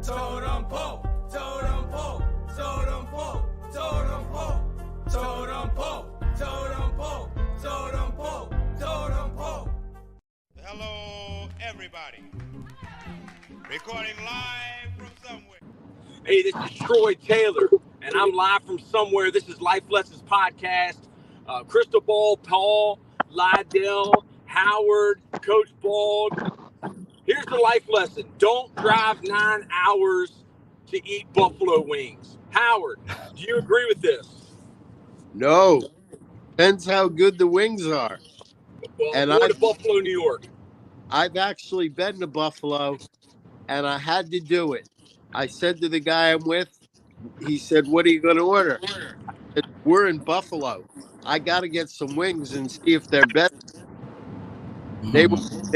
Totem pole, totem pole, totem pole, totem pole, totem pole, totem pole, totem pole, totem pole. Hello, everybody. Recording live from somewhere. Hey, this is Troy Taylor, and I'm live from somewhere. This is Life Lessons Podcast. Crystal Ball, Paul, Lydell, Howard, Coach Bald. Here's the life lesson. Don't drive 9 hours to eat buffalo wings. Howard, do you agree with this? No. Depends how good the wings are. Well, And we're to Buffalo, New York. I've actually been to Buffalo, and I had to do it. I said to the guy I'm with, he said, "What are you going to order?" I said, "We're in Buffalo. I got to get some wings and see if they're better." They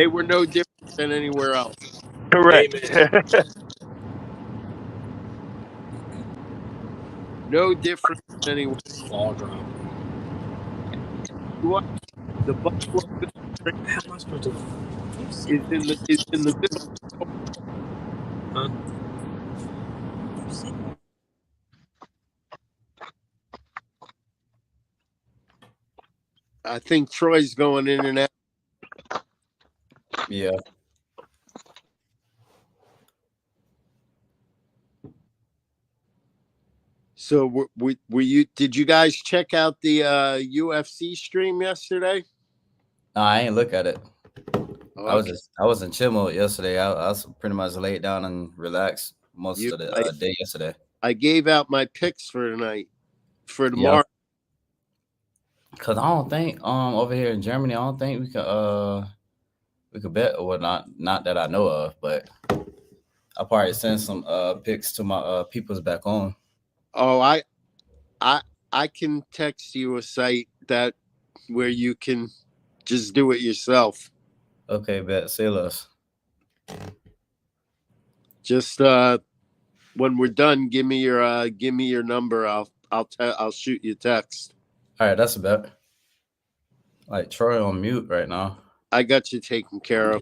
were no different than anywhere else. Correct. No different than anywhere. Ball drop. The Buffalo How am I supposed to? is in the middle. Huh? I think Troy's going in and out. Yeah. So were you? Did you guys check out the UFC stream yesterday? No, I ain't look at it. Oh, I was in chill mode yesterday. I was pretty much laid down and relaxed most of the day yesterday. I gave out my picks for tonight, for tomorrow. Cause I don't think over here in Germany, I don't think we could bet or whatnot. Not that I know of, but I'll probably send some picks to my peoples back home. Oh, I can text you a site where you can just do it yourself. Okay, bet. Say less. Just when we're done, give me your number. I'll shoot you a text. All right, that's a bet. Like Troy on mute right now. I got you taken care of.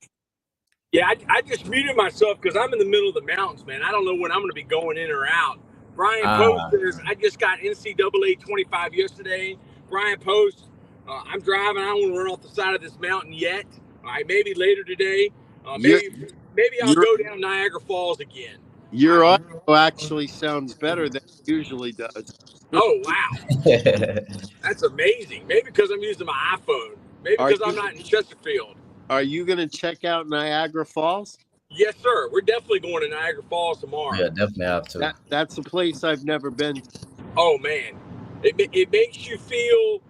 Yeah, I just muted myself because I'm in the middle of the mountains, man. I don't know when I'm going to be going in or out. Brian Post says, I just got NCAA 25 yesterday. Brian Post, I'm driving. I don't want to run off the side of this mountain yet. All right, maybe later today. Maybe I'll go down Niagara Falls again. Your audio actually sounds better than it usually does. Oh, wow. That's amazing. Maybe because I'm using my iPhone. Maybe because I'm not in Chesterfield. Are you going to check out Niagara Falls? Yes, sir. We're definitely going to Niagara Falls tomorrow. Yeah, definitely have to. That's a place I've never been to. Oh, man. It makes you feel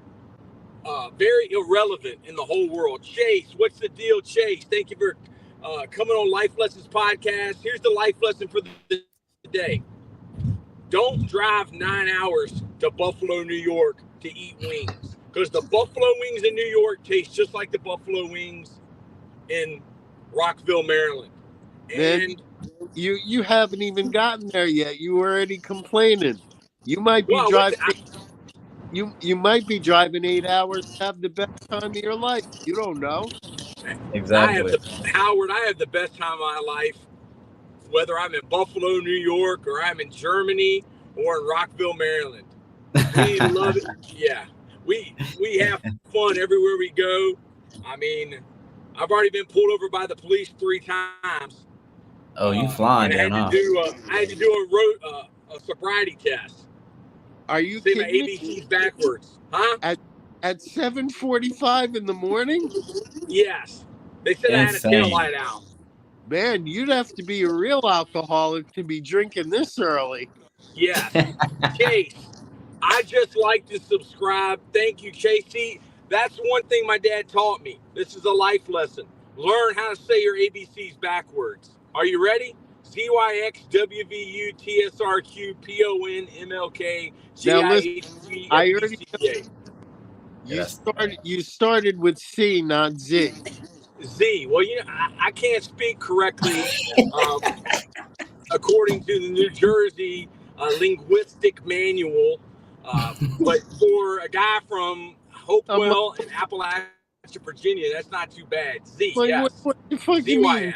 very irrelevant in the whole world. Chase, what's the deal, Chase? Thank you for coming on Life Lessons Podcast. Here's the life lesson for the day. Don't drive 9 hours to Buffalo, New York to eat wings. Because the buffalo wings in New York taste just like the buffalo wings in Rockville, Maryland. And you haven't even gotten there yet. You already complaining. You might be driving. You might be driving 8 hours to have the best time of your life. You don't know. Exactly. Howard, I have the best time of my life, whether I'm in Buffalo, New York, or I'm in Germany, or in Rockville, Maryland. We love it. Yeah. We have fun everywhere we go. I mean, I've already been pulled over by the police 3 times. Oh, you flying? I had to do a sobriety test. Are you say kidding my me? ABCs backwards? Huh? At 7:45 in the morning? Yes. They said I had a tail light out. Man, you'd have to be a real alcoholic to be drinking this early. Yes. Chase, I just like to subscribe. Thank you, Chase. See, that's one thing my dad taught me. This is a life lesson. Learn how to say your ABCs backwards. Are you ready? ZYXWVUTSRQPONMLK I already know. You started with C, not Z. Z. Well, I can't speak correctly according to the New Jersey linguistic manual. But for a guy from Hopewell and Appalachia, Virginia, that's not too bad. Z, yes. What the fuck ZYX. you mean?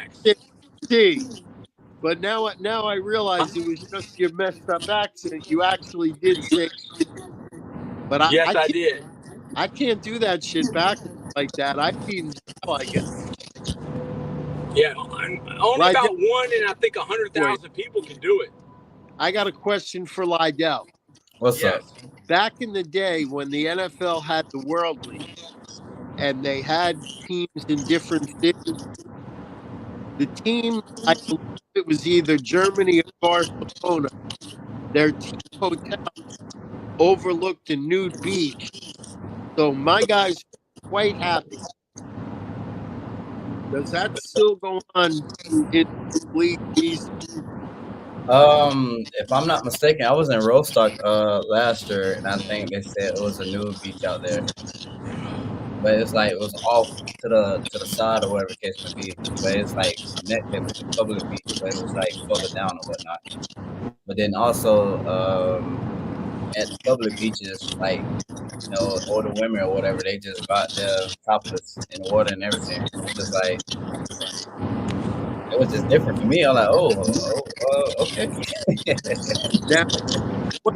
Z. But now I realize it was just your messed up accent. You actually did say, but Yes, I did. I can't do that shit back like that. I'd be in jail, I guess. Yeah, only Lydell, about 1 in I think 100,000 people can do it. I got a question for Lydell. What's Yes. up? Back in the day when the NFL had the World League and they had teams in different cities, the team, I believe it was either Germany or Barcelona, their team hotel overlooked a nude beach. So my guys were quite happy. Does that still go on in league these? If I'm not mistaken, I was in Rostock last year, and I think they said it was a new beach out there, but it's like it was off to the side or whatever the case may be. But it's like connected with the public beach, but it was like further down or whatnot. But then also at the public beaches, like older women or whatever, they just go out there topless in the water and everything. It's just like it was just different for me. I'm like, okay. Now, what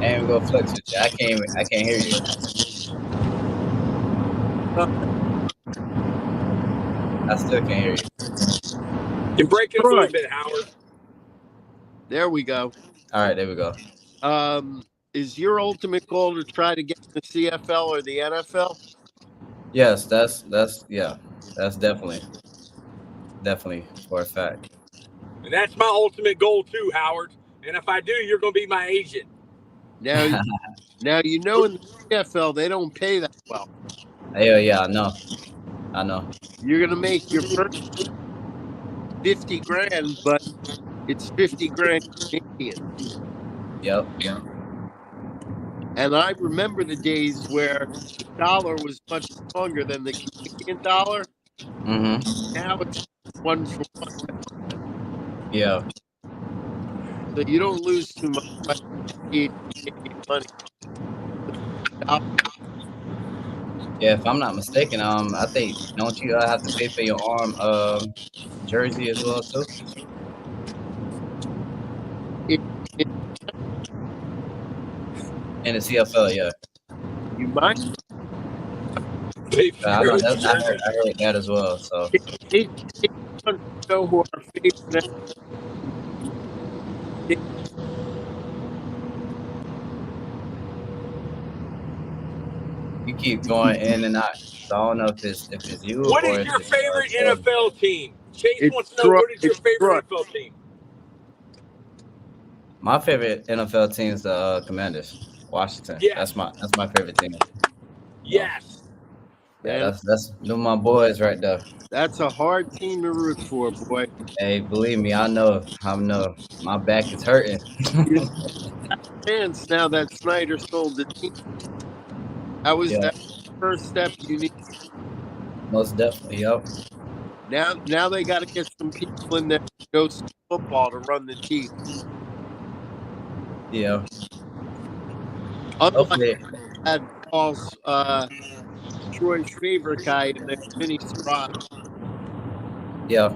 And go flex with you. I can't hear you. I still can't hear you. You're breaking up a little bit, Howard. There we go. All right, there we go. Is your ultimate goal to try to get the CFL or the NFL? Yes, that's definitely for a fact. And that's my ultimate goal too, Howard. And if I do, you're going to be my agent. Now in the CFL they don't pay that well. Yeah, I know. You're gonna make your first 50 grand, but it's 50 grand Canadian. Yep. And I remember the days where the dollar was much stronger than the Canadian dollar. Mm-hmm. Now it's 1 for 1. Yeah. So you don't lose too much by Canadian money. Yeah, if I'm not mistaken, I think don't you have to pay for your arm jersey as well too? In the CFL, yeah. You might. I heard that as well. So They know who our favorite. you keep going in and out. So I don't know if it's you What or is if your it's favorite NFL team? Chase wants to know Detroit. what is your favorite NFL team? My favorite NFL team is the Commanders, Washington. Yeah. That's my favorite team. Yes. Yeah, that's my boys right there. That's a hard team to root for, boy. Hey, believe me, I know. My back is hurting. Chance now that Snyder sold the team. That was Yeah. that first step you need. Most definitely, yep. Now they got to get some people in there to go see football to run the team. Yeah. Unlike Hopefully. had Paul's Troy's favorite guy in there, Vinny Serrano. Yeah.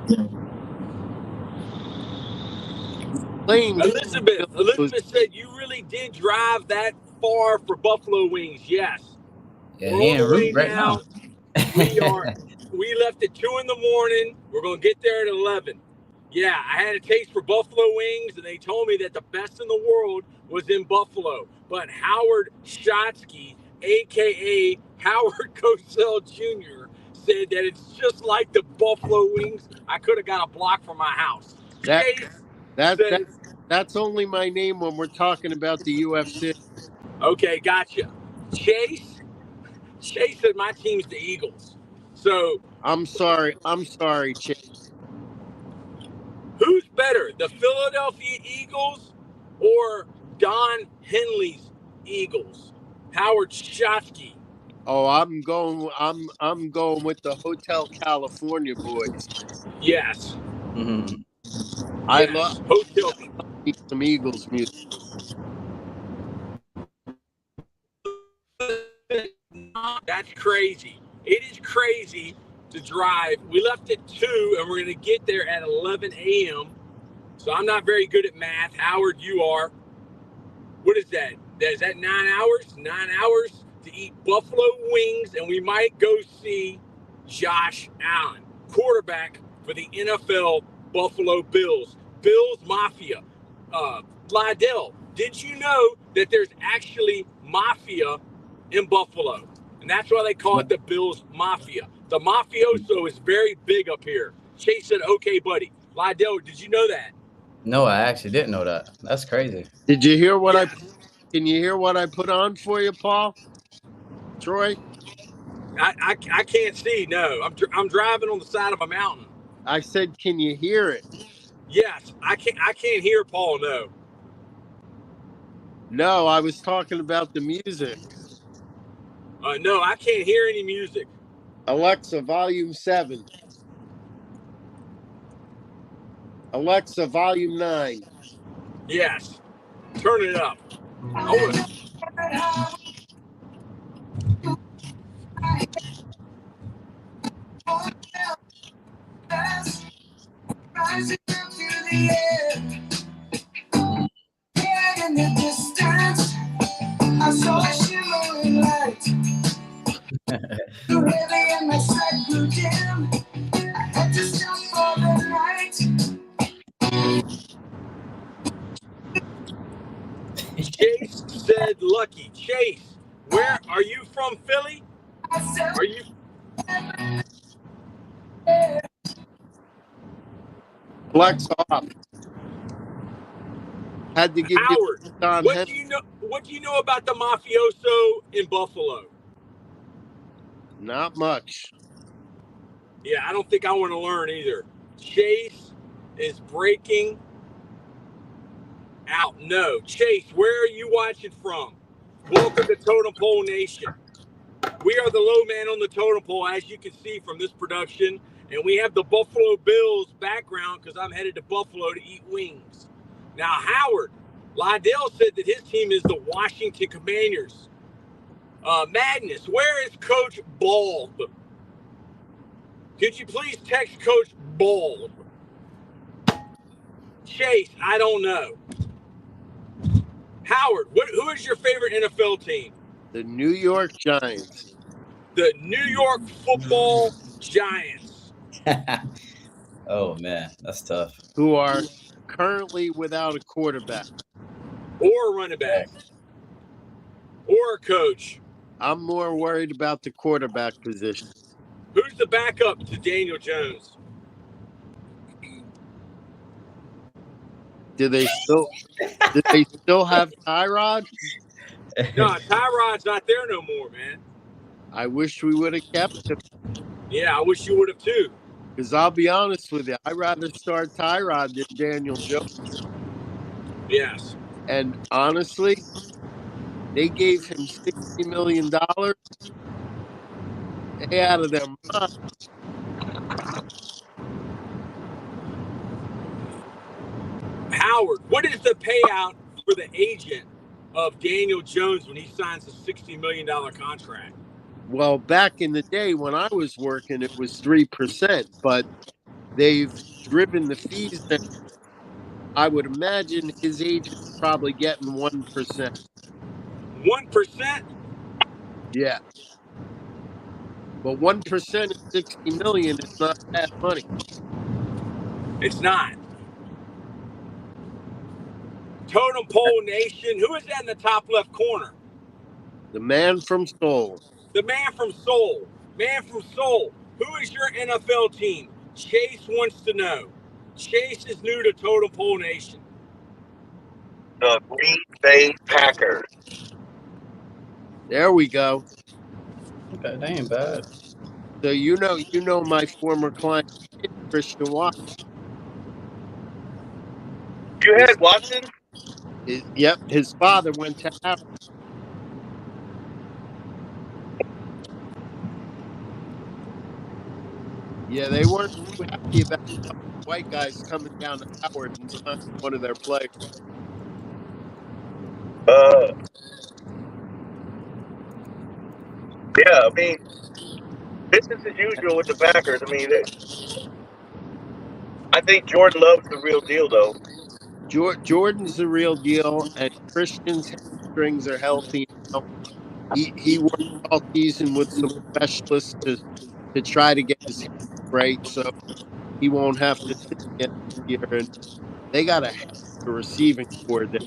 Elizabeth said you really did drive that far for buffalo wings. Yes. Yeah, We're he on the in way route right now. We left at 2 a.m. We're gonna get there at 11. Yeah, I had a taste for buffalo wings, and they told me that the best in the world was in Buffalo. But Howard Shotsky, aka Howard Cosell Jr., said that it's just like the buffalo wings I could have got a block from my house. That's only my name when we're talking about the UFC. Okay, gotcha. Chase said my team's the Eagles. So I'm sorry, Chase. Who's better, the Philadelphia Eagles or Don Henley's Eagles? Howard Shotsky. Oh, I'm going with the Hotel California boys. Yes. Mm-hmm. I love Hotel. some Eagles music. That's crazy. It is crazy to drive. We left at 2, and we're going to get there at 11 a.m. So I'm not very good at math. Howard, you are. What is that? Is that 9 hours? 9 hours to eat buffalo wings, and we might go see Josh Allen, quarterback for the NFL Buffalo Bills. Bills Mafia. Lydell, did you know that there's actually mafia in Buffalo? And that's why they call it the Bills Mafia. The mafioso is very big up here. Chase said, okay, buddy. Lydell, did you know that? No, I actually didn't know that. That's crazy. Did you hear what Yes. Can you hear what I put on for you, Paul? Troy? I can't see. No, I'm driving on the side of a mountain. I said, can you hear it? Yes, I can't hear Paul. No. No, I was talking about the music. No, I can't hear any music. Alexa, volume 7. Alexa, volume 9. Yes, turn it up. Rising up to the air. Yeah, in the distance, I saw a shimmering light. The heavy and my sight grew dim. I had to stop for the night. Chase said, "Lucky Chase, where are you from? Philly? Are you?" Flex off. Had to give Howard, you Don what do you know about the mafioso in Buffalo? Not much. Yeah, I don't think I want to learn either. Chase is breaking out. No. Chase, where are you watching from? Welcome to Totem Pole Nation. We are the low man on the totem pole, as you can see from this production. And we have the Buffalo Bills background because I'm headed to Buffalo to eat wings. Now, Howard, Lydell said that his team is the Washington Commanders. Magnus, where is Coach Bald? Could you please text Coach Bald? Chase, I don't know. Howard, who is your favorite NFL team? The New York Giants. The New York Football Giants. Oh, man, that's tough. Who are currently without a quarterback. Or a running back. Or a coach. I'm more worried about the quarterback position. Who's the backup to Daniel Jones? Do they still have Tyrod? No, Tyrod's not there no more, man. I wish we would have kept him. Yeah, I wish you would have too. Because I'll be honest with you, I'd rather start Tyrod than Daniel Jones. Yes. And honestly, they gave him $60 million. They out of their mind. Howard, what is the payout for the agent of Daniel Jones when he signs a $60 million contract? Well, back in the day when I was working, it was 3%, but they've driven the fees down. I would imagine his agent's probably getting 1%. 1%? Yeah. But 1% of $60 million is not bad money. It's not. Totem Pole Nation. Who is that in the top left corner? The man from Seoul. The man from Seoul. Man from Seoul. Who is your NFL team? Chase wants to know. Chase is new to Totem Pole Nation. The Green Bay Packers. There we go. Okay, that ain't bad. So you know my former client, Christian Watson. You had Watson? Yep, his father went to Howard. Yeah, they weren't too happy about white guys coming down to Howard and signing one of their players. Yeah, I mean, business as usual with the Packers. I mean, I think Jordan Love's the real deal, though. Jordan's the real deal, and Christian's hamstrings are healthy now. He worked all season with some specialists to try to get his hands right, so he won't have to sit again this year. And they got a heck of a receiving core there.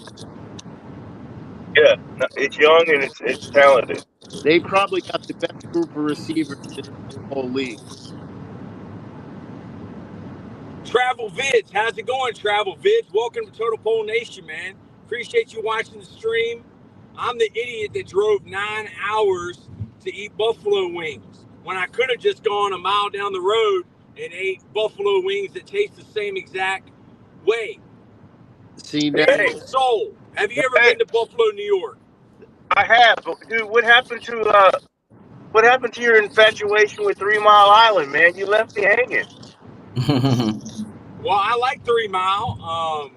Yeah, it's young and it's talented. They probably got the best group of receivers in the whole league. Travel Vids, how's it going, Travel Vids? Welcome to Total Pole Nation, man. Appreciate you watching the stream. I'm the idiot that drove 9 hours to eat buffalo wings when I could have just gone a mile down the road and ate buffalo wings that taste the same exact way. See now, Hey, Soul, have you ever been to Buffalo, New York? I have, but dude, what happened to your infatuation with 3 Mile Island, man? You left me hanging. Well, I like 3 Mile,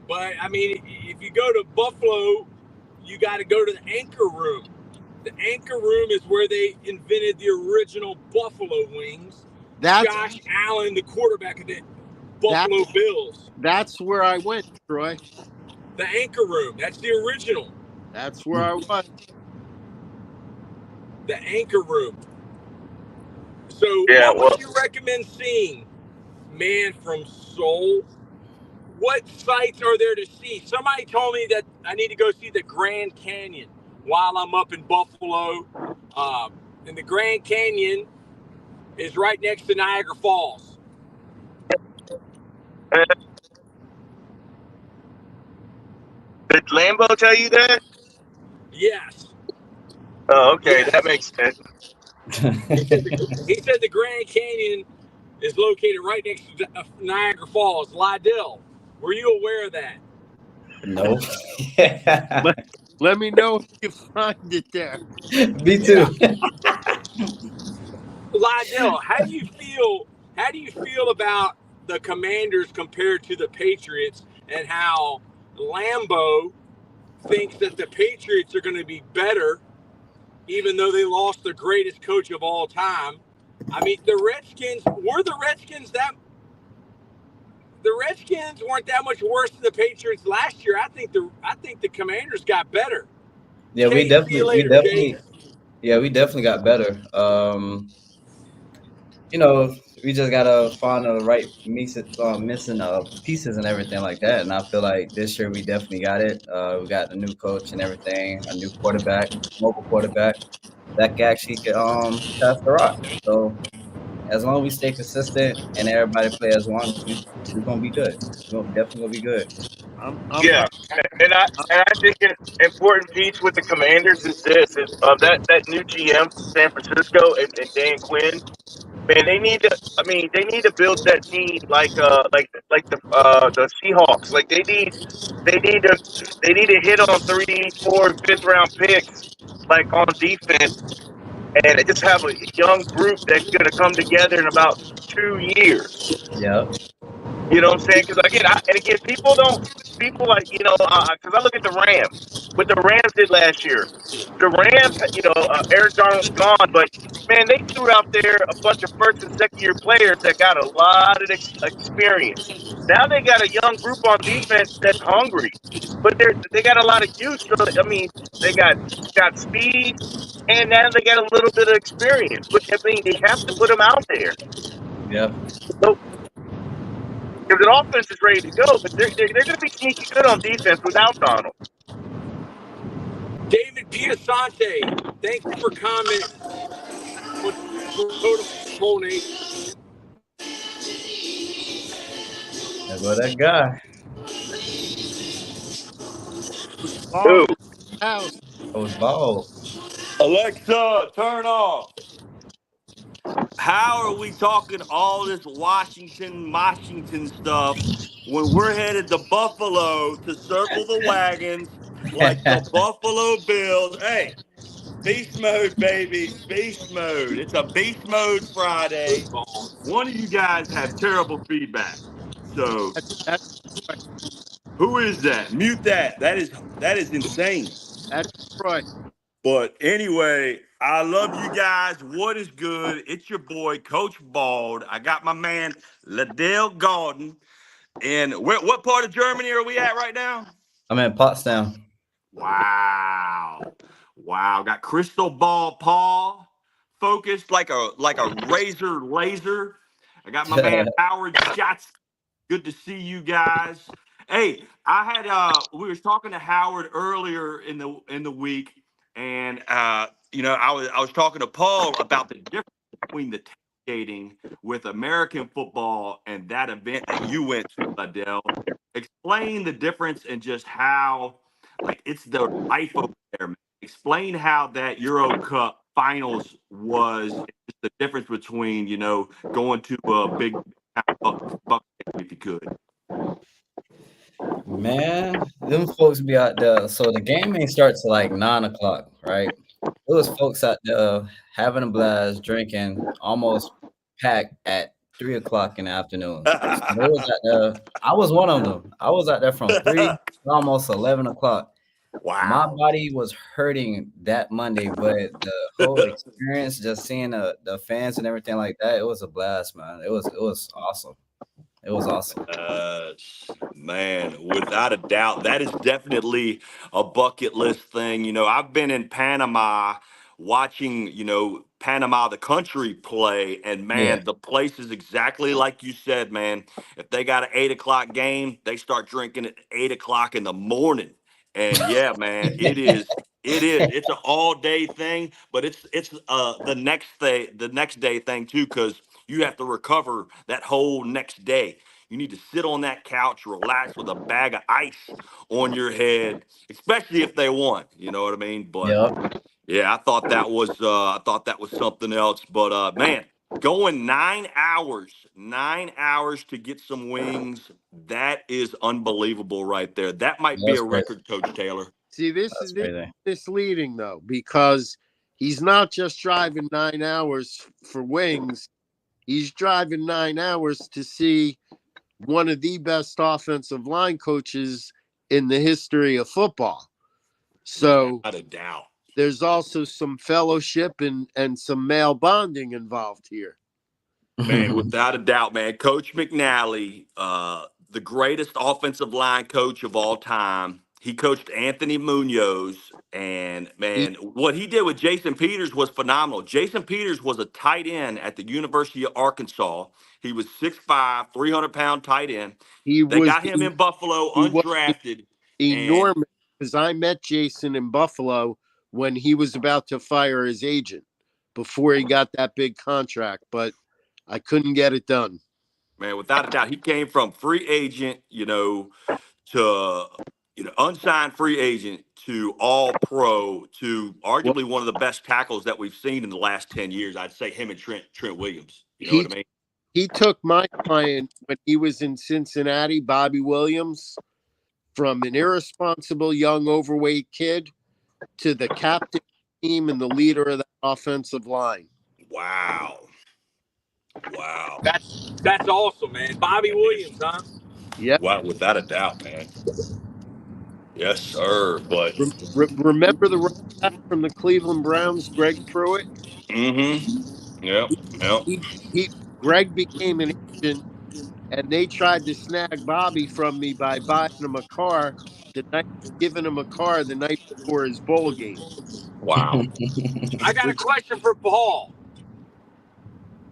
but I mean, if you go to Buffalo, you got to go to the Anchor Room. The Anchor Room is where they invented the original buffalo wings. Josh Allen, the quarterback of the Buffalo Bills. That's where I went, Troy. The Anchor Room. That's the original. That's where I was. The Anchor Room. So, Yeah, what would you recommend seeing, man, from Seoul? What sites are there to see? Somebody told me that I need to go see the Grand Canyon while I'm up in Buffalo. And the Grand Canyon is right next to Niagara Falls. Did Lambo tell you that? Yes. Oh, okay, Yes. that makes sense. He said the Grand Canyon is located right next to Niagara Falls. Lydell, were you aware of that? No. Let me know if you find it there. Me too. Lydell, how do you feel? How do you feel about the Commanders compared to the Patriots, and how Lambeau thinks that the Patriots are going to be better, even though they lost the greatest coach of all time? I mean, the Redskins weren't that much worse than the Patriots last year. I think the Commanders got better. Yeah, we definitely got better. We just gotta find the right missing pieces and everything like that. And I feel like this year we definitely got it. We got a new coach and everything, a new quarterback, mobile quarterback that can actually pass the rock. So as long as we stay consistent and everybody play as one, we're gonna be good. We're definitely gonna be good. Yeah, and I think an important piece with the Commanders is this: is that new GM from San Francisco and Dan Quinn. Man, they need to. I mean, they need to build that team like the Seahawks. Like they need to hit on 3, 4, 5th round picks, like on defense, and just have a young group that's going to come together in about 2 years. Yeah. You know what I'm saying? Because people like, because I look at the Rams, what the Rams did last year. The Rams, Aaron Donald's gone, but man, they threw out there a bunch of first and second year players that got a lot of experience. Now they got a young group on defense that's hungry, but they got a lot of youth. So I mean, they got speed, and now they got a little bit of experience. But I mean, they have to put them out there. Yeah. So, because the offense is ready to go, but they're going to be sneaky good on defense without Donald. David Piasante, thank you for commenting. There go that guy. Who? House. Coach Ball. Alexa, turn off. How are we talking all this Washington stuff when we're headed to Buffalo to circle the wagons like the Buffalo Bills? Hey, beast mode, baby. Beast mode. It's a beast mode Friday. One of you guys have terrible feedback. So That's who is that? Mute that. That is insane. Troy. But anyway, I love you guys. What is good? It's your boy, Coach Bald. I got my man, Liddell Garden. And what part of Germany are we at right now? I'm in Potsdam. Wow. Wow. Got crystal ball Paul focused like a razor laser. I got my man Howard Schatz. Good to see you guys. Hey, I had we were talking to Howard earlier in the week, and I was talking to Paul about the difference between the tailgating with American football and that event that you went to, Adele. Explain the difference and just how like it's the life over there, man. Explain how that Euro Cup finals was, just the difference between going to a big buck if you could. Man, them folks be out there. So the game ain't start till like 9 o'clock, right? There was folks out there having a blast, drinking, almost packed at 3 o'clock in the afternoon. So they was out there. I was one of them. I was out there from 3 to almost 11 o'clock. My Wow. body was hurting that Monday, but the whole experience, just seeing the fans and everything like that, it was a blast, man. It was awesome. It was awesome. Man, without a doubt, that is definitely a bucket list thing. I've been in Panama watching, Panama, the country play, and Yeah. man, the place is exactly like you said, man. If they got an 8 o'clock game, they start drinking at 8 o'clock in the morning. And yeah, man, it is. It is. It's an all day thing, but it's the next day thing too, because you have to recover that whole next day. You need to sit on that couch, relax with a bag of ice on your head, especially if they won. You know what I mean? But Yep. yeah, I thought that was something else. But man, going 9 hours to get some wings, that is unbelievable right there. That might be That's a crazy. record, Coach Taylor. See, this That's is crazy. misleading though, because he's not just driving 9 hours for wings. He's driving 9 hours to see one of the best offensive line coaches in the history of football. So Without a doubt. there's also some fellowship and some male bonding involved here. Man, without a doubt, man. Coach McNally, the greatest offensive line coach of all time. He coached Anthony Munoz, and He man, what he did with Jason Peters was phenomenal. Jason Peters was a tight end at the University of Arkansas. He was 6'5", 300-pound tight end. he They was got him in Buffalo he was undrafted, and enormous because I met Jason in Buffalo when he was about to fire his agent before he got that big contract, but I couldn't get it done. man, without a doubt, he came from free agent, to unsigned free agent to all pro to Well, arguably one of the best tackles that we've seen in the last 10 years. I'd say him and Trent Williams. You know what he I mean? he took my client when he was in Cincinnati, Bobby Williams, from an irresponsible young overweight kid to the captain of the team and the leader of the offensive line. Wow. Wow. That's awesome, man. Bobby Williams, huh? Yep. Wow, without a doubt, man. Yes, sir. But Remember the running back from the Cleveland Browns, Greg Pruitt? yep, yep. He Greg became an agent, and they tried to snag Bobby from me by buying him a car giving him a car the night before his bowl game. Wow. I got a Which question for Paul.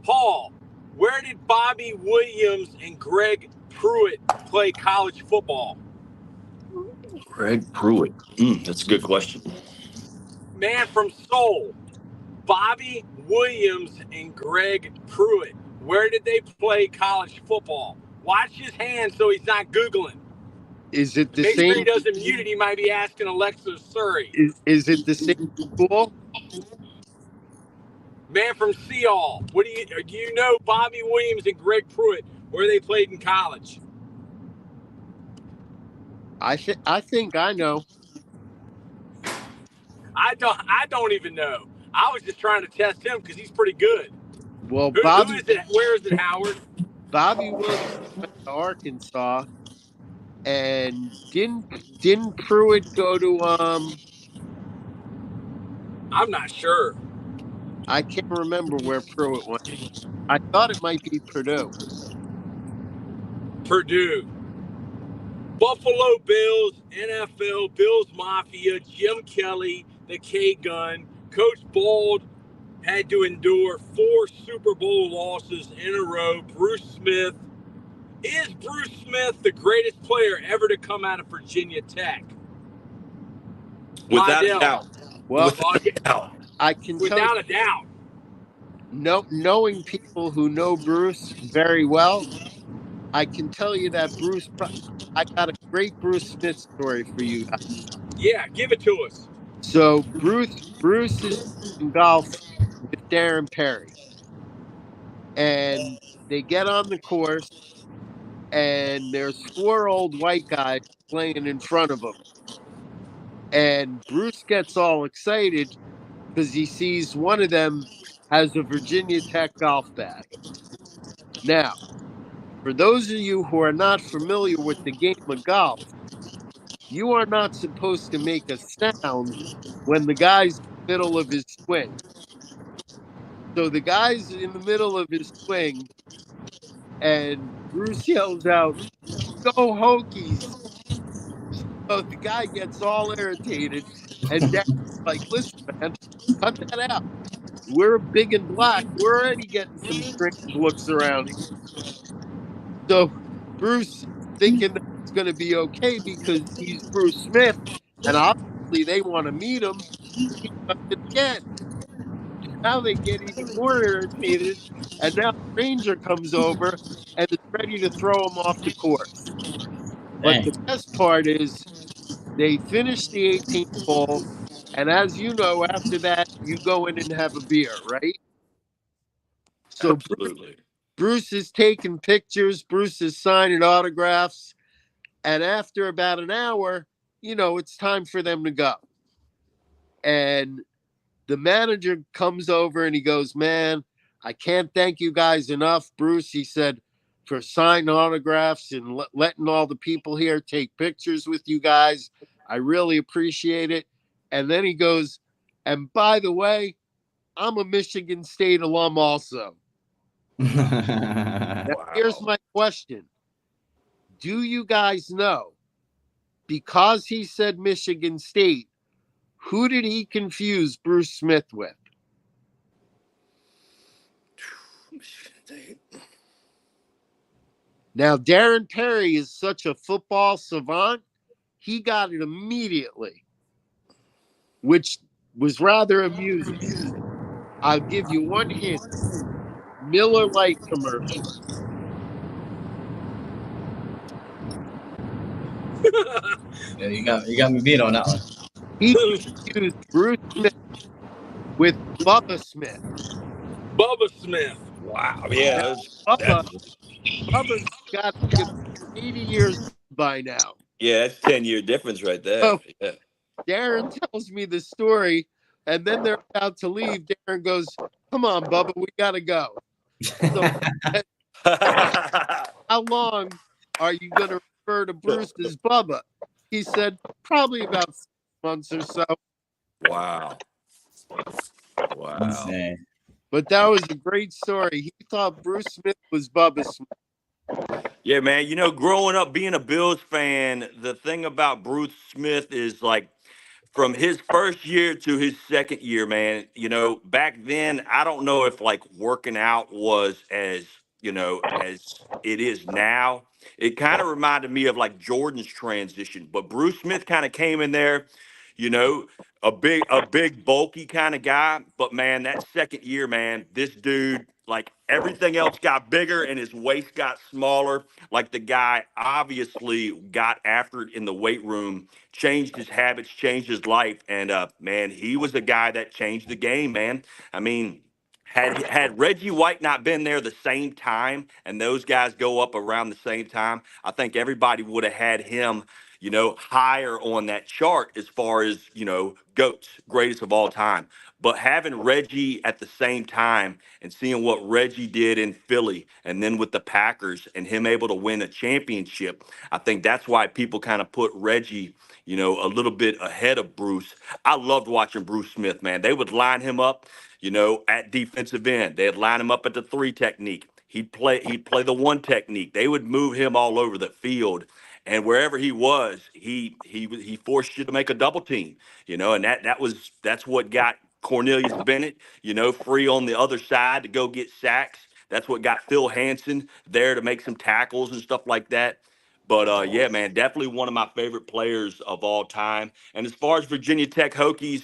Paul, where did Bobby Williams and Greg Pruitt play college football? Greg Pruitt. That's a good question. Man from Seoul. Bobby Williams and Greg Pruitt. Where did they play college football? Watch his hand so he's not Googling. is it the Make sure same? he doesn't mute it. He might be asking Alexa Surrey. Is it the same school? Man from Seoul. Do you know Bobby Williams and Greg Pruitt where they played in college? I think I know. I don't even know. I was just trying to test him because he's pretty good. Well, Who is it? Where is it, Howard? Bobby Williams went to Arkansas, and didn't Pruitt go to I'm not sure. I can't remember where Pruitt went. I thought it might be Purdue. Purdue. Buffalo Bills, NFL, Bills Mafia, Jim Kelly, the K Gun, Coach Bald had to endure 4 Super Bowl losses in a row. Bruce Smith. Is Bruce Smith the greatest player ever to come out of Virginia Tech? Without a Lydell. doubt. Well, Without a doubt. I can tell you, Without a doubt. knowing people who know Bruce very well, I can tell you that I got a great Bruce Smith story for you guys. Yeah, give it to us. So Bruce is in golf with Darren Perry, and they get on the course, and there's 4 old white guys playing in front of him, and Bruce gets all excited because he sees one of them has a Virginia Tech golf bag. Now, for those of you who are not familiar with the game of golf, you are not supposed to make a sound when the guy's in the middle of his swing. So the guy's in the middle of his swing, and Bruce yells out, "Go Hokies!" So the guy gets all irritated, and Dad's like, "Listen, man, cut that out. We're big and black. We're already getting some strange looks around here." So Bruce, thinking that it's going to be okay because he's Bruce Smith, and obviously they want to meet him, he does it again. Now they get even more irritated, and now the ranger comes over and is ready to throw him off the course. But Dang. the best part is they finish the 18th hole, and as you know, after that you go in and have a beer, right? So Absolutely. Bruce is taking pictures, Bruce is signing autographs, and after about an hour, it's time for them to go. And the manager comes over and he goes, "Man, I can't thank you guys enough, Bruce," he said, "for signing autographs and letting all the people here take pictures with you guys. I really appreciate it." And then he goes, "And by the way, I'm a Michigan State alum also." Now, here's Wow. my question. Do you guys know, because he said Michigan State, who did he confuse Bruce Smith with? Now, Darren Perry is such a football savant, he got it immediately, which was rather amusing. I'll give you one hint. Miller Lite commercial. Yeah, you got me beat on that one. He confused Bruce Smith with Bubba Smith. Bubba Smith. Wow. Now, Yeah. Bubba, That's Bubba's got to be about 80 years old by now. yeah. That's 10-year difference right there. So Yeah. Darren tells me the story, and then they're about to leave. Darren goes, "Come on, Bubba, we got to go." So how long are you going to refer to Bruce as Bubba? He said, "Probably about 6 months or so." Wow. Wow. Insane. But that was a great story. He thought Bruce Smith was Bubba Smith. Yeah, man. Growing up being a Bills fan, the thing about Bruce Smith is like from his first year to his second year, man, back then, I don't know if like working out was as it is now. It kind of reminded me of like Jordan's transition, but Bruce Smith kind of came in there, you know, a big bulky kind of guy. But man, that second year, man, this dude, like everything else got bigger and his waist got smaller. Like the guy obviously got after it in the weight room, changed his habits, changed his life, and man, he was a guy that changed the game, man. I mean, had Reggie White not been there the same time, and those guys go up around the same time, I think everybody would have had him, higher on that chart as far as, GOATs, greatest of all time. But having Reggie at the same time and seeing what Reggie did in Philly and then with the Packers and him able to win a championship, I think that's why people kind of put Reggie, a little bit ahead of Bruce. I loved watching Bruce Smith, man. They would line him up, at defensive end. They'd line him up at the three technique. He'd play the one technique. They would move him all over the field. And wherever he was, he forced you to make a double team, and that's what got Cornelius Bennett, free on the other side to go get sacks. That's what got Phil Hansen there to make some tackles and stuff like that. But yeah, man, definitely one of my favorite players of all time. And as far as Virginia Tech Hokies,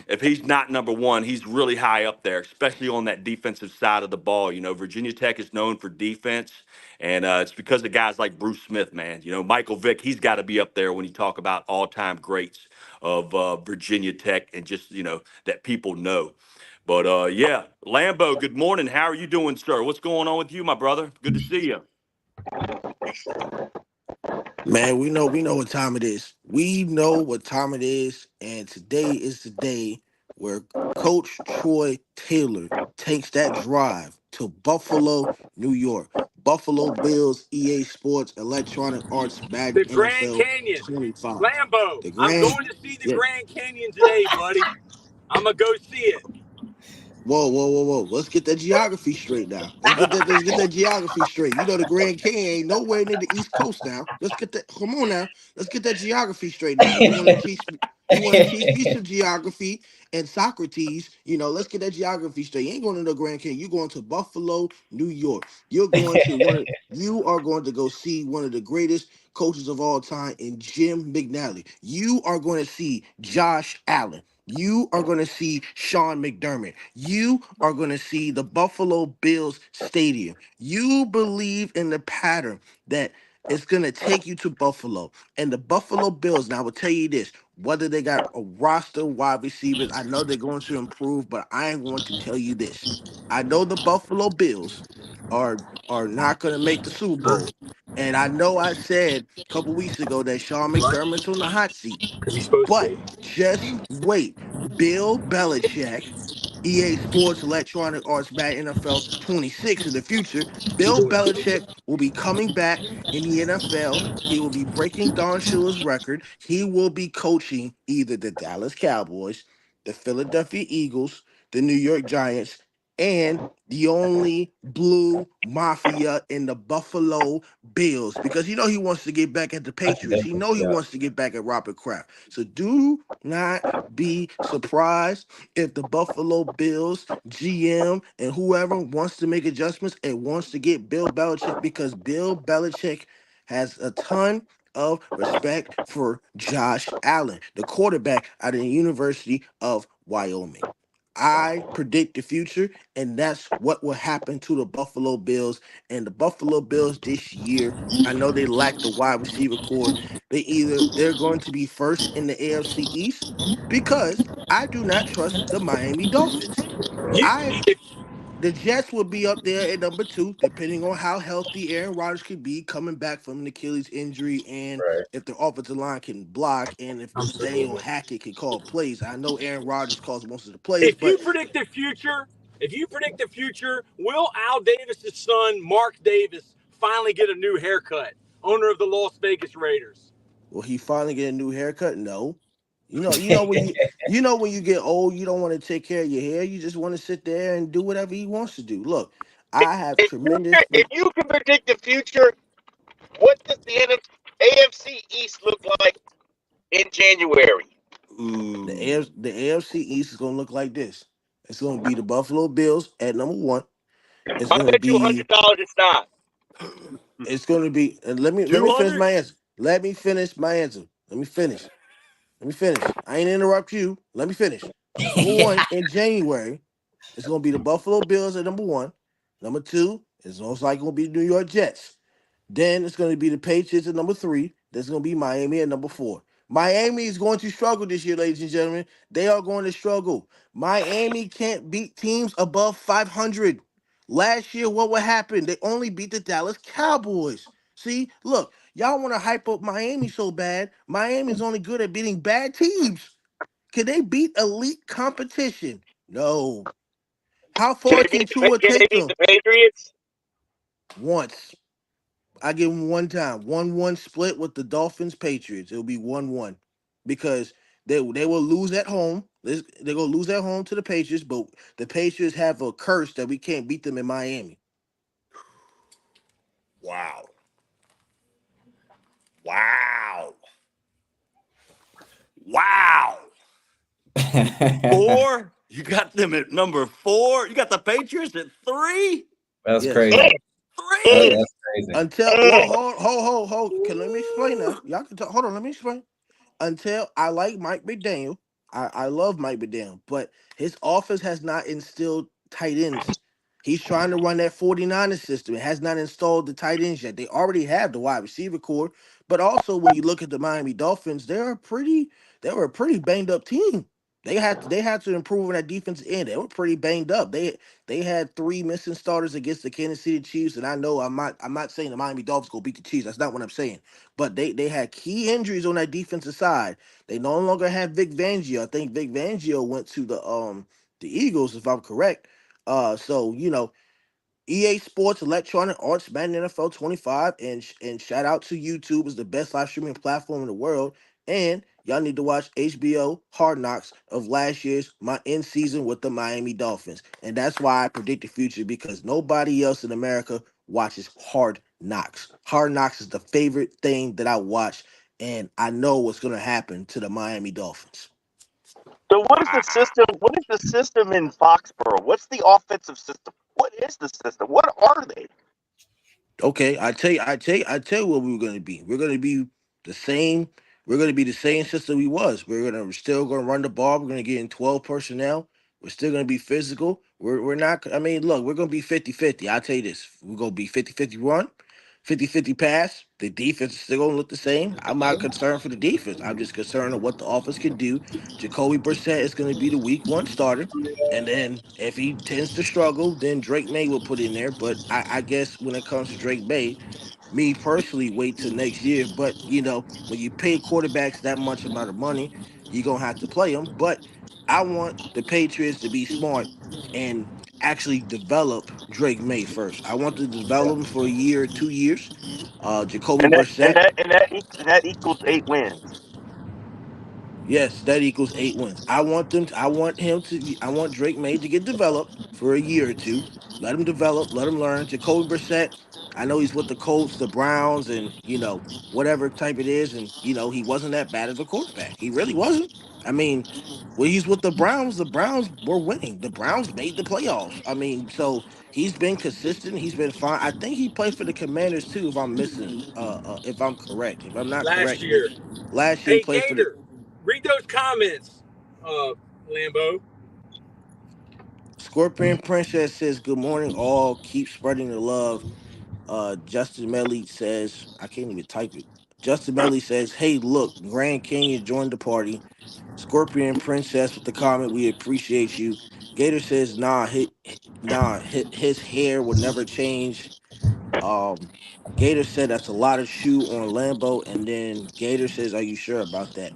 if he's not number one, he's really high up there, especially on that defensive side of the ball. Virginia Tech is known for defense, and it's because of guys like Bruce Smith, man. Michael Vick, he's got to be up there when you talk about all-time greats of Virginia Tech and just, that people know. But yeah, Lambo, good morning. How are you doing, sir? What's going on with you, my brother? Good to see you. Man, we know what time it is. We know what time it is, and today is the day where Coach Troy Taylor takes that drive to Buffalo, New York. Buffalo Bills, EA Sports, Electronic Arts, Madden The Grand NFL Canyon. 25. Lambo, The I'm Grand, going to see the yeah. Grand Canyon today, buddy. I'm going to go see it. Whoa, whoa, whoa, whoa. Let's get that geography straight now. Let's get that geography straight. You know the Grand Canyon ain't nowhere near the East Coast now. Let's get that. Come on now. Let's get that geography straight now. You want to teach me some geography and Socrates. Let's get that geography straight. You ain't going to the Grand Canyon. You're going to Buffalo, New York. You are going to go see one of the greatest coaches of all time in Jim McNally. You are going to see Josh Allen. You are going to see Sean McDermott. You are going to see the Buffalo Bills Stadium. You believe in the pattern that it's going to take you to Buffalo. And the Buffalo Bills, now I will tell you this, whether they got a roster wide receivers, I know they're going to improve, but I am going to tell you this. I know the Buffalo Bills are are not going to make the Super Bowl. And I know I said a couple weeks ago that Sean What? McDermott's on the hot seat. Because he's supposed to But be. just wait. Bill Belichick, EA Sports, Electronic Arts, Madden NFL 26 in the future. He's Bill going to be. Belichick will be coming back in the NFL. He will be breaking Don Shula's record. He will be coaching either the Dallas Cowboys, the Philadelphia Eagles, the New York Giants, and the only blue mafia in the Buffalo Bills, because he wants to get back at the I can Patriots. He definitely know see he that. wants to get back at Robert Kraft. So do not be surprised if the Buffalo Bills GM and whoever wants to make adjustments and wants to get Bill Belichick, because Bill Belichick has a ton of respect for Josh Allen, the quarterback out of the University of Wyoming. I predict the future, and that's what will happen to the Buffalo Bills. And the Buffalo Bills this year, I know they lack the wide receiver core. They're going to be first in the AFC East because I do not trust the Miami Dolphins. You, I if, The Jets will be up there at number two, depending on how healthy Aaron Rodgers could be coming back from an Achilles injury, and Right. if the offensive line can block, and if Nathaniel Absolutely. Hackett can call plays. I know Aaron Rodgers calls most of the plays, If but you predict the future, will Al Davis's son, Mark Davis, finally get a new haircut? Owner of the Las Vegas Raiders. will he finally get a new haircut? No. When you get old, you don't want to take care of your hair. You just want to sit there and do whatever he wants to do. Look, I have If you tremendous. can, if you can predict the future, what does the AFC East look like in January? Ooh. The AFC East is gonna look like this. It's gonna be the Buffalo Bills at number one. It's I gonna bet you be $100 it's not. it's gonna be and let me finish 200? my answer. Let me finish my answer. Let me finish. Let me finish. I ain't interrupt you. Let me finish. Number one in January, it's gonna be the Buffalo Bills at number one. Number two is most likely gonna be the New York Jets. Then it's going to be the Patriots at number three. There's going to be Miami at number four. Miami is going to struggle this year, ladies and gentlemen. They are going to struggle. Miami can't beat teams above 500. Last year, what would happen? They only beat the Dallas Cowboys. See, look, y'all want to hype up Miami so bad. Miami's only good at beating bad teams. Can they beat elite competition? No. How Can far they can beat Tua can they take beat them? the Patriots? Once. I give them one time. 1-1 split with the Dolphins Patriots. It'll be 1-1. Because they will lose at home. They're gonna lose at home to the Patriots, but the Patriots have a curse that we can't beat them in Miami. Wow. Wow. Wow. Four? You got them at number 4? You got the Patriots at 3? That's Yes. crazy. And, 3? That's crazy. Until well, and hold. Can let me explain now. Y'all can talk. Hold on, let me explain. Until I like Mike McDaniel. I love Mike McDaniel, but his office has not instilled tight ends. He's trying to run that 49ers system. It has not installed the tight ends yet. They already have the wide receiver core, but also when you look at the Miami Dolphins, they were a pretty banged up team. They had to improve on that defensive end. They were pretty banged up. They had 3 missing starters against the Kansas City Chiefs, and I know I'm not saying the Miami Dolphins go beat the Chiefs. That's not what I'm saying. But they had key injuries on that defensive side. They no longer have Vic Fangio. I think Vic Fangio went to the Eagles, if I'm correct. So EA Sports Electronic Arts Madden NFL 25, and shout out to YouTube is the best live streaming platform in the world. And y'all need to watch HBO Hard Knocks of last year's my end season with the Miami Dolphins, and that's why I predict the future because nobody else in America watches Hard Knocks. Hard Knocks is the favorite thing that I watch, and I know what's gonna happen to the Miami Dolphins. so what is the Wow. system? What is the system in Foxborough? What's the offensive system? What is the system? What are they? Okay, I tell you what we're gonna be. We're gonna be the same. We're gonna be the same system we was. We're still gonna run the ball. We're gonna get in 12 personnel. We're still gonna be physical. We're not. I mean, look, we're gonna be 50-50. I'll tell you this. We're gonna be 50-50 run, 50-50 pass. The defense is still gonna look the same. I'm not concerned for the defense. I'm just concerned of what the offense can do. Jacoby Brissett is gonna be the week 1 starter. And then if he tends to struggle, then Drake May will put in there. But I guess when it comes to Drake May, me personally, wait till next year. But when you pay quarterbacks that much amount of money, you're gonna have to play them. But I want the Patriots to be smart and actually develop Drake May first. I want to develop him for a year, 2 years. Jacoby And that and Brissett. that and that e- and that equals 8 wins. Yes, that equals 8 wins. I want Drake May to get developed for a year or two. Let him develop, let him learn. Jacoby Brissett, I know he's with the Colts, the Browns, and whatever type it is, and he wasn't that bad as a quarterback. He really wasn't. I mean, when he's with the Browns were winning. The Browns made the playoffs. I mean, so he's been consistent. He's been fine. I think he played for the Commanders too, if I'm correct. If I'm not last correct, year. last year he Hey, played for the Gator, read those comments, Lambo. Scorpion Princess says, "Good morning, all. Keep spreading the love." Justin Melly says, "I can't even type it." Justin Melly says, "Hey, look, Grand Canyon joined the party." Scorpion Princess with the comment, "We appreciate you." Gator says, his hair will never change." Um, Gator said, "That's a lot of shoe on Lambo." And then Gator says, "Are you sure about that?"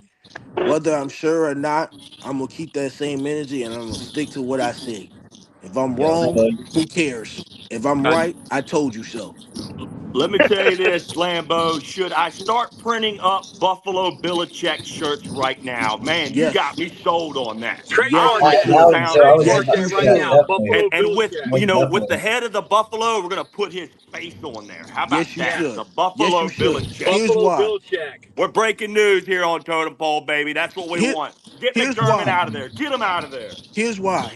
Whether I'm sure or not, I'm gonna keep that same energy and I'm gonna stick to what I say. If I'm Yo, wrong, Lambo, who cares? If I'm Uh, right, I told you so. Let me tell you this, Lambo. Should I start printing up Buffalo Belichick shirts right now? Man, you got Yes, me sold on that. Trademark I you that. see should. I was just Trademark foundation. about to that say right that, now. definitely. Buffalo And with Belichick. with the Most head of the Buffalo, we're gonna put his face on there. How Yes, about you that? Yes. The should. Yes, you Buffalo should. Belichick. Here's Buffalo why. Belichick. We're breaking news here on Totem Pole, baby. That's what we Here, want. Get here's McDermott why. out of there. Get him out of there. Here's why.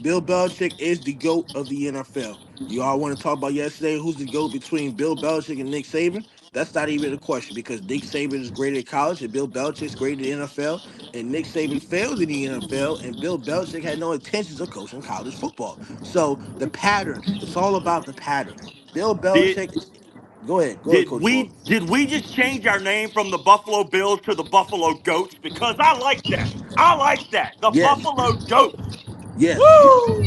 Bill Belichick is the GOAT of the NFL. You all want to talk about yesterday who's the GOAT between Bill Belichick and Nick Saban? That's not even a question because Nick Saban is great at college and Bill Belichick's great in the NFL. And Nick Saban failed in the NFL and Bill Belichick had no intentions of coaching college football. So the pattern, it's all about the pattern. Bill Did Belichick, go ahead, Coach Paul. did we just change our name from the Buffalo Bills to the Buffalo Goats? Because I like that. I like that. The Yes, Buffalo Goats. Yes,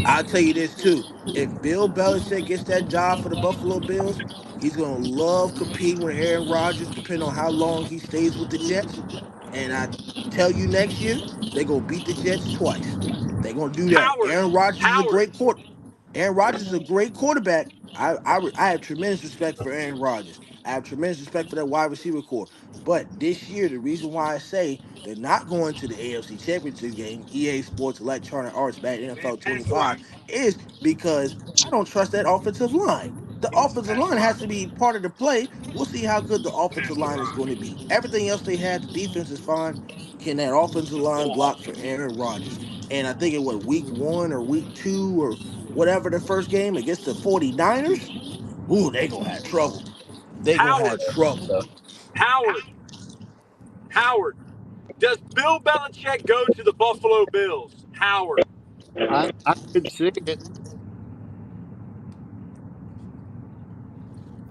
I'll tell you this too. If Bill Belichick gets that job for the Buffalo Bills, he's gonna love competing with Aaron Rodgers, depending on how long he stays with the Jets. And I tell you, next year they gonna beat the Jets twice. They gonna do that. Howard, Aaron Rodgers is a Howard. great quarter. Aaron Rodgers is a great quarterback. I have tremendous respect for Aaron Rodgers. I have tremendous respect for that wide receiver core. But this year, the reason why I say they're not going to the AFC Championship game, EA Sports Electronic Arts back NFL That's 25, right. is because I don't trust that offensive line. The offensive That's line has right. to be part of the play. We'll see how good the offensive That's line is right. going to be. Everything else they had, the defense is fine. Can that offensive line Oh, block for Aaron Rodgers? And I think it was week one or week two or whatever the first game against the 49ers. Ooh, they gonna have trouble. They gonna have Howard, trouble. Howard, Howard. Does Bill Belichick go to the Buffalo Bills? Howard. I could see it.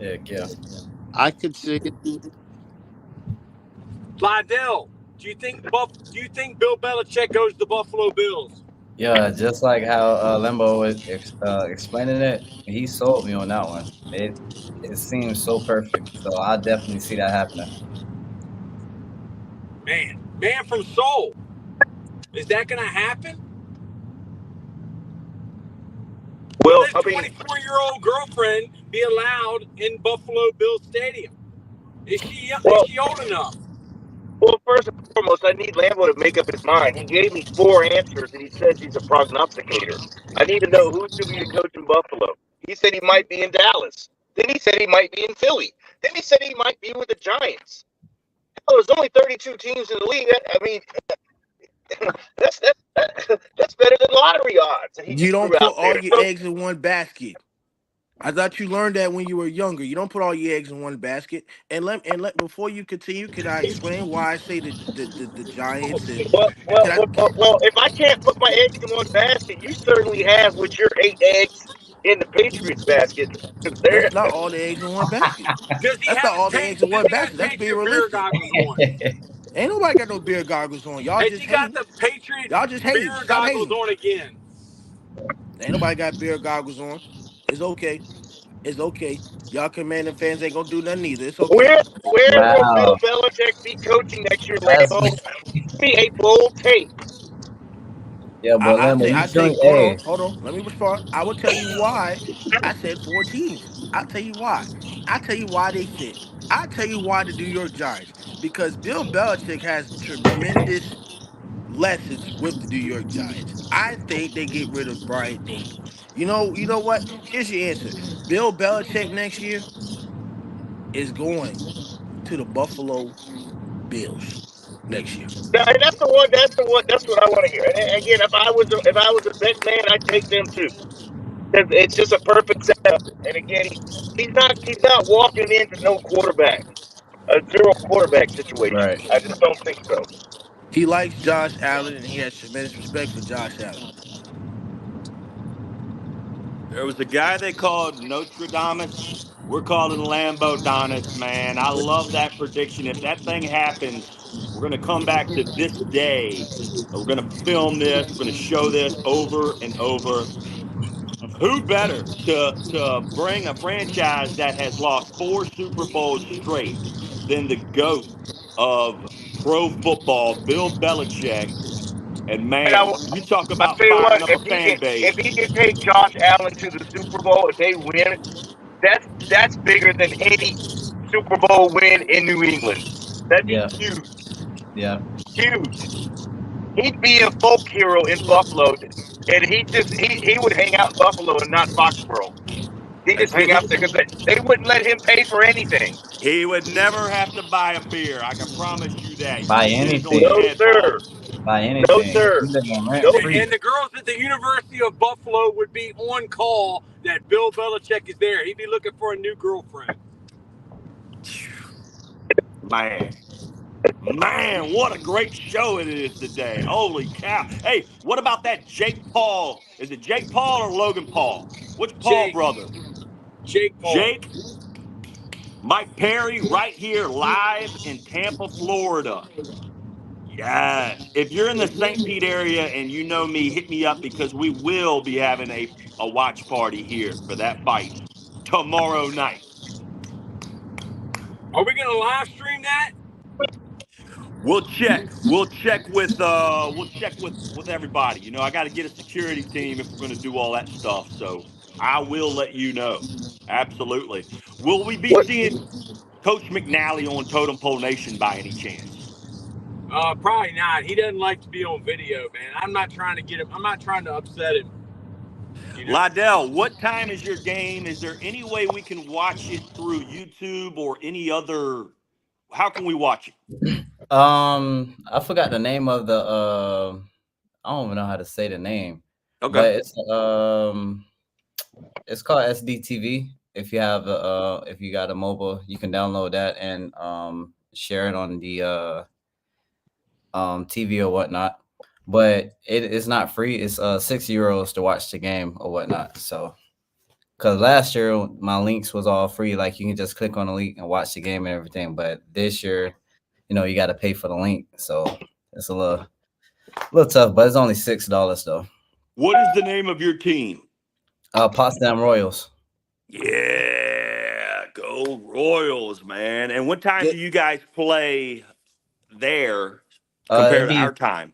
Heck yeah. I could see it. Lydell, do you think Bill Belichick goes to the Buffalo Bills? Yeah, just like how Limbo was explaining it, he sold me on that one. It seems so perfect. So I definitely see that happening. Man from Seoul. Is that going to happen? Will Well, his I mean, 24-year-old girlfriend be allowed in Buffalo Bills Stadium? Is well, she old enough? well. First and foremost, I need Lambo to make up his mind. He gave me four answers, and he says he's a prognosticator. I need to know who's going to be the coach in Buffalo. He said he might be in Dallas. Then he said he might be in Philly. Then he said he might be with the Giants. Hell, there's only 32 teams in the league. I mean, that's better than lottery odds that he You just don't threw put out all there. your So, eggs in one basket. I thought you learned that when you were younger. You don't put all your eggs in one basket. And let before you continue, can I explain why I say the Giants and can I? if I can't put my eggs in one basket, you certainly have with your 8 eggs in the Patriots basket. There, That's not all the eggs in one basket. Does he That's have not his all the eggs in Does one he have his basket. That's being Patriot beer realistic. goggles on? Ain't nobody got no beer goggles on. Y'all Has just he got hating. the Patriots Y'all just hating. beer Stop goggles hating. on again? Ain't nobody got beer goggles on. It's okay. It's okay. Y'all commanding fans ain't gonna do nothing either. It's okay. where will Bill Wow, Belichick be coaching next year, that's Lambo? Be a bold take. yeah. But Limbo, you I sure? say, Hey, hold on. Let me respond. I will tell you why I said four teams. I'll tell you why. I'll tell you why they fit. I'll tell you why the New York Giants. Because Bill Belichick has tremendous lessons with the New York Giants. I think they get rid of Brian Dable. You know what? Here's your answer. Bill Belichick next year is going to the Buffalo Bills next year. And that's the one. That's the one. That's what I want to hear. And again, if I was a bet man, I'd take them too. It's just a perfect setup. And again, he's not walking into no quarterback, a zero quarterback situation. right. I just don't think so. He likes Josh Allen and he has tremendous respect for Josh Allen. There was a guy they called Nostradamus. We're calling Lambo Donis, man. I love that prediction. If that thing happens, we're going to come back to this day. And we're going to film this. We're going to show this over and over. Who better to bring a franchise that has lost four Super Bowls straight than the GOAT of pro football, Bill Belichick? And And man, you talk I about tell you what, firing up a fan if base. he can take Josh Allen to the Super Bowl, if they win, that's bigger than any Super Bowl win in New England. That'd be Yeah, huge, yeah. huge. He'd be a folk hero in Buffalo, and he would hang out in Buffalo and not Foxborough. He just hang out there because they wouldn't let him pay for anything. He would never have to buy a beer. I can promise you that. Buy Hit it on the anything. No head, sir, Paul. Buy no anything. sir, You live on rent no. free. And the girls at the University of Buffalo would be on call that Bill Belichick is there. He'd be looking for a new girlfriend. Man. Man, what a great show it is today. Holy cow. Hey, what about that Jake Paul? Is it Jake Paul or Logan Paul? Which Paul Jake, brother? Jake Paul. Jake, Mike Perry, right here live in Tampa, Florida. Yes. If you're in the St. Pete area and you know me, hit me up because we will be having a watch party here for that fight tomorrow night. Are we gonna live stream that? We'll check. We'll check with everybody. You know, I got to get a security team if we're going to do all that stuff. So I will let you know. Absolutely. Will we be What? seeing Coach McNally on Totem Pole Nation by any chance? Probably not. He doesn't like to be on video, man. I'm not trying to get him. I'm not trying to upset him. You know. Lydell, what time is your game? Is there any way we can watch it through YouTube or any other? How can we watch it? I forgot the name of the. I don't even know how to say the name, Okay. but it's called SDTV. If you have if you got a mobile, you can download that and share it on the TV or whatnot. But it's not free. It's €6 to watch the game or whatnot. So, because last year my links was all free, like you can just click on the link and watch the game and everything. But this year, you got to pay for the link, so it's a little tough. But it's only $6 though. What is the name of your team? Potsdam Royals. Yeah, go Royals, man. And what time do you guys play there compared to our time?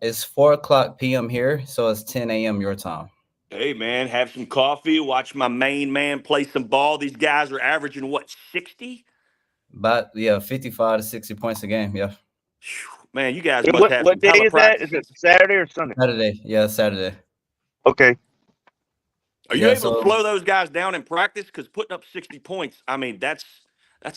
It's 4:00 p.m. here, so it's 10 a.m. your time. Hey, man, have some coffee, watch my main man play some ball. These guys are averaging, what, 60? But 55 to 60 points a game. Yeah. Man, you guys And must have some what day hella is that? Is practices. it Saturday or Sunday? Saturday. Yeah, Saturday. Okay. Are you Yeah, able to so slow those guys down in practice? Because putting up 60 points, I mean, that's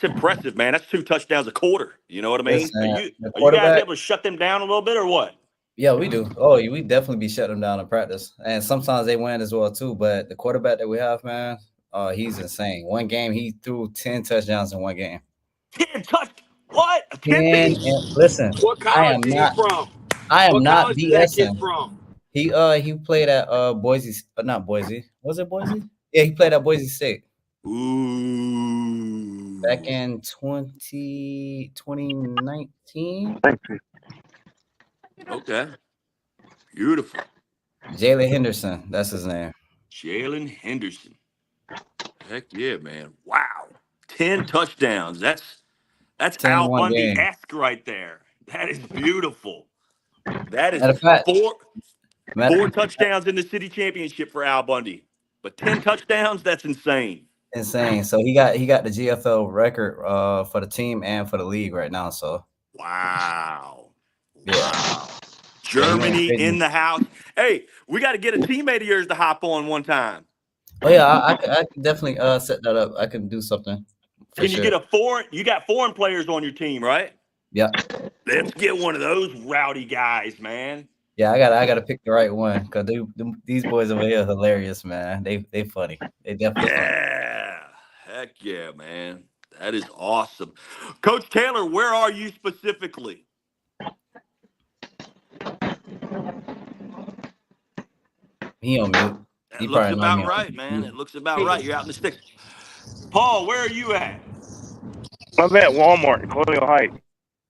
impressive, man. That's 2 touchdowns a quarter. You know what I mean? listen, the Are you guys quarterback. able to shut them down a little bit or what? Yeah, we do. Oh, we definitely be shutting them down in practice, and sometimes they win as well too. But the quarterback that we have, man, he's insane. One game he threw 10 touchdowns in one game. 10 touch. What? A 10 10. piece? And listen, What I college am is he not. from? I am What not college is that kid BSing. from? He played at Boise, not Boise. Was it Boise? Yeah, he played at Boise State. Ooh. Back in 2019. Okay. Beautiful. Jalen Henderson, that's his name. Jalen Henderson. Heck yeah, man. Wow. 10 touchdowns. That's 10 in Al one game. Bundy-esque right there. That is beautiful. That is Matter of fact, four touchdowns in the city championship for Al Bundy. But 10 touchdowns, that's insane. insane. So he got the GFL record for the team and for the league right now. So wow. yeah. Germany Yeah, in the house. Hey, we got to get a teammate of yours to hop on one time. Oh yeah, I can definitely set that up. I can do something. Can you get a foreign? You got foreign players on your team, right? Yeah. Let's get one of those rowdy guys, man. Yeah, I gotta pick the right one because these boys over here are hilarious, man. They funny. They definitely funny. Yeah. Heck yeah, man. That is awesome. Coach Taylor, where are you specifically? He on mute. That looks about right, man. It looks about right. You're out in the sticks. Paul, where are you at? I'm at Walmart in Colonial Heights.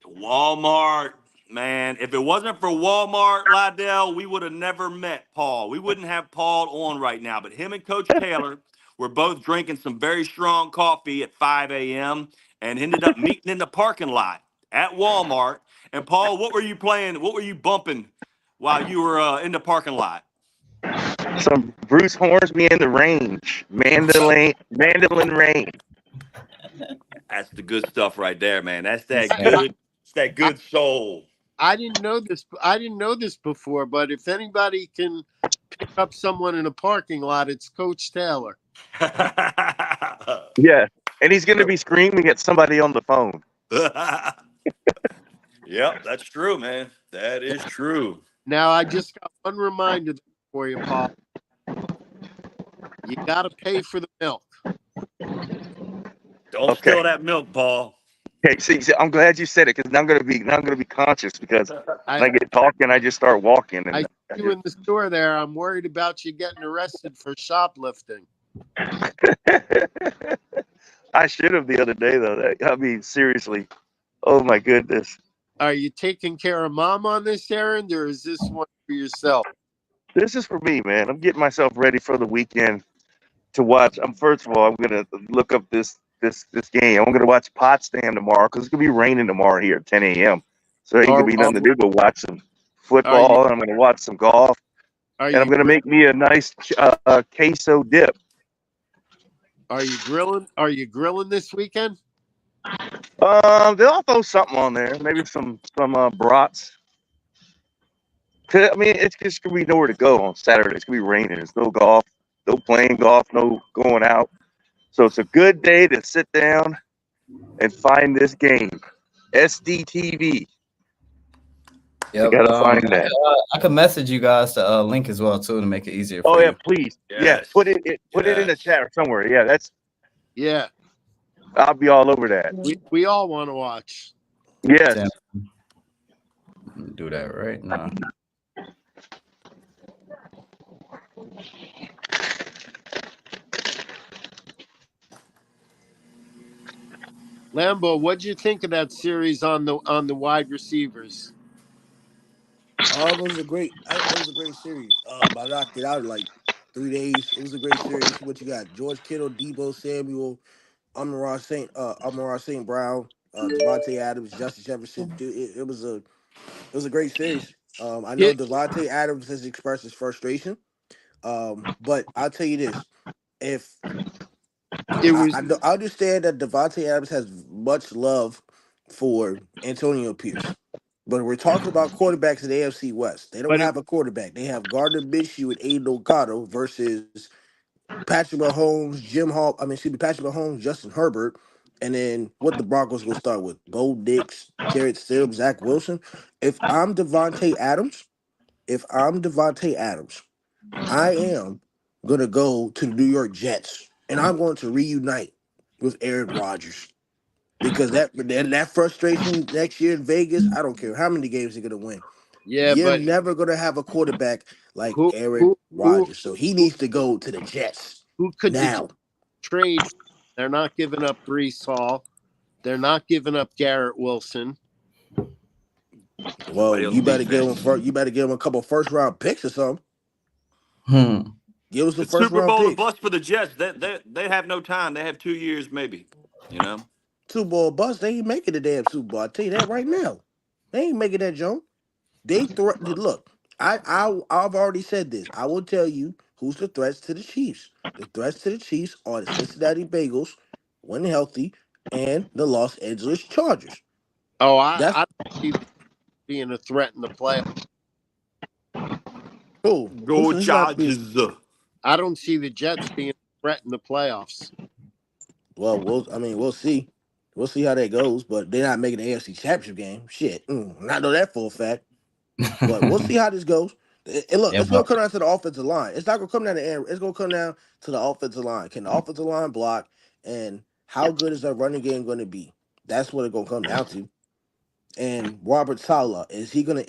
Walmart, man. If it wasn't for Walmart, Lydell, we would have never met Paul. We wouldn't have Paul on right now. But him and Coach Taylor were both drinking some very strong coffee at 5 a.m. and ended up meeting in the parking lot at Walmart. And Paul, what were you playing? What were you bumping while you were in the parking lot? Some Bruce Hornsby in the Range. Mandolin Rain. That's the good stuff right there, man. That's that good. It's that good soul. I didn't know this. I didn't know this before, but if anybody can pick up someone in a parking lot, it's Coach Taylor. Yeah, and he's going to be screaming at somebody on the phone. Yep, that's true, man. That is true. Now, I just got one reminder for you, Paul. You got to pay for the milk. Don't spill that milk, Paul. Okay, see, I'm glad you said it because I'm gonna be conscious because when I get talking, I just start walking. And I see you in the store there. I'm worried about you getting arrested for shoplifting. I should have the other day though. I mean, seriously. Oh my goodness. Are you taking care of mom on this errand, or is this one for yourself? This is for me, man. I'm getting myself ready for the weekend to watch. First of all, I'm gonna look up this game. I'm gonna watch Potsdam tomorrow because it's gonna be raining tomorrow here at 10 a.m. So ain't gonna Are be nothing to do but watch some are you football, and I'm gonna watch some golf, are and I'm you gonna make me a nice queso dip. are you grilling? Are you grilling this weekend? They'll throw something on there, maybe some brats. I mean, it's just gonna be nowhere to go on Saturday. It's gonna be raining. There's no golf, no playing golf, no going out. So it's a good day to sit down and find this game. SDTV. You Yep. gotta find that. I could message you guys the link as well too to make it easier Oh for yeah, you. please. Yeah, Yes. put it in the chat or somewhere. Yeah, Yeah, I'll be all over that. we all want to watch. Yes. Sam, do that right now. Lambo, what'd you think of that series on the wide receivers? It was a great series. I knocked it out in like 3 days. It was a great series. What you got? George Kittle, Debo Samuel, Amon-Ra St. Brown, Devontae Adams, Justin Jefferson. Dude, it was a great series. I know It Devontae Adams has expressed his frustration. But I'll tell you this: if it was I understand that Devontae Adams has much love for Antonio Pierce, but we're talking about quarterbacks in the AFC West. They don't but it have a quarterback. They have Gardner Minshew and Aiden O'Connell versus Patrick Mahomes, Patrick Mahomes, Justin Herbert, and then what the Broncos gonna start with? Bo Nix, Jarrett Stidham, Zach Wilson. If I'm Devontae Adams, if I'm Devontae Adams, I am gonna go to the New York Jets, and I'm going to reunite with Aaron Rodgers because that frustration next year in Vegas. I don't care how many games they're gonna win. yeah, You're but never gonna have a quarterback like who Aaron who who Rodgers, so he who, needs to go to the Jets who could the Jets now. trade? They're not giving up Brees Hall. They're not giving up Garrett Wilson. Well, Somebody on you better give him defense. first. You better give him a couple first round picks or something. Hmm. Give us some It's first Super round Bowl or picks. bust for the Jets. They have no time. They have 2 years maybe. You know. Super Bowl bust. They ain't making the damn Super Bowl. I tell you that right now. They ain't making that jump. They threatened. Look, I've already said this. I will tell you who's the threats to the Chiefs. The threats to the Chiefs are the Cincinnati Bengals, when healthy, and the Los Angeles Chargers. Oh, That's I don't see the being a threat in the play. who Go says he's not being. Chargers. I don't see the Jets being a threat in the playoffs. Well, we'll see. We'll see how that goes, but they're not making the AFC Championship game. Shit, I know that for a fact. But we'll see how this goes. And look, Yeah, it's gonna come down to the offensive line. It's not gonna come down to air. It's gonna come down to the offensive line. Can the offensive line block? And how good is that running game gonna be? That's what it's gonna come down to. And Robert Sala, is he gonna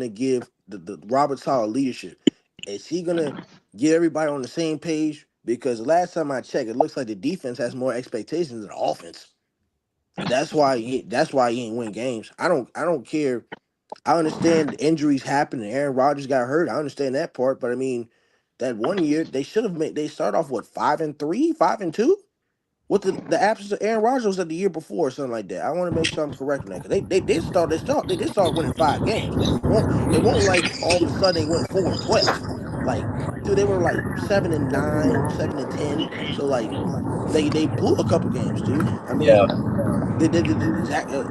give the Robert Sala leadership? Is he gonna get everybody on the same page? Because last time I checked, it looks like the defense has more expectations than the offense. And that's why he ain't win games. I don't care. I understand injuries happen and Aaron Rodgers got hurt. I understand that part, but I mean, that one year they should have made. They start off what 5-3, 5-2. With the absence of Aaron Rodgers was that the year before or something like that. I want to make sure I'm correct on that because they did start winning 5 games. It won't like all of a sudden they went 4-12. Like dude, they were like 7-9, 7-10. So like they blew a couple games, dude. I yeah, mean,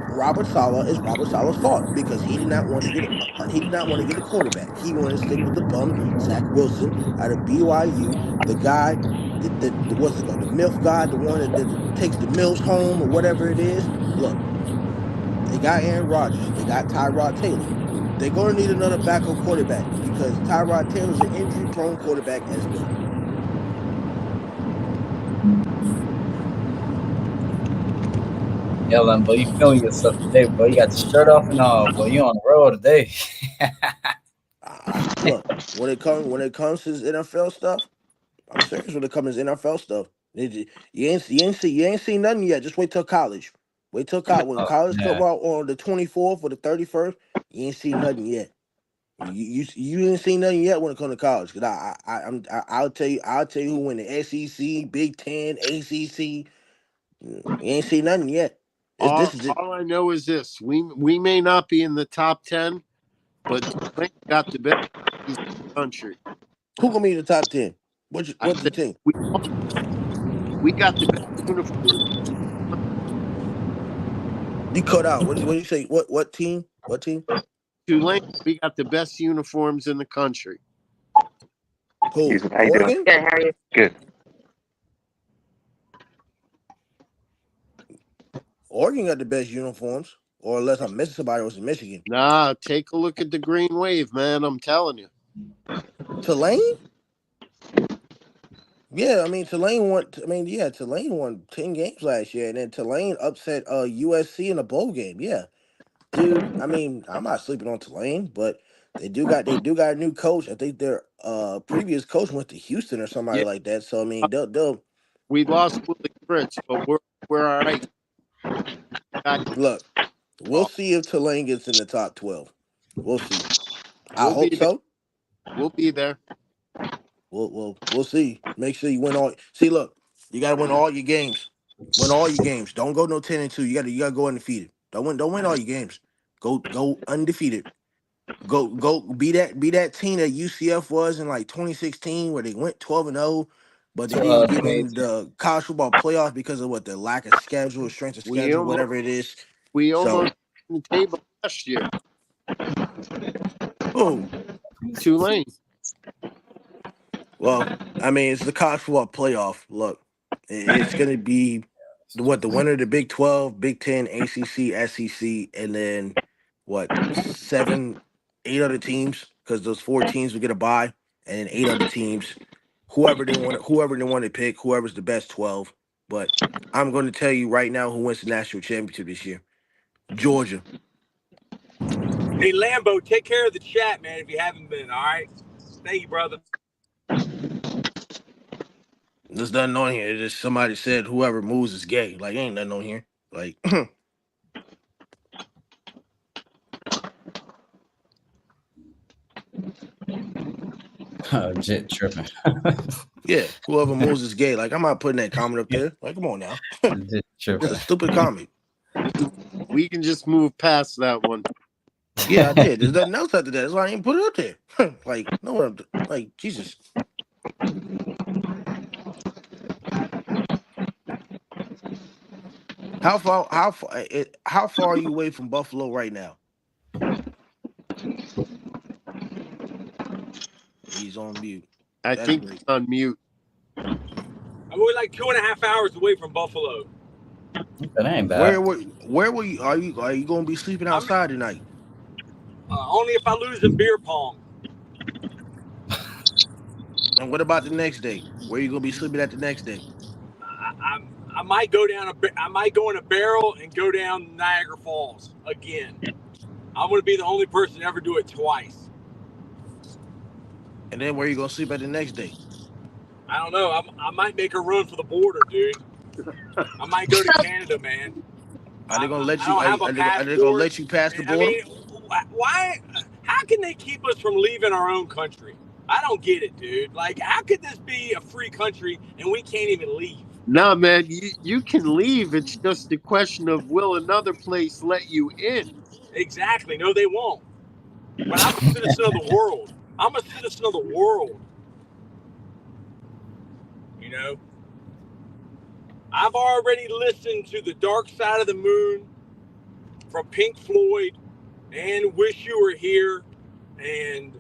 Robert Sala is Robert Sala's fault because he did not want to get a quarterback. He wanted to stick with the bum Zach Wilson out of BYU, the guy the what's it called, the MILF guy, the one that takes the Mills home or whatever it is. Look, they got Aaron Rodgers, they got Tyrod Taylor. They're going to need another backup quarterback because Tyrod Taylor's an injury-prone quarterback as well. yeah, Len, but you feeling yourself today, boy. You got the shirt off and all, boy. You on the road today. Look, when it comes to this NFL stuff. I'm serious when it comes to NFL stuff. You ain't seen nothing yet. Just wait till college. Wait till college. When Oh, college come yeah. out on the 24th or the 31st, you ain't seen nothing yet. You ain't seen nothing yet when it comes to college. Cause I'll tell you who win the SEC, Big Ten, ACC. You ain't seen nothing yet. This is it. All I know is this: we may not be in the top 10, but Tulane got the best in the country. Who gonna be in the top 10? I What's the said team? we got the best uniforms. You cut out. What do you say? What team? What team? Tulane, we got the best uniforms in the country. Who? How you doing? Oregon? Good. How are you? Good. Oregon got the best uniforms. Or unless I'm missing somebody else in Michigan. Nah, take a look at the Green Wave, man. I'm telling you. Tulane? Yeah, I mean Tulane won. I mean, yeah, Tulane won 10 games last year, and then Tulane upset USC in a bowl game. Yeah, dude. I mean, I'm not sleeping on Tulane, but they do got a new coach. I think their previous coach went to Houston or somebody Yeah, like that. So I mean, they'll we lost Willie Fritz, but we're all right. Guys, look. We'll see if Tulane gets in the top 12. We'll see. I we'll be hope there. so. We'll be there. We'll see. Make sure you win all. See, look, you gotta win all your games. Win all your games. Don't go no 10-2. You gotta go undefeated. Don't win all your games. Go undefeated. Go be that team that UCF was in like 2016 where they went 12-0, but they didn't get in 22. the college football playoffs because of what the lack of schedule, strength of We schedule, almost whatever it is. we So, almost won the table last year. oh Tulane. well, I mean it's the college football playoff. Look, it's gonna be the winner of the Big 12, Big 10, ACC, SEC, and then what 8 other teams because those 4 teams will get a bye, and then 8 other teams, whoever they want to pick, whoever's the best 12. But I'm going to tell you right now who wins the national championship this year: Georgia. Hey, Lambo, take care of the chat, man, if you haven't been, all right? Thank you, brother. There's nothing on here. It's just somebody said whoever moves is gay. Like ain't nothing on here. Like Jet tripping. yeah, whoever moves is gay. Like I'm not putting that comment up there. Like come on now, Jet it's tripping. a stupid comment. We can just move past that one. Yeah, I did. There's nothing else after that. That's why I didn't put it up there. Like, no, like Jesus. How far are you away from Buffalo right now? He's on mute. I That's think he's great. on mute. We're like 2.5 hours away from Buffalo. That ain't Where bad. were you? Are you going to be sleeping I'm outside tonight? only if I lose in beer pong. And what about the next day? Where are you going to be sleeping at the next day? I might go down I might go in a barrel and go down Niagara Falls again. I'm going to be the only person to ever do it twice. And then where are you going to sleep at the next day? I don't know. I might make a run for the border, dude. I might go to Canada, man. Are they going to let I you? don't have a Are they going to passport. let you pass the I border? mean, why? How can they keep us from leaving our own country? I don't get it, dude. Like, how could this be a free country and we can't even leave? No, man, you can leave. It's just a question of will another place let you in? Exactly. No, they won't. But I'm a citizen of the world. I'm a citizen of the world. You know? I've already listened to The Dark Side of the Moon from Pink Floyd and Wish You Were Here. And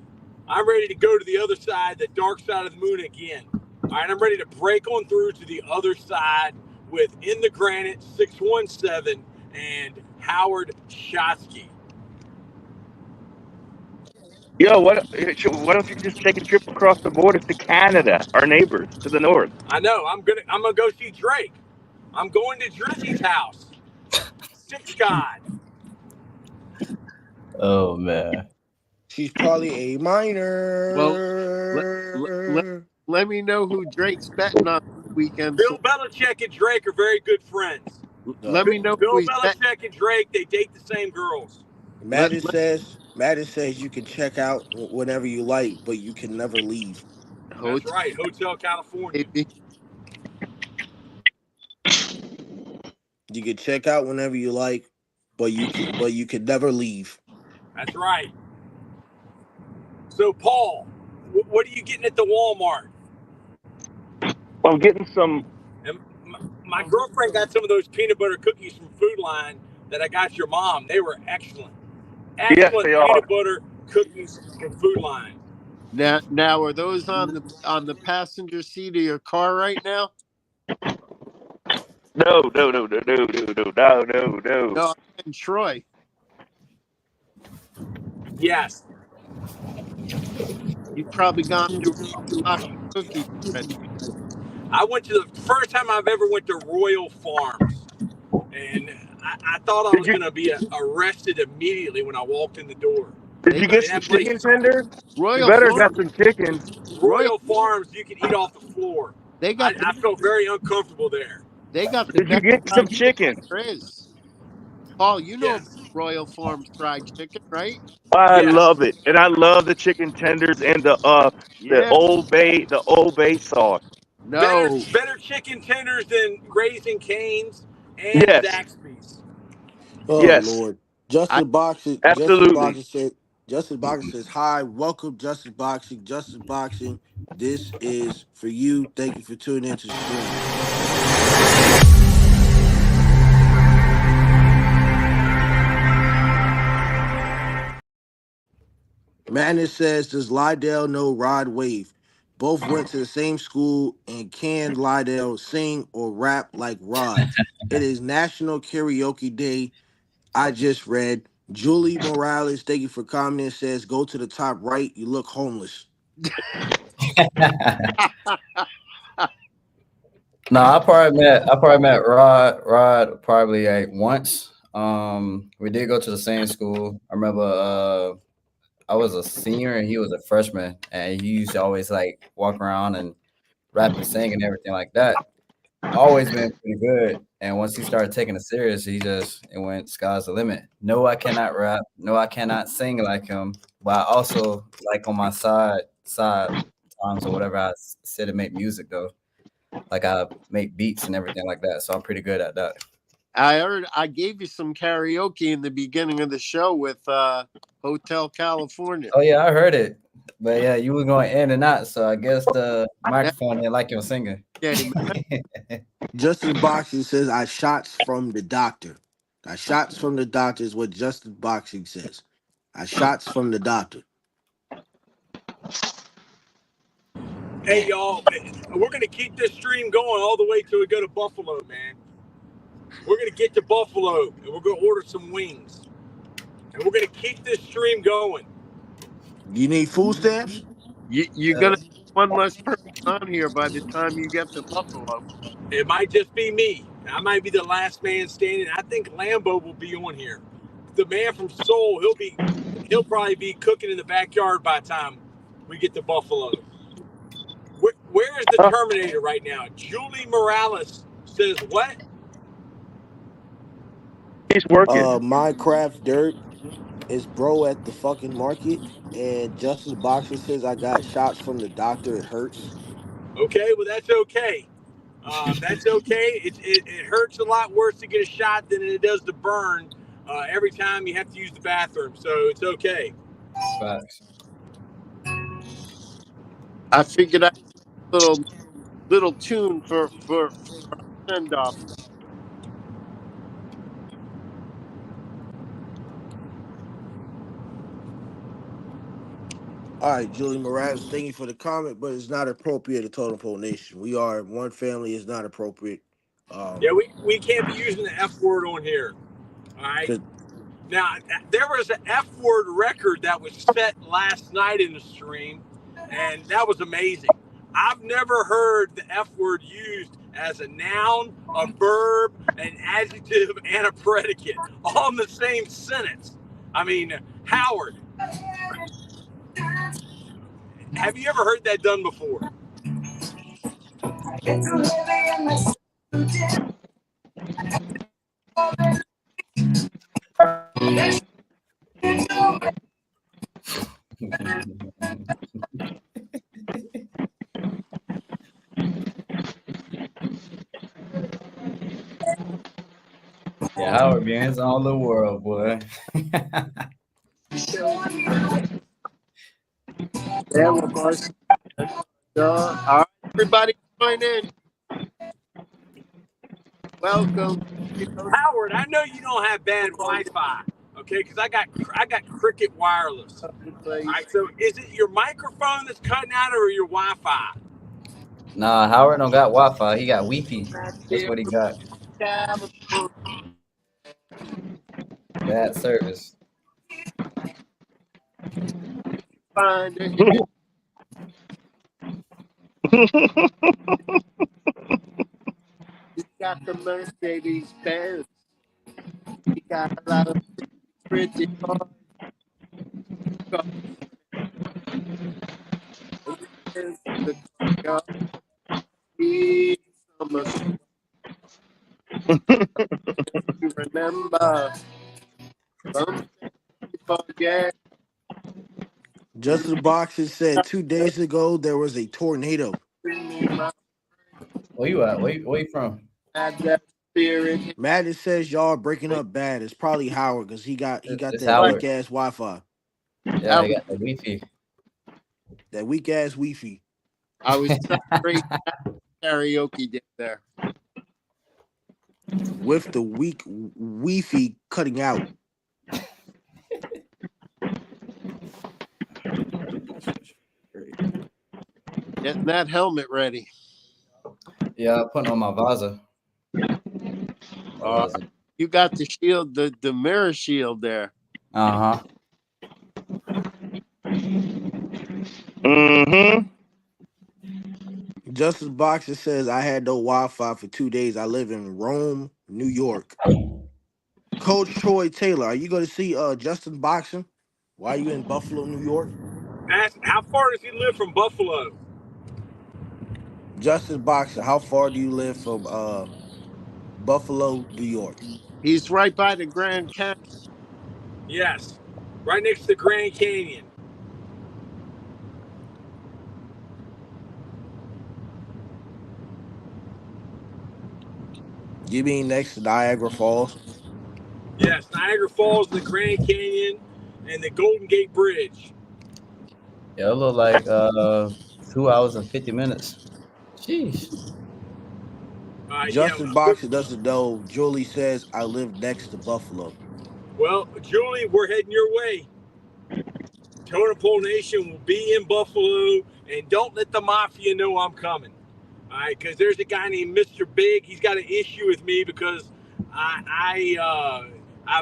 I'm ready to go to the other side, the dark side of the moon again. All right, I'm ready to break on through to the other side with In the Granite 617 and Howard Shotsky. Yo, why don't you just take a trip across the border to Canada, our neighbors to the north? I know. I'm gonna go see Drake. I'm going to Drizzy's house. Six God. Oh man. She's probably a Well, let, let, minor. let me know who Drake's betting on this weekend. Bill Belichick and Drake are very good friends. Let me know Bill who he's bet. Belichick and Drake, they date the same girls. Let, Madden let, says you can check out whenever you like, but you can never leave. That's Hotel, right, Hotel California. baby. You can check out whenever you like, but you can never leave. That's right. So, Paul, what are you getting at the Walmart? I'm getting some. And my girlfriend got some of those peanut butter cookies from Food Line that I got your mom. They were excellent. Yes, Excellent they are. peanut butter cookies from Food Line. Now are those on the passenger seat of your car right now? No, no, no, no, no, no, no, no, no, no. No, and Troy. Yes. You probably gone through a box of cookies already. I went to the first time I've ever went to Royal Farms, and I thought I Did was you going to be arrested immediately when I walked in the door. did They you got get And some that place, chicken tenders? You Royal better Farm. got some chicken. Royal. Royal Farms, you can eat off the floor. They got I felt very uncomfortable there. the Did you best get some fried chicken chicken? there is. Paul, you know Yes, Royal Farms fried chicken, right? I yes. love it, and I love the chicken tenders and the Yeah. Old Bay sauce. No, Better chicken tenders than Raising Cane's and Yes, Zaxby's. Oh yes, Lord. I Justice absolutely. Boxing said Justice Boxing says, hi, welcome Justice Boxing. Justice Boxing. This is for you. Thank you for tuning into the stream. Madness says, does Lydell know Rod Wave? Both went to the same school, and can Lydell sing or rap like Rod? It is National Karaoke Day. I just read. Julie Morales, thank you for commenting, says, go to the top right. You look homeless. No, I probably met Rod probably like once. We did go to the same school. I remember I was a senior and he was a freshman, and he used to always like walk around and rap and sing and everything like that. Always been pretty good. And once he started taking it serious, it went sky's the limit. No, I cannot rap. No, I cannot sing like him. But I also like on my side times or whatever said to make music though. Like I make beats and everything like that. So I'm pretty good at that. I heard I gave you some karaoke in the beginning of the show with Hotel California. Oh yeah, I heard it. But yeah, you were going in and out, so I guess the Yeah, microphone didn't like your singing. man. Justice Boxing says, I shots from the doctor. I shots from the doctor is what Justice Boxing says. I shots from the doctor. Hey, y'all, we're going to keep this stream going all the way till we go to Buffalo, man. We're going to get to Buffalo, and we're going to order some wings. And we're going to keep this stream going. You need food stamps? You're gonna have one less person on here by the time you get to Buffalo. It might just be me. I might be the last man standing. I think Lambo will be on here. The man from Seoul, he'll probably be cooking in the backyard by the time we get to Buffalo. Where is the Terminator right now? Julie Morales says what? He's working. Minecraft Dirt is bro at the fucking market. And Justice Boxing says, I got shots from the doctor. It hurts. Okay, well that's okay. That's okay. It hurts a lot worse to get a shot than it does to burn every time you have to use the bathroom. So it's okay. Facts. I figured out a little tune for send off. All right, Julie Morales, thank you for the comment, but it's not appropriate to Totem Pole Nation. We are one family. It's not appropriate. Yeah, we can't be using the F word on here. All right. 'Cause Now, there was an F word record that was set last night in the stream, and that was amazing. I've never heard the F word used as a noun, a verb, an adjective, and a predicate all in the same sentence. I mean, Howard, have you ever heard that done before? Yeah, Howard be in his own little world, boy. There we go. All right, everybody join in. Welcome. Howard, I know you don't have bad Wi-Fi, okay? Because I got Cricket Wireless. All right, so is it your microphone that's cutting out or your Wi-Fi? Nah, Howard don't got Wi-Fi. He got Wi-Fi. That's what he got. Bad service. Find it. He got the Mercedes Benz. He got a lot of pretty cars. The car. He's summer. You remember something you forget. Justin Boxer said 2 days ago there was a tornado. Where you at? Where you from? Had that spirit. Madden says y'all are breaking up bad. It's probably Howard because he got It's that Howard. weak ass Wi-Fi. Yeah, he got the Wi-Fi. That weak ass Wi-Fi. I was celebrating karaoke day there. With the weak Wi-Fi cutting out. Getting that helmet ready. Yeah, putting on my visor. You got the shield, the mirror shield there. Uh-huh. Mm-hmm. Justin Boxer says I had no Wi-Fi for 2 days. I live in Rome, New York. Coach Troy Taylor, are you going to see Justin Boxer? Why are you in Buffalo, New York? How far does he live from Buffalo? Justin Boxer, how far do you live from Buffalo, New York? He's right by the Grand Canyon. Yes, right next to the Grand Canyon. You mean next to Niagara Falls? Yes, Niagara Falls, the Grand Canyon, and the Golden Gate Bridge. Yeah, it look like 2 hours and 50 minutes. Sheesh. Justin Boxer doesn't know. Julie says I live next to Buffalo. Well, Julie, we're heading your way. Totem Pole Nation will be in Buffalo, and don't let the mafia know I'm coming. All right, because there's a guy named Mr. Big. He's got an issue with me because I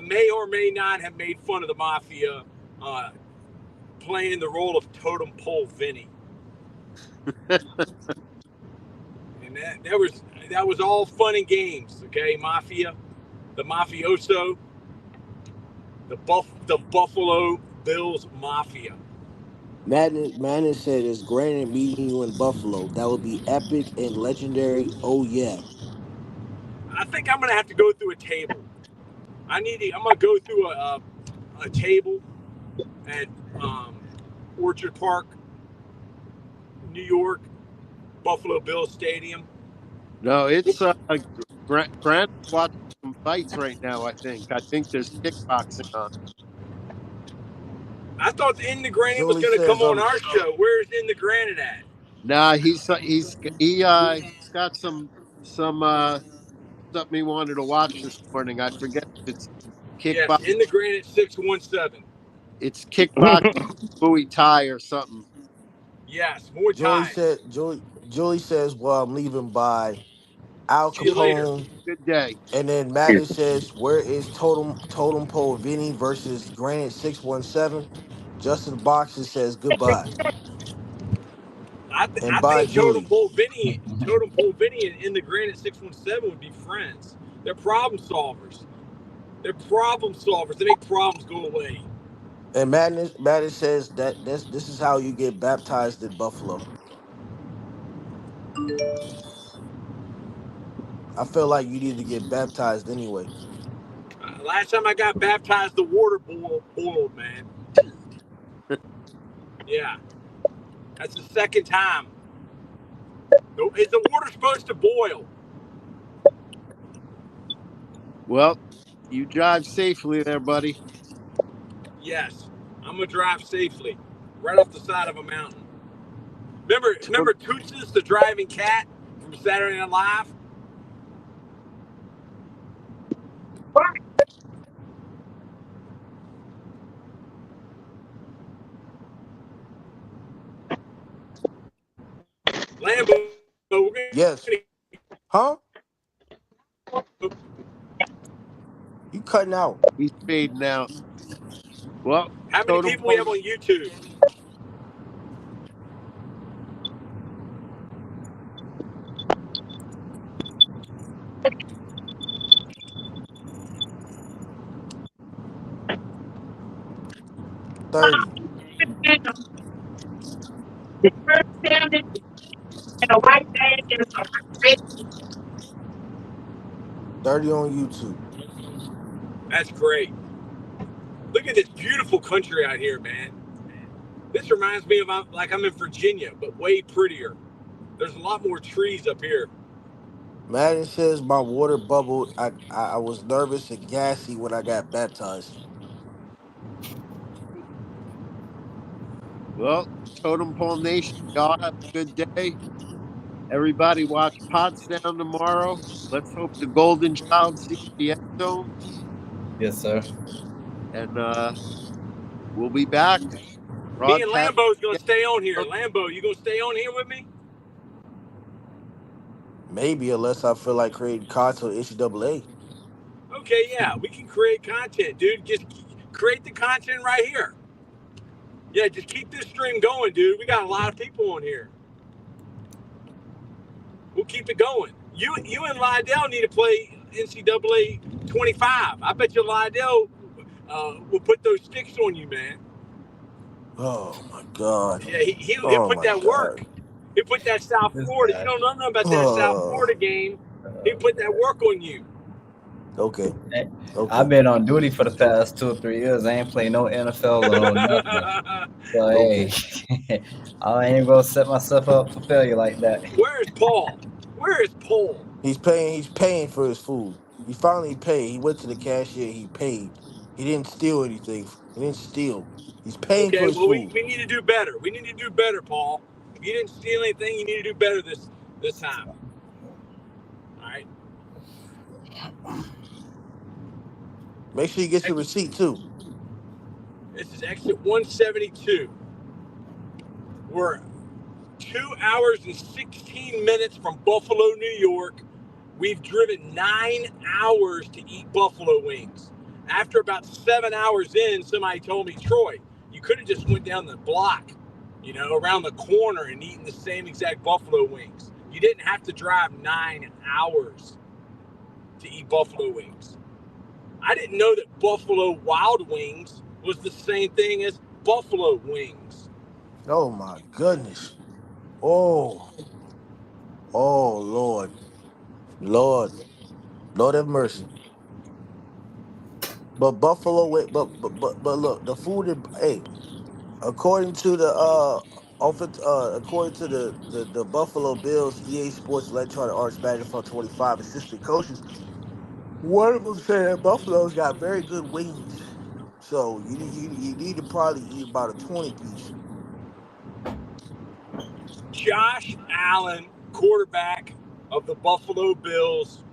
may or may not have made fun of the mafia playing the role of Totem Pole Vinny. And that was all fun and games, okay? Mafia, the mafioso, the Buffalo Bills Mafia. Madden said it's granted meeting you in Buffalo. That would be epic and legendary. Oh yeah. I think I'm gonna have to go through a table. I'm gonna go through a table at Orchard Park, New York, Buffalo Bills Stadium. No, it's Grant watching some fights right now. I think there's kickboxing on. I thought In the Granite was Julie going to come says, on our show. Where's In the Granite at? Nah, he's got some something he wanted to watch this morning. I forget if it's Yes, kickboxing. In the Granite 617. It's kickboxing, Muay Thai or something. Yes, Muay Thai. Julie says, well, I'm leaving by Al See you later. Capone. Good day. And then Madden says, where is Totem Pole Vinny versus Granite 617? Justin Boxer says goodbye. I And bye, think Totem Julie. Pole Vinny and In the Granite 617 would be friends. They're problem solvers. They make problems go away. And Madden says that this is how you get baptized in Buffalo. I feel like you need to get baptized anyway. last time I got baptized, the water boiled, man. Yeah, that's the second time. Is the water supposed to boil? Well, you drive safely there, buddy. Yes. I'm gonna drive safely, right off the side of a mountain. Remember Tootses, the driving cat from Saturday Night Live? Lambo, we're gonna Yes. Huh? You cutting out? He's fading out. Well, How many totem people we have pole. on YouTube? $30. $30 on YouTube. That's great. Look at this beautiful country out here, man. This reminds me of like I'm in Virginia, but way prettier. There's a lot more trees up here. Madden says my water bubbled. I was nervous and gassy when I got baptized. Well, totem pole nation, y'all have a good day. Everybody watch Potsdam tomorrow. Let's hope the golden child sees the end zone. Yes, sir. And we'll be back. Me and Broadcast. Lambo's gonna stay on here. Lambo, you gonna stay on here with me? Maybe unless I feel like creating content on NCAA. Okay, yeah, we can create content, dude. Just create the content right here. Yeah, just keep this stream going, dude. We got a lot of people on here. We'll keep it going. You and Lydell need to play NCAA 25. I bet you Lydell will put those sticks on you, man. Oh my God. Yeah, he'll Oh put my that work. God. He'll put that South This Florida. guy. You don't know nothing about that South Oh. Florida game. He'll put that work on you. Okay. I've been on duty for the past 2 or 3 years. I ain't played no NFL or nothing. So Okay. hey, I ain't gonna set myself up for failure like that. Where's Paul? Where is Paul? He's paying for his food. He finally paid. He went to the cashier, he paid. He didn't steal anything. He didn't steal. He's paying for Okay, his well we food. need to do better. We need to do better, Paul. If you didn't steal anything, you need to do better this time. All right. Make sure you get your receipt too. This is exit 172. We're 2 hours and 16 minutes from Buffalo, New York. We've driven 9 hours to eat buffalo wings. After about 7 hours in, somebody told me, Troy, you could have just went down the block, around the corner and eaten the same exact buffalo wings. You didn't have to drive 9 hours to eat buffalo wings. I didn't know that Buffalo Wild Wings was the same thing as buffalo wings. Oh my goodness. Oh. Oh Lord. Lord. Lord have mercy. But Buffalo wait, but look, the food hey, according to the according to the Buffalo Bills EA Sports Electronic Arts Madden for 25 assistant coaches, one of them said that Buffalo's got very good wings. So you need to probably eat about a 20 piece. Josh Allen, quarterback of the Buffalo Bills.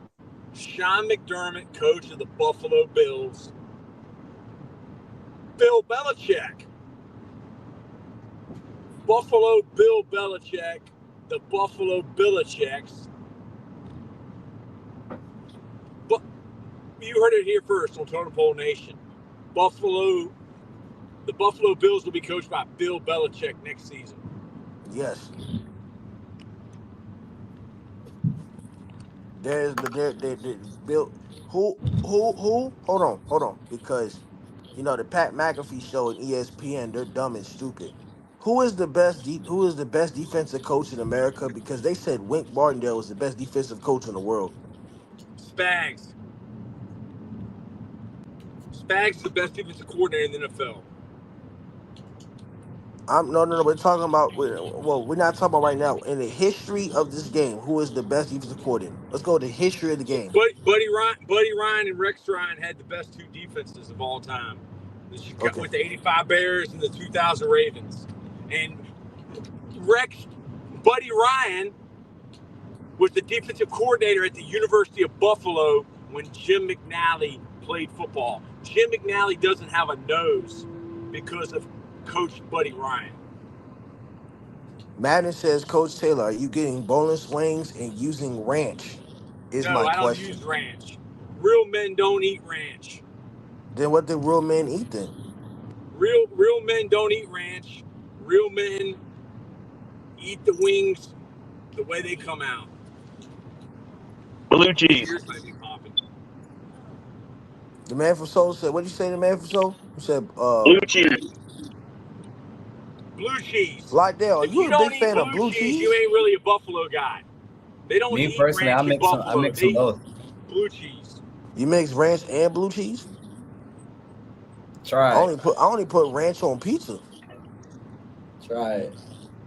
Sean McDermott, coach of the Buffalo Bills. Bill Belichick. Buffalo Bill Belichick. The Buffalo Belichicks. But you heard it here first on Totem Pole Nation. The Buffalo Bills will be coached by Bill Belichick next season. Yes. There's they built hold on because the Pat McAfee show and ESPN, they're dumb and stupid. Who is the best defensive coach in America? Because they said Wink Martindale was the best defensive coach in the world. Spags. Spags is the best defensive coordinator in the NFL. No. We're talking about. We're not talking about right now. In the history of this game, who is the best defensive coordinator? Let's go to the history of the game. Buddy Ryan and Rex Ryan had the best two defenses of all time. Okay. With the 85 Bears and the 2000 Ravens. And Buddy Ryan was the defensive coordinator at the University of Buffalo when Jim McNally played football. Jim McNally doesn't have a nose because of Coach Buddy Ryan. Madden says, Coach Taylor, are you getting boneless wings and using ranch? Is No, my I don't question. use ranch. Real men don't eat ranch. Then what did real men eat then? Real men don't eat ranch. Real men eat the wings the way they come out. Blue cheese. Ears might be popping. The man from Soul said, what did you say, the man from Soul? You said, Blue cheese. Blue cheese. Lydell, are If you you a don't big eat fan of blue blue cheese, cheese? you ain't really a Buffalo guy. They don't Me eat personally, ranch I in mix Buffalo. them They both. eat blue cheese. You mix ranch and blue cheese? Try it. I only put ranch on pizza. Try it.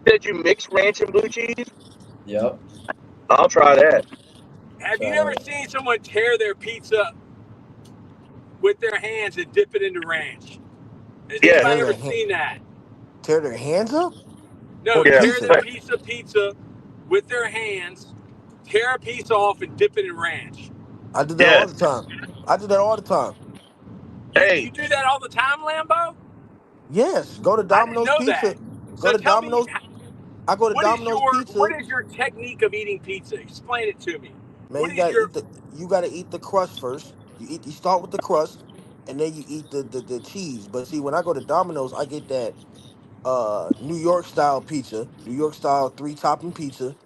Did you mix ranch and blue cheese? Yep. I'll try that. Have you Try ever it. seen someone tear their pizza with their hands and dip it into ranch? Has Yeah. anybody ever seen that? Tear their hands up? No, Or the Yeah. tear pizza? their piece of pizza with their hands, tear a piece off and dip it in ranch. I do that all the time. Hey. You do that all the time, Lambo? Yes. Go to I didn't Domino's know Pizza. that. Go So to tell Domino's. me, I go to what Domino's Pizza. is your technique of eating pizza? Explain it to me. Man, you gotta eat the crust first. You start with the crust, and then you eat the cheese. But see, when I go to Domino's, I get that New York style pizza, New York style 3-topping pizza,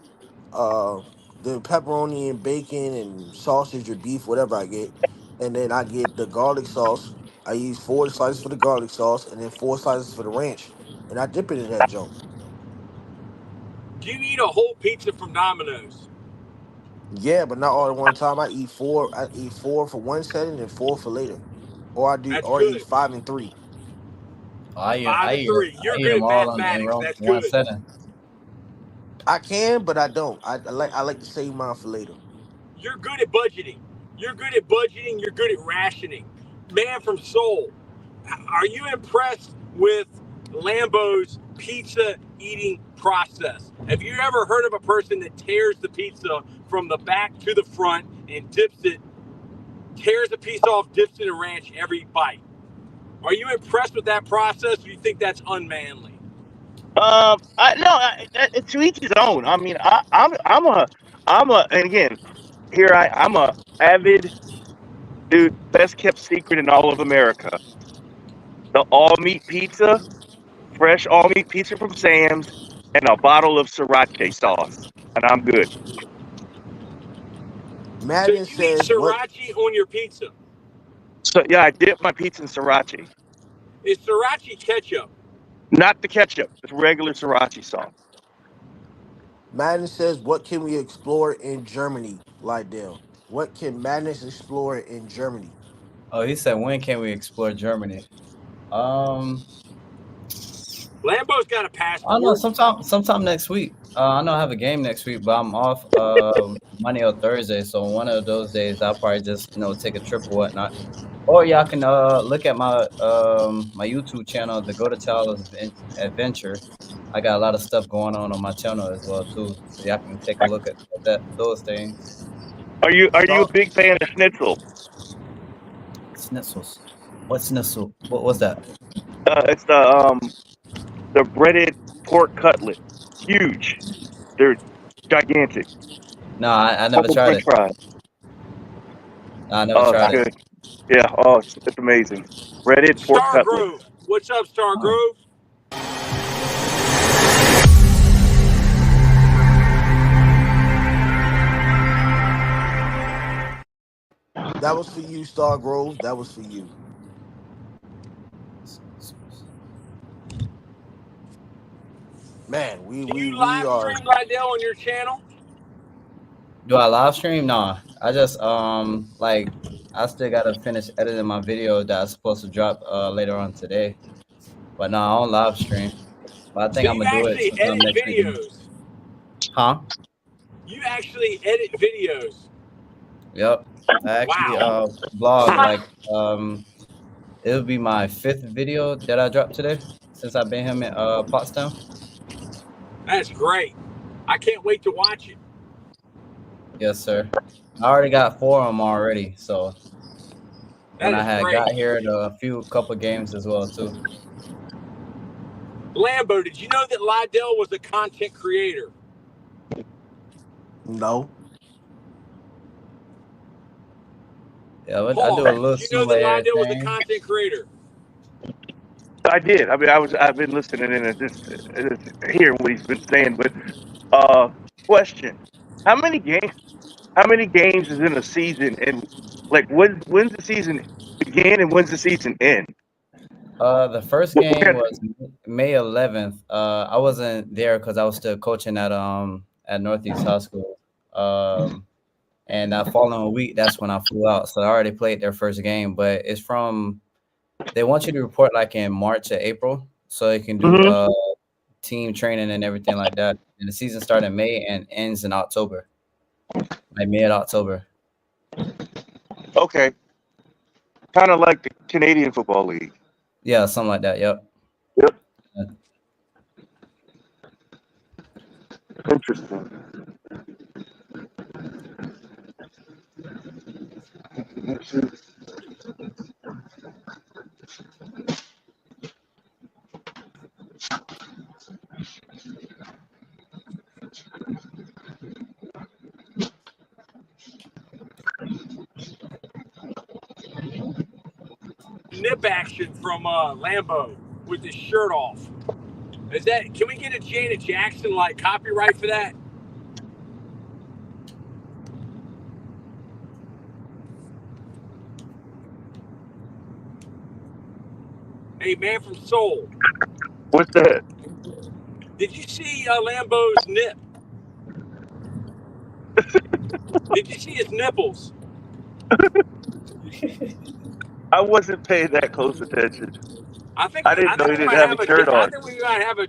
uh the pepperoni and bacon and sausage or beef, whatever I get, and then I get the garlic sauce. I use 4 slices for the garlic sauce, and then 4 slices for the ranch, and I dip it in that joint. Do you eat a whole pizza from Domino's? Yeah, but not all at one time. I eat 4. I eat 4 for one setting and 4 for later, or That's I eat good. 5 and 3. I eat You're them good at all in mathematics. That's one good. setting. I can, but I don't. I like to save mine for later. You're good at budgeting. You're good at rationing. Man from Seoul, are you impressed with Lambo's pizza eating process? Have you ever heard of a person that tears the pizza from the back to the front and tears a piece off, dips it in ranch every bite? Are you impressed with that process, or do you think that's unmanly? To each his own. I mean, I'm a, and again, I'm a avid dude. Best kept secret in all of America. The all meat pizza, fresh all meat pizza from Sam's, and a bottle of sriracha sauce, and I'm good. So Madden you eat says what? sriracha on your pizza. So yeah, I dip my pizza in sriracha. Is sriracha ketchup? Not the ketchup. It's regular sriracha sauce. Madden says what can we explore in Germany, Lydell? What can Madness explore in Germany? Oh, he said, when can we explore Germany? Lambo's got a I don't know. passport. Sometime next week. I know I have a game next week, but I'm off Monday or Thursday. So one of those days, I'll probably just take a trip or whatnot. Or y'all can look at my my YouTube channel, the Go to Child's Adventure. I got a lot of stuff going on my channel as well too, so y'all can take a look at those things. Are you a big fan of schnitzel? Schnitzels. What's schnitzel? What's that? It's the breaded pork cutlet. Huge. They're gigantic. No, I never Couple tried French it. fries. I never tried It's it. good. Yeah. Oh, it's amazing. Breaded pork Star cutlet. Grove. What's up, Star Oh. Grove? That was for you, Star Grove. That was for you. Man, Do you we live are. stream Lydell on your channel? Do I live stream? No, I just like I still gotta finish editing my video that's supposed to drop later on today. But no, I don't live stream. But I So think I'm you gonna do it actually sometime edit next week. videos. Huh? You actually edit videos. Yep. I actually Wow. blog like it'll be my 5th video that I dropped today since I've been here in Pottstown. That's great. I can't wait to watch it. Yes, sir. I already got 4 of them already. So That and I is had great. got here at a couple games as well too. Lambo, did you know that Lydell was a content creator? No. Yeah, but I Paul, do a little did you know that somewhere Lydell was a thing. content creator? I did. I mean, I've been listening and just hearing what he's been saying. But question: How many games? How many games is in a season? And like, when's the season begin and when's the season end? The first What game kind of, was May 11th. I wasn't there because I was still coaching at Northeast High School. And that following week, that's when I flew out. So I already played their first game, but it's from they want you to report like in March or April, so you can do Mhm. team training and everything like that. And the season starts in May and ends in October, like mid October. Okay, kind of like the Canadian Football League. Yeah, something like that. Yep. Yep. Uh, Interesting. Nip action from Lambo with his shirt off. Is that? Can we get a Janet Jackson like copyright for that? Hey, man from Seoul, What's that? did you see Lambo's nip? Did you see his nipples? I wasn't paying that close attention. I think I didn't know he we didn't might have have a shirt I on. think we might have a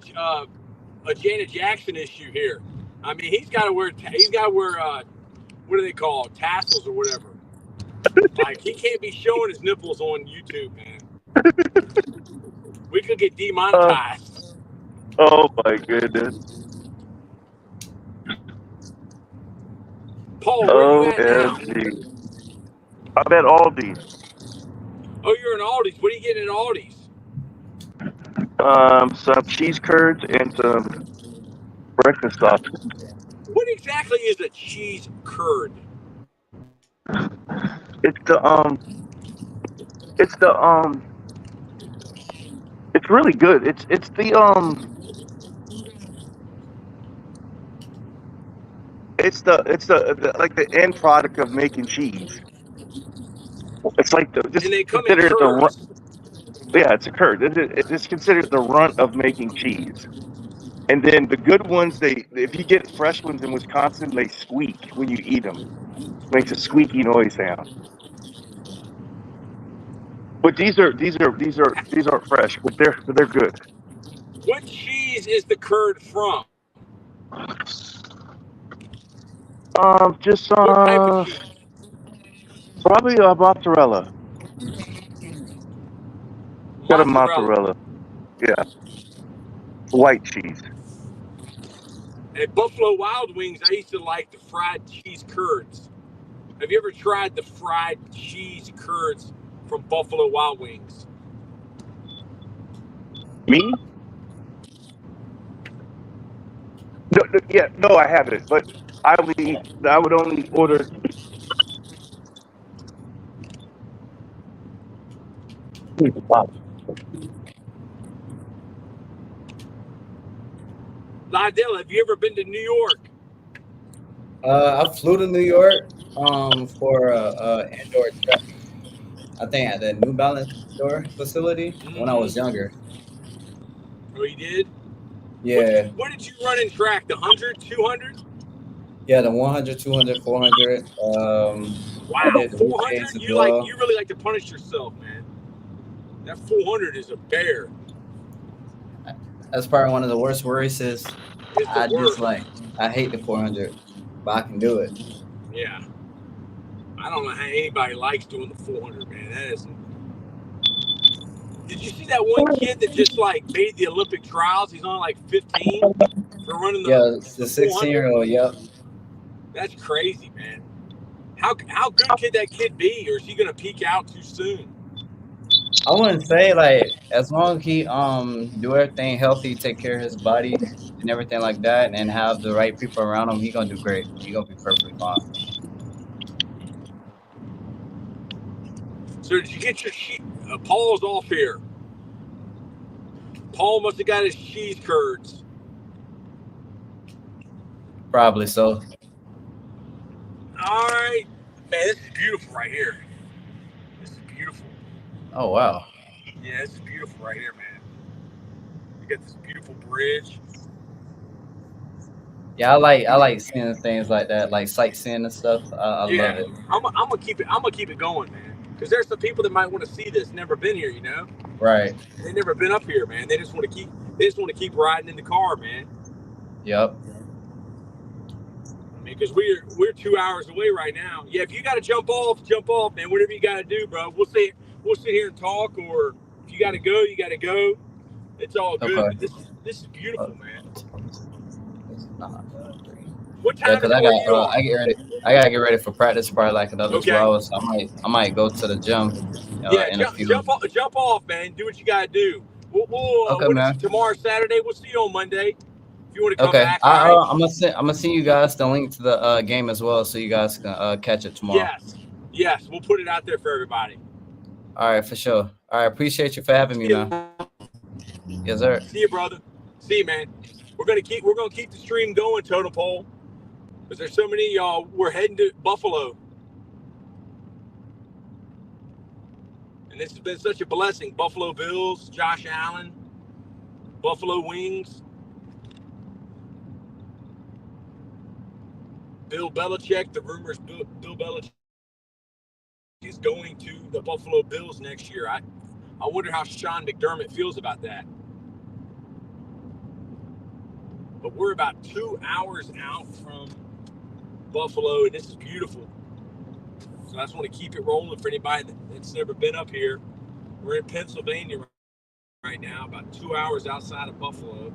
Janet Jackson issue here. I mean, he's got to wear what do they call it, tassels or whatever. Like he can't be showing his nipples on YouTube, man. We could get Uh, demonetized. oh my goodness. Paul, where you at now? OMG. I'm at Aldi's. Oh, you're in Aldi's. What are you getting at Aldi's? Some cheese curds and some breakfast sausage. What exactly is a cheese curd? It's it's the it's really good. It's the like the end product of making cheese. It's like just And they come in consider it the run. curds. Yeah, it's a curd. It's considered the runt of making cheese. And then the good ones, if you get fresh ones in Wisconsin, they squeak when you eat them. Makes a squeaky noise sound. But these aren't fresh, but they're good. What cheese is the curd from? Just What type of cheese? probably a mozzarella. Got a Mozzarella. mozzarella. Yeah, white cheese. At Buffalo Wild Wings, I used to like the fried cheese curds. Have you ever tried the fried cheese curds from Buffalo Wild Wings? Me? No, I haven't. But I would only order. Wow. Lydell, have you ever been to New York? I flew to New York for a indoor track. I think at the New Balance indoor facility when I was younger. Oh, you did? Yeah, What did you run in track? The 100, 200? Yeah, the 100, 200, 400. I Wow, did the 400. weekdays as well. You really like to punish yourself, man. That 400 is a bear. That's probably one of the worst races. It's the I just worst. like. I hate the 400, but I can do it. Yeah. I don't know how anybody likes doing the 400, man. That is. Did you see that one kid that just like made the Olympic trials? He's only like 15 for running Yeah, it's the the 400. 16-year-old. Yep. That's crazy, man. How good could that kid be, or is he gonna peak out too soon? I wouldn't say like as long as he do everything healthy, take care of his body and everything like that, and have the right people around him, he gonna do great. He gonna be perfectly fine. So did you get your sheet? Paul's off here. Paul must have got his cheese curds. Probably so. All right, man. This is beautiful right here. This is beautiful. Oh wow. Yeah, this is beautiful right here, man. You got this beautiful bridge. Yeah, I like seeing things like that, like sightseeing and stuff. I love Yeah, it. I'm gonna keep it. I'm gonna keep it going, man. Because there's some people that might want to see this, never been here, you know. Right. They never been up here, man. They just want to keep. They just want to keep riding in the car, man. Yep. I mean, because we're 2 hours away right now. Yeah, if you got to jump off, man. Whatever you got to do, bro. We'll sit here and talk, or if you got to go, you got to go. It's all good. Okay. But this is beautiful, man. It's not, 3. What Yeah, time cause are you on? I get ready. I gotta get ready for practice probably like another two Okay. hours. So I might go to the gym Yeah, in a few. jump off, man. Do what you got to do. Okay, What is man. it? Tomorrow, Saturday. We'll see you on Monday. If you want to come Okay, back, all right? I'm gonna send you guys the link to the game as well, so you guys can catch it tomorrow. Yes. We'll put it out there for everybody. All right, for sure. All right, appreciate you for having me, man. Yes, sir. See you, brother. See you, man. We're gonna keep the stream going, Totem Pole, because there's so many y'all. We're heading to Buffalo, and this has been such a blessing. Buffalo Bills, Josh Allen, Buffalo Wings, Bill Belichick. The rumors Bill Belichick is going to the Buffalo Bills next year. I wonder how Sean McDermott feels about that. But we're about 2 hours out from Buffalo, and this is beautiful. So I just want to keep it rolling for anybody that's never been up here. We're in Pennsylvania right now, about 2 hours outside of Buffalo.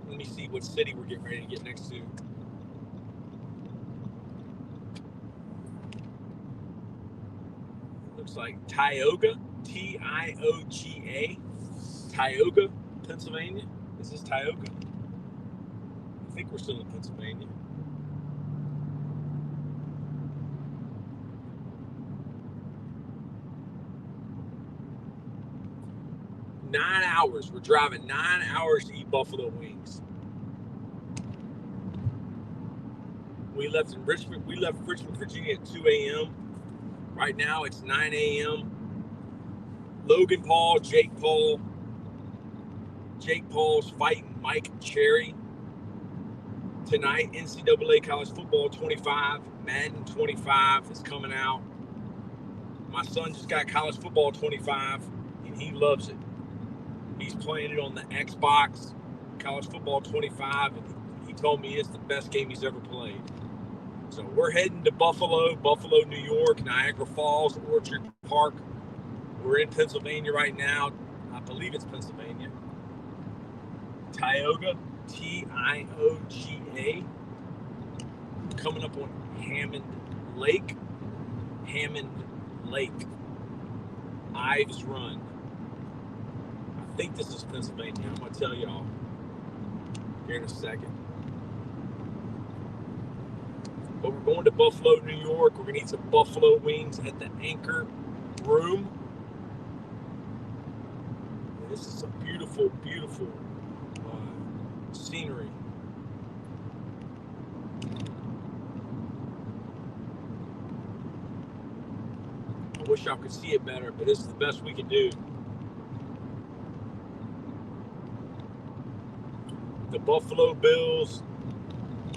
Let me see what city we're getting ready to get next to. Looks like Tioga, Tioga, Tioga, Pennsylvania. Is this Tioga? I think we're still in Pennsylvania. Nine hours. We're driving 9 hours to eat buffalo wings. We left Richmond, Virginia at 2 a.m. Right now it's 9 a.m. Logan Paul, Jake Paul. Jake Paul's fighting Mike Cherry. Tonight, NCAA College Football 25, Madden 25 is coming out. My son just got College Football 25, and he loves it. He's playing it on the Xbox, College Football 25, and he told me it's the best game he's ever played. So we're heading to Buffalo, New York, Niagara Falls, Orchard Park. We're in Pennsylvania right now. I believe it's Pennsylvania. Tioga, Tioga. Coming up on Hammond Lake. Ives Run. I think this is Pennsylvania. I'm going to tell y'all here in a second. But we're going to Buffalo, New York. We're going to eat some buffalo wings at the Anchor Room. This is some beautiful, beautiful scenery. I wish y'all could see it better, but this is the best we can do. the Buffalo Bills.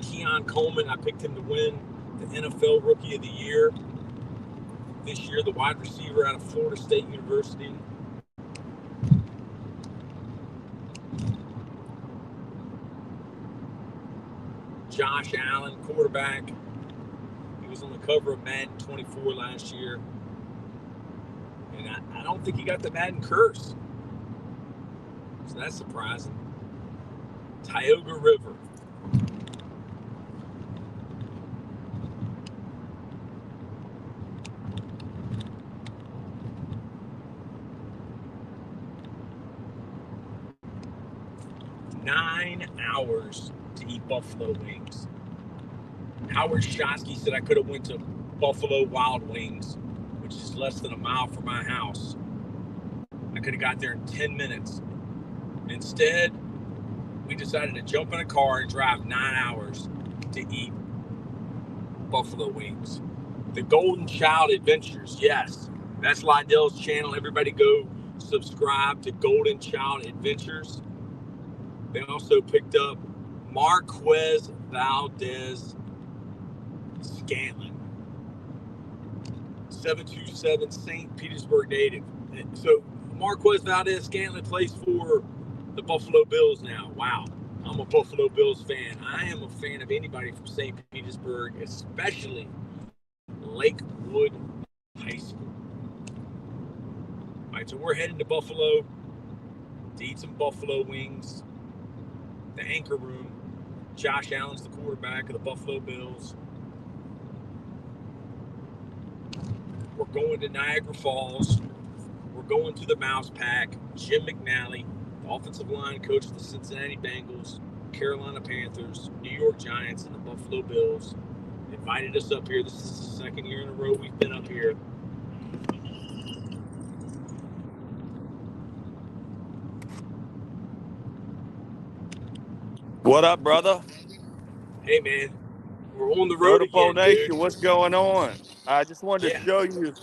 Keon Coleman, I picked him to win the NFL Rookie of the Year this year, the wide receiver out of Florida State University. Josh Allen, quarterback. He was on the cover of Madden 24 last year. And I don't think he got the Madden curse. So that's surprising. Tioga River. Nine hours to eat buffalo wings. Howard Shosky said I could have went to Buffalo Wild Wings, which is less than a mile from my house. I could have got there in 10 minutes. Instead, we decided to jump in a car and drive 9 hours to eat buffalo wings. The Golden Child Adventures, yes, that's Lydell's channel. Everybody go subscribe to Golden Child Adventures. They also picked up Marquez Valdez Scantlin, 727 St. Petersburg native. So Marquez Valdez Scantlin plays for the Buffalo Bills now. Wow. I'm a Buffalo Bills fan. I am a fan of anybody from St. Petersburg, especially Lakewood High School. All right, so we're heading to Buffalo to eat some buffalo wings. The Anchor Room. Josh Allen's the quarterback of the Buffalo Bills. We're going to Niagara Falls. We're going to the Mouse Pack. Jim McNally, the offensive line coach of the Cincinnati Bengals, Carolina Panthers, New York Giants, and the Buffalo Bills, invited us up here. This is the second year in a row we've been up here. What up, brother? Hey, man. We're on the road Vertical again, Nation, dude. what's going on? I just wanted to show you.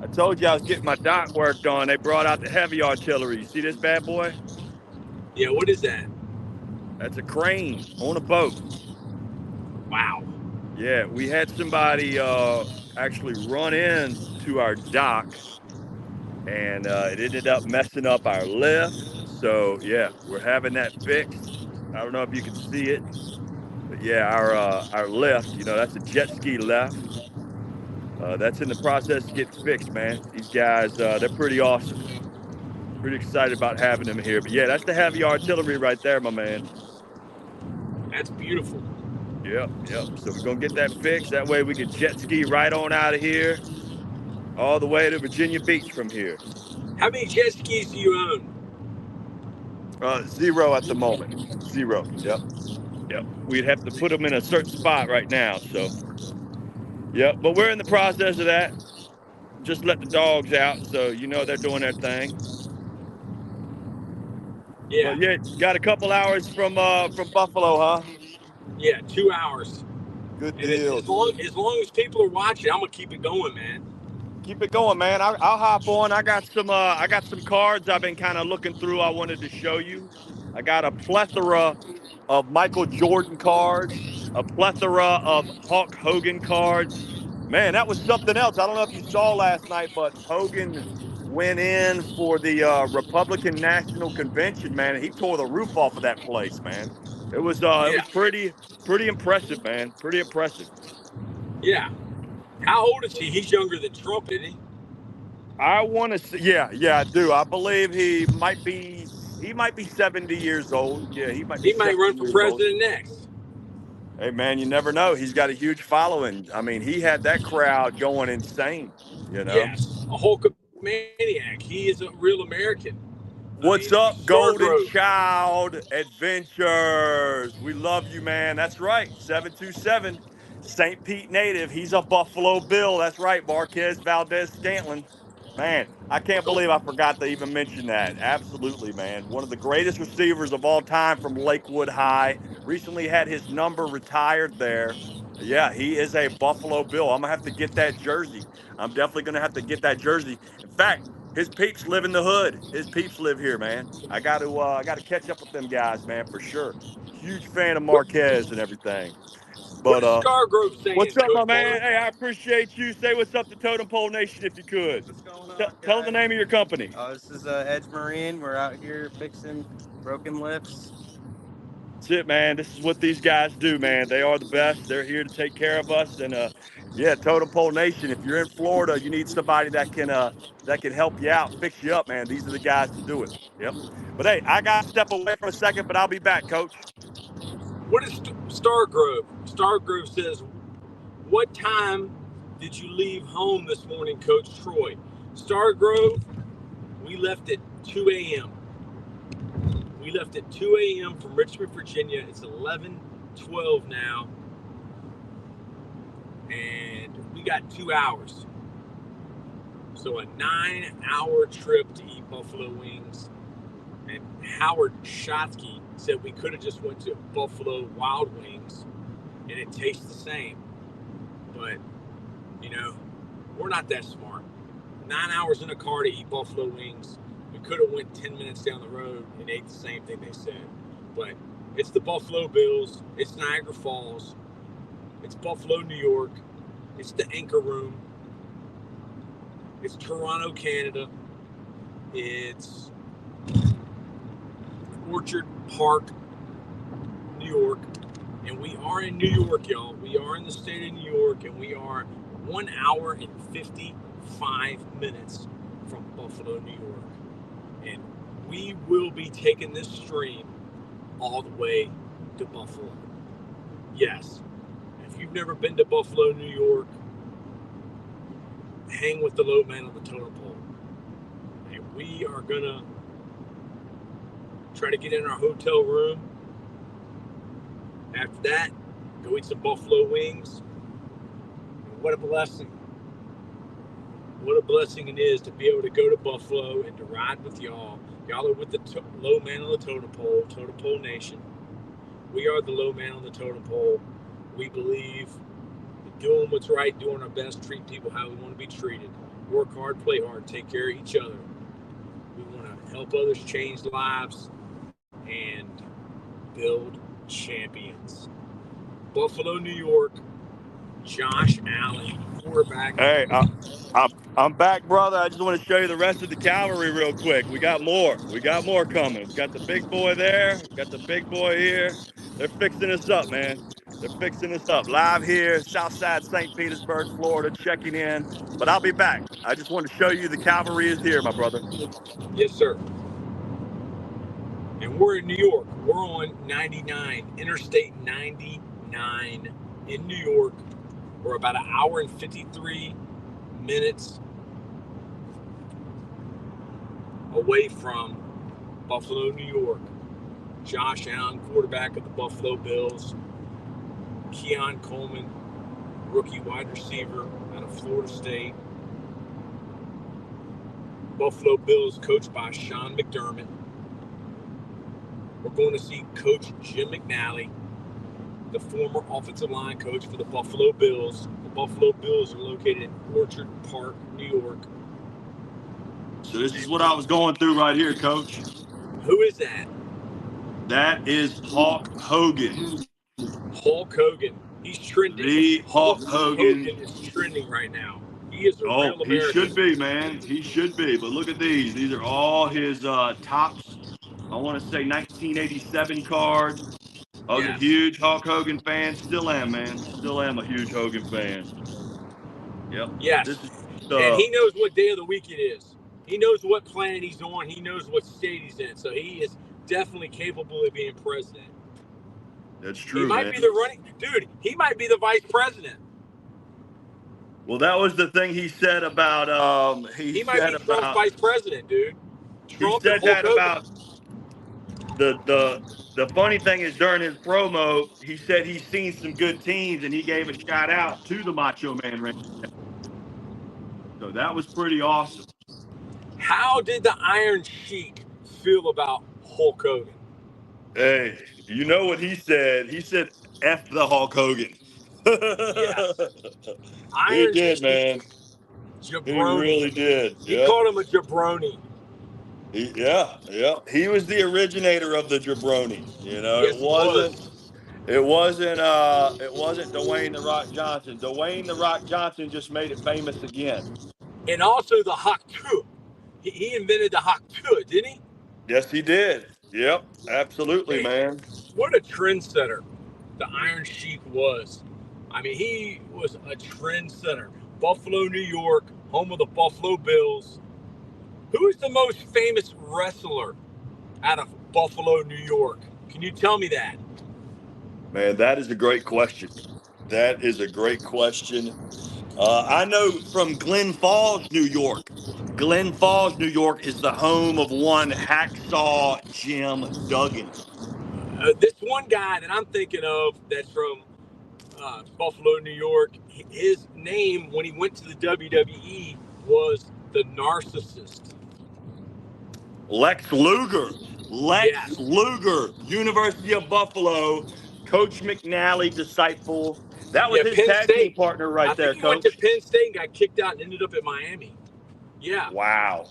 I told you I was getting my dock work done. They brought out the heavy artillery. You see this bad boy? Yeah, what is that? That's a crane on a boat. Wow. Yeah, we had somebody actually run into our dock, and it ended up messing up our lift. So, yeah, we're having that fixed. I don't know if you can see it, but yeah, our lift, you know, that's a jet ski lift. That's in the process of getting fixed, man. These guys, they're pretty awesome. Pretty excited about having them here. But yeah, that's the heavy artillery right there, my man. That's beautiful. Yep. So we're going to get that fixed. That way we can jet ski right on out of here, all the way to Virginia Beach from here. How many jet skis do you own? 0 at the moment. 0. Yep. We'd have to put them in a certain spot right now. So, yep. But we're in the process of that. Just let the dogs out, so you know they're doing their thing. Yeah. But yeah, got a couple hours from Buffalo, huh? Yeah, 2 hours. Good And deal. as long as people are watching, I'm gonna keep it going, man. Keep it going, man. I'll hop on. I got some cards I've been kind of looking through. I wanted to show you. I got a plethora of Michael Jordan cards, a plethora of Hulk Hogan cards. Man, that was something else. I don't know if you saw last night, but Hogan went in for the Republican National Convention, man, and he tore the roof off of that place, man. It was pretty impressive, man. Pretty impressive. Yeah. How old is he? He's younger than Trump, isn't he? I want to say, yeah, I do. I believe he might be 70 years old. Yeah, he might run for president next. Hey, man, you never know. He's got a huge following. I mean, he had that crowd going insane, you know? Yes, a Hulkamaniac. He is a real American. What's up, Golden Child Adventures? We love you, man. That's right, 727, St. Pete native. He's a Buffalo Bill. That's right, Marquez Valdez Scantlin. Man, I can't believe I forgot to even mention that. Absolutely, man. One of the greatest receivers of all time from Lakewood High. Recently had his number retired there. Yeah, he is a Buffalo Bill. I'm going to have to get that jersey. I'm definitely going to have to get that jersey. In fact, His peeps live in the hood. His peeps live here, man. I got to catch up with them guys, man, for sure. Huge fan of What, Marquez and everything. what But is Scargrove saying, what's up, my Coach man? Barnes? Hey, I appreciate you. Say what's up to Totem Pole Nation if you could. What's going on, Tell them the name of your company. This is Edge Marine. We're out here fixing broken lifts. That's it, man. This is what these guys do, man. They are the best. They're here to take care of us. And yeah, Totem Pole Nation. If you're in Florida, you need somebody that can help you out, fix you up, man. These are the guys to do it. Yep. But hey, I got to step away for a second, but I'll be back, Coach. What is Stargrove? Stargrove says, what time did you leave home this morning, Coach Troy? Stargrove, we left at 2 a.m. We left at 2 a.m. from Richmond, Virginia. It's 11:12 now. And we got 2 hours. So a 9-hour trip to eat buffalo wings. And Howard Shotsky said we could have just went to Buffalo Wild Wings and it tastes the same. But, you know, we're not that smart. 9 hours in a car to eat buffalo wings. We could have went 10 minutes down the road and ate the same thing they said. But it's the Buffalo Bills. It's Niagara Falls. It's Buffalo, New York. It's the Anchor Room. It's Toronto, Canada. It's Orchard Park, New York. And we are in New York, y'all. We are in the state of New York, and we are 1 hour and 55 minutes from Buffalo, New York. And we will be taking this stream all the way to Buffalo. Yes. If you've never been to Buffalo, New York, hang with the low man on the totem pole. And we are going to try to get in our hotel room. After that, go eat some buffalo wings. And what a blessing. What a blessing it is to be able to go to Buffalo and to ride with y'all. Y'all are with the low man on the totem pole nation. We are the low man on the totem pole. We believe in doing what's right, doing our best, treat people how we want to be treated. Work hard, play hard, take care of each other. We want to help others change lives and build champions. Buffalo, New York, Josh Allen, quarterback. Hey, I'm back, brother. I just want to show you the rest of the cavalry real quick. We got more. We got more coming. We got the big boy there. We got the big boy here. They're fixing us up, man. They're fixing us up. Live here, Southside St. Petersburg, Florida, checking in. But I'll be back. I just want to show you the cavalry is here, my brother. Yes, sir. And we're in New York. We're on 99, Interstate 99 in New York. We're about an hour and 53 minutes away from Buffalo, New York. Josh Allen, quarterback of the Buffalo Bills. Keon Coleman, rookie wide receiver out of Florida State. Buffalo Bills coached by Sean McDermott. We're going to see Coach Jim McNally, the former offensive line coach for the Buffalo Bills. The Buffalo Bills are located in Orchard Park, New York. So this is what I was going through right here, Coach. Who is that? That is Hulk Hogan. Hulk Hogan. He's trending. The Hulk Hogan is trending right now. He is a real American. He should be, man. He should be. But look at these. These are all his tops. I want to say 1987 cards. I was a huge Hulk Hogan fan. Still am, man. Still am a huge Hogan fan. Yep. Yes. This is, and he knows what day of the week it is. He knows what planet he's on. He knows what state he's in. So he is definitely capable of being president. That's true. He might be the running dude. He might be the vice president. Well, that was the thing he said about. He might be Trump's vice president, dude. Trump he said that about the funny thing is during his promo, he said he's seen some good teams and he gave a shout out to the Macho Man Randy. So that was pretty awesome. How did the Iron Sheik feel about Hulk Hogan? Hey, you know what he said? He said, F the Hulk Hogan. Yes. He did, man. Jabroni. He really did. He Yep. called him a jabroni. Yeah. He was the originator of the jabroni. You know, Yes, he was. it wasn't Dwayne the Rock Johnson. Dwayne the Rock Johnson just made it famous again. And also the hak tu. He invented the hak tu, didn't he? Yes, he did. Yep. Absolutely, Man, man. what a trendsetter the Iron Sheik was. I mean, he was a trendsetter. Buffalo, New York, home of the Buffalo Bills. Who is the most famous wrestler out of Buffalo, New York? Can you tell me that? Man, that is a great question. That is a great question. I know from Glen Falls, New York. Glen Falls, New York is the home of one Hacksaw Jim Duggan. This one guy that I'm thinking of that's from Buffalo, New York, his name when he went to the WWE was the Narcissist. Lex Luger. Lex Yes. Luger, University of Buffalo, Coach McNally disciple. That was Yeah, his Penn tag team State. partner I right think there, he went to Coach. Penn State and got kicked out and ended up at Miami. Yeah. Wow.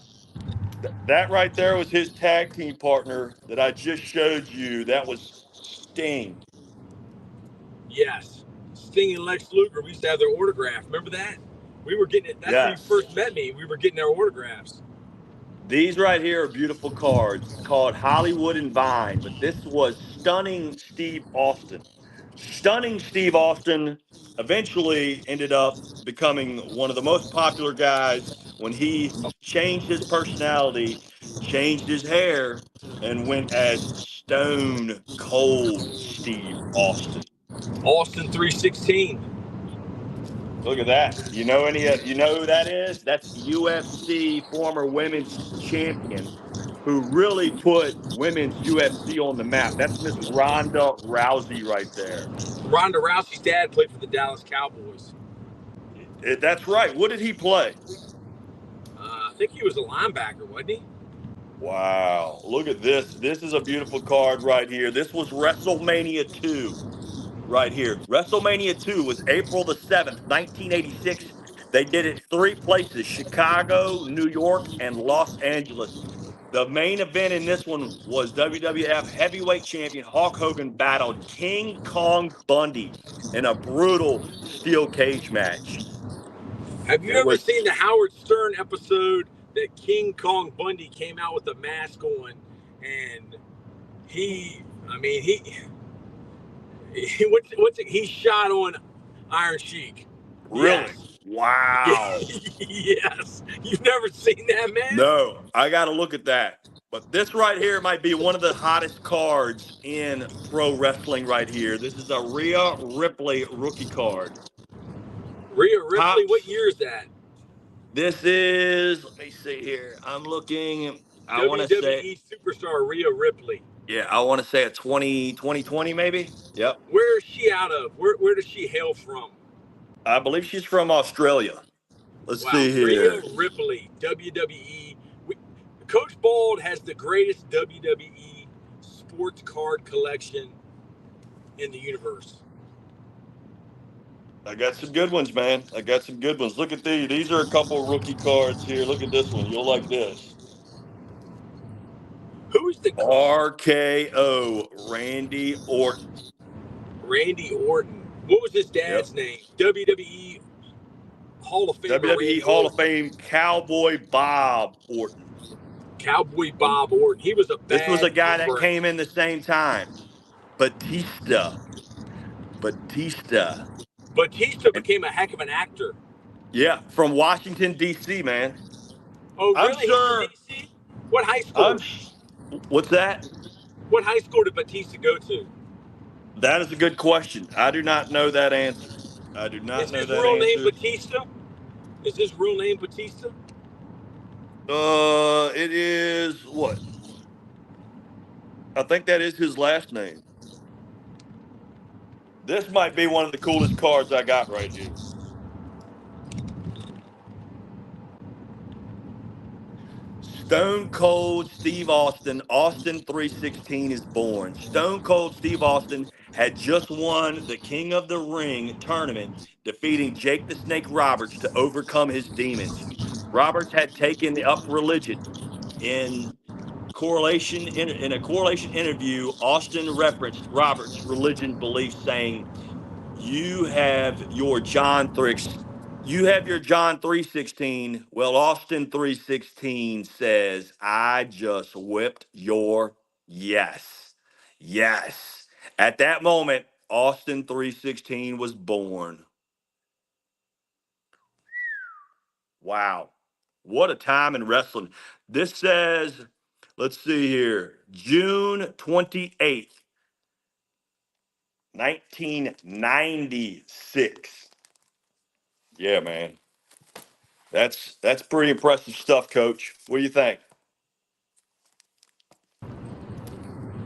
That right there was his tag team partner that I just showed you. That was Sting. Yes. Sting and Lex Luger, we used to have their autograph. Remember that? We were getting it. That's when you Yes. first met me. We were getting their autographs. These right here are beautiful cards. It's called Hollywood and Vine, but this was Stunning Steve Austin. Stunning Steve Austin eventually ended up becoming one of the most popular guys when he changed his personality, changed his hair, and went as Stone Cold Steve Austin. Austin 316. Look at that. You know you know who that is? That's UFC former women's champion who really put women's UFC on the map. That's Miss Ronda Rousey right there. Ronda Rousey's dad played for the Dallas Cowboys. That's right. What did he play? I think he was a linebacker, wasn't he? Wow. Look at this. This is a beautiful card right here. This was WrestleMania 2 right here. WrestleMania 2 was April the 7th, 1986. They did it three places: Chicago, New York, and Los Angeles. The main event in this one was WWF Heavyweight Champion Hulk Hogan battled King Kong Bundy in a brutal steel cage match. Have you It ever was seen the Howard Stern episode that King Kong Bundy came out with a mask on and he he shot on Iron Sheik. really Yes. wow. Yes. You've never seen that, man? No, I got to look at that. But this right here might be one of the hottest cards in pro wrestling right here. This is a Rhea Ripley rookie card. Rhea Ripley, what Tops. year is that? This is, let me see here. I'm looking, I want to say, WWE superstar Rhea Ripley. yeah, I want to say a 2020 maybe. Yep. Where is she out of? Where does she hail from? I believe she's from Australia. Let's Wow, see Rhea here. Ripley, WWE. Coach Bald has the greatest WWE sports card collection in the universe. I got some good ones, man. I got some good ones. Look at these. These are a couple rookie cards here. Look at this one. You'll like this. Who's the RKO, Randy Orton. Randy Orton? What was his dad's name? WWE Hall of Famer WWE Randy Hall of Orton. Fame Cowboy Bob Orton. Cowboy Bob Orton. He was a This was a bad guy that hombre. came in the same time. Batista. Batista And became a heck of an actor. yeah, from Washington, D.C., man. Oh, I'm really? He's from sure. D.C.? What high school? What's that? What high school did Batista go to? That is a good question. I do not know that answer. I do not Is know his that real name answer. Batista? Is his real name Batista? It is what? I think that is his last name. This might be one of the coolest cards I got right here. Stone Cold Steve Austin, Austin 316 is born. Stone Cold Steve Austin had just won the King of the Ring tournament, defeating Jake the Snake Roberts to overcome his demons. Roberts had taken up religion. In in a correlation interview, Austin referenced Roberts' religion beliefs, saying, "You have your John 3 you have your John 3:16. Well, Austin 3:16 says, I just whipped your yes. Yes. At that moment, Austin 3:16 was born. Wow. What a time in wrestling. This says, let's see here, June 28th, 1996. Yeah, man. That's pretty impressive stuff, Coach. What do you think?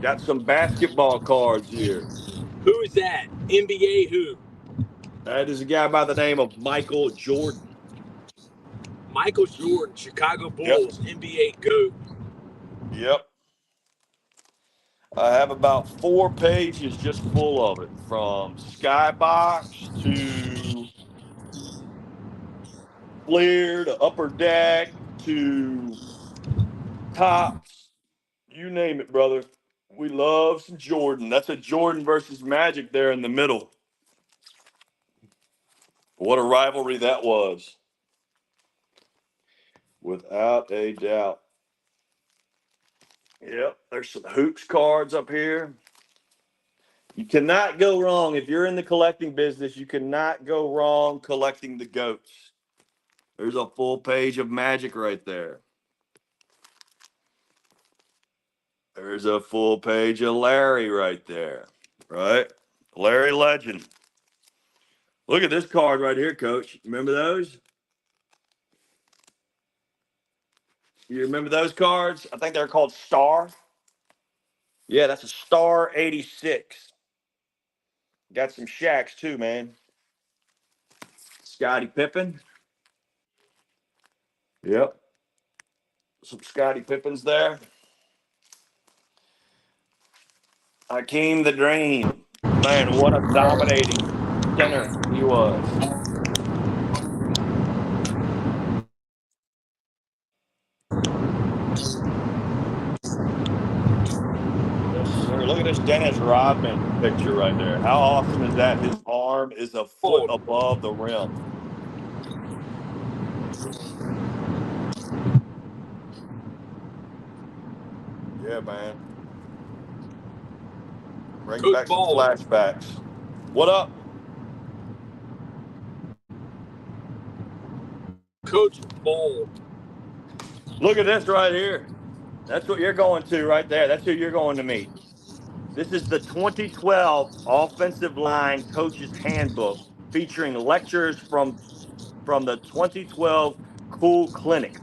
Got some basketball cards here. Who is that? NBA who? That is a guy by the name of Michael Jordan. Michael Jordan, Chicago Yep. Bulls, NBA GOAT. Yep. I have about 4 pages just full of it, from Skybox to Fleer to Upper Deck to Tops. You name it, brother. We love some Jordan. That's a Jordan versus Magic there in the middle. What a rivalry that was. Without a doubt. Yep, there's some hoops cards up here. You cannot go wrong. If you're in the collecting business, you cannot go wrong collecting the goats. There's a full page of Magic right there. There's a full page of Larry right there. Right? Larry Legend. Look at this card right here, Coach. Remember those? You remember those cards? I think they're called Star. Yeah, that's a Star 86. Got some Shaqs too, man. Scottie Pippen. Yep. Some Scottie Pippens there. Hakeem the Dream. Man, what a dominating center he was. Yes, sir. Look at this Dennis Rodman picture right there. How awesome is that? His arm is a foot above the rim. Yeah, man. Brings Coach back some Ball. flashbacks. What up? Coach Ball. Look at this right here. That's what you're going to right there. That's who you're going to meet. This is the 2012 Offensive Line Coach's Handbook, featuring lectures from the 2012 Cool Clinic,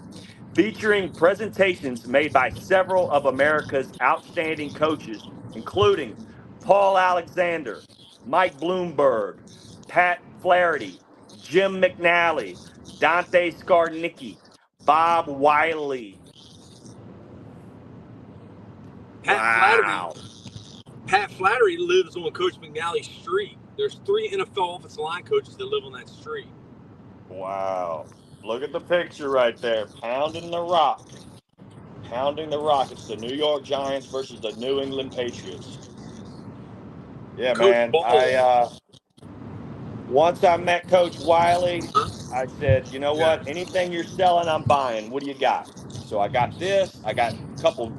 featuring presentations made by several of America's outstanding coaches, including Paul Alexander, Mike Bloomberg, Pat Flaherty, Jim McNally, Dante Scarnicki, Bob Wiley. Pat Flaherty lives on Coach McNally's street. There's 3 NFL offensive line coaches that live on that street. Wow. Look at the picture right there. Pounding the rock. Pounding the rock. It's the New York Giants versus the New England Patriots. Yeah, Coach man. Ball. Once I met Coach Wiley, I said, you know what? Anything you're selling, I'm buying. What do you got? So I got this. I got a couple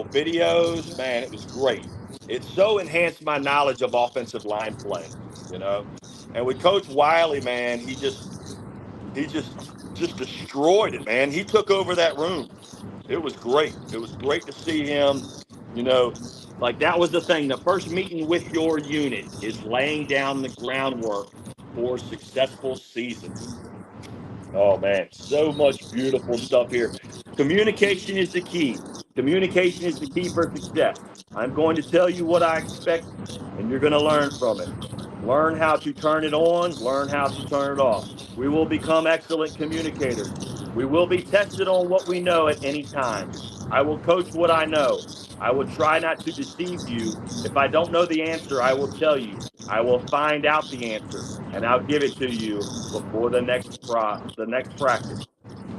videos. Man, it was great. It so enhanced my knowledge of offensive line play, you know. And with Coach Wiley, man, he just destroyed it, man. He took over that room. It was great. It was great to see him, you know. Like, that was the thing. The first meeting with your unit is laying down the groundwork for successful seasons. Oh, man, so much beautiful stuff here. Communication is the key. Communication is the key for success. I'm going to tell you what I expect, and you're going to learn from it. Learn how to turn it on, learn how to turn it off. We will become excellent communicators. We will be tested on what we know at any time. I will coach what I know. I will try not to deceive you. If I don't know the answer, I will tell you. I will find out the answer, and I'll give it to you before the next practice.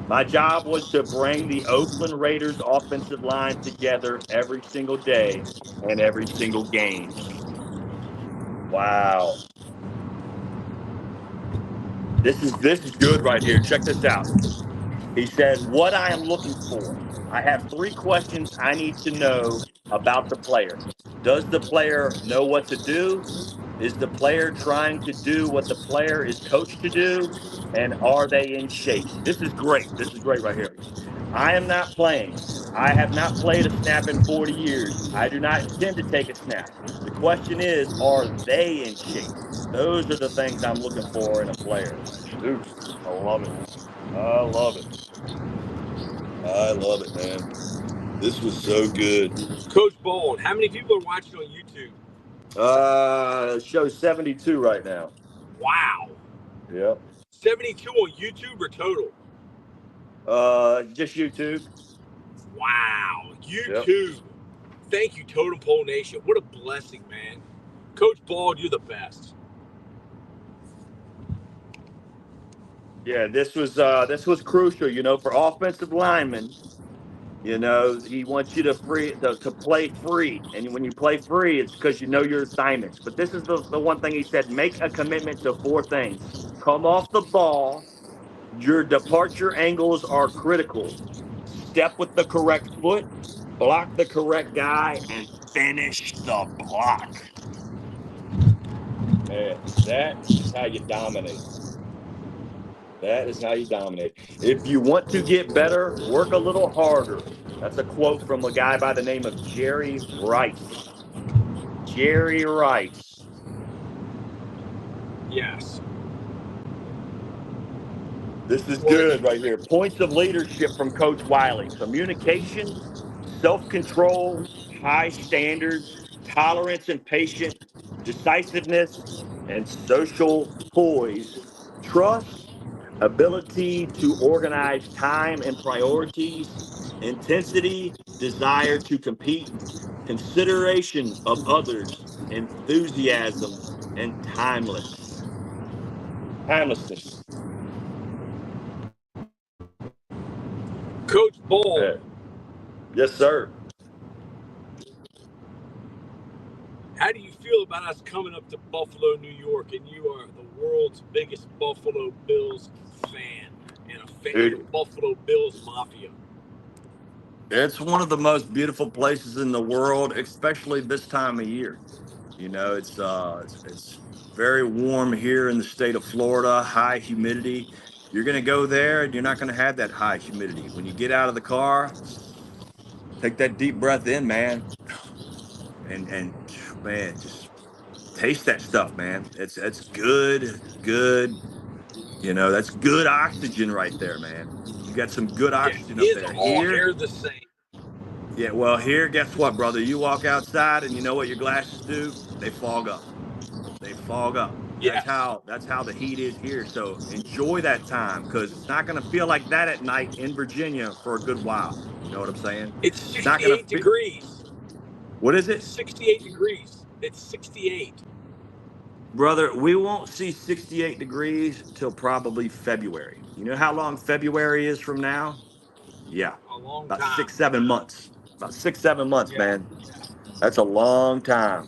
My job was to bring the Oakland Raiders offensive line together every single day and every single game. Wow. This is good right here. Check this out. He said, "What I am looking for. I have three questions I need to know about the player. Does the player know what to do? Is the player trying to do what the player is coached to do? And are they in shape?" This is great. This is great right here. I am not playing. I have not played a snap in 40 years. I do not intend to take a snap. The question is, are they in shape? Those are the things I'm looking for in a player. Dude, I love it. I love it. I love it, man. This was so good. Coach Bald, how many people are watching on YouTube? Show 72 right now. Wow. Yep. 72 on YouTube or total? Just YouTube. Wow. Yep. YouTube. Thank you, Totem Pole Nation. What a blessing, man. Coach Bald, you're the best. Yeah, this was crucial, for offensive linemen. He wants you to play free. And when you play free, it's because you know your assignments. But this is the one thing he said, make a commitment to four things. Come off the ball. Your departure angles are critical. Step with the correct foot, block the correct guy, and finish the block. Man, that is how you dominate. That is how you dominate. If you want to get better, work a little harder. That's a quote from a guy by the name of Jerry Rice. Jerry Rice. Yes. This is good right here. Points of leadership from Coach Wiley: communication, self-control, high standards, tolerance and patience, decisiveness, and social poise, trust, ability to organize time and priorities, intensity, desire to compete, consideration of others, enthusiasm, and timelessness. Coach Ball. Yeah. Yes, sir. How do you feel about us coming up to Buffalo, New York, and you are the world's biggest Buffalo Bills fan and a fan of the Buffalo Bills Mafia? It's one of the most beautiful places in the world, especially this time of year. It's very warm here in the state of Florida, high humidity. You're going to go there and you're not going to have that high humidity. When you get out of the car, take that deep breath in, man. And man, just taste that stuff, man. It's good. That's good oxygen right there, man. You got some good oxygen up there. Here, the same. Yeah, well, here, guess what, brother? You walk outside, and you know what your glasses do? They fog up. They fog up. Yes. That's how the heat is here. So enjoy that time, because it's not going to feel like that at night in Virginia for a good while. You know what I'm saying? It's 68 degrees. What is it? It's 68 degrees. It's 68. Brother, we won't see 68 degrees till probably February. You know how long February is from now? Yeah. A long about time. 6-7 months. About 6-7 months, man. That's a long time.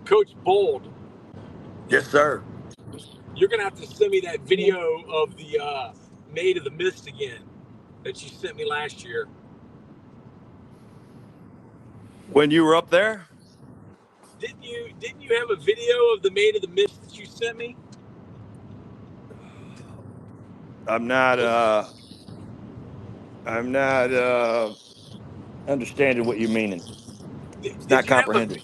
Coach Bold. Yes, sir. You're going to have to send me that video of the Maid of the Mist again that you sent me last year. When you were up there? Didn't you have a video of the Maid of the Mist that you sent me? I'm not understanding what you're meaning. It's not comprehending.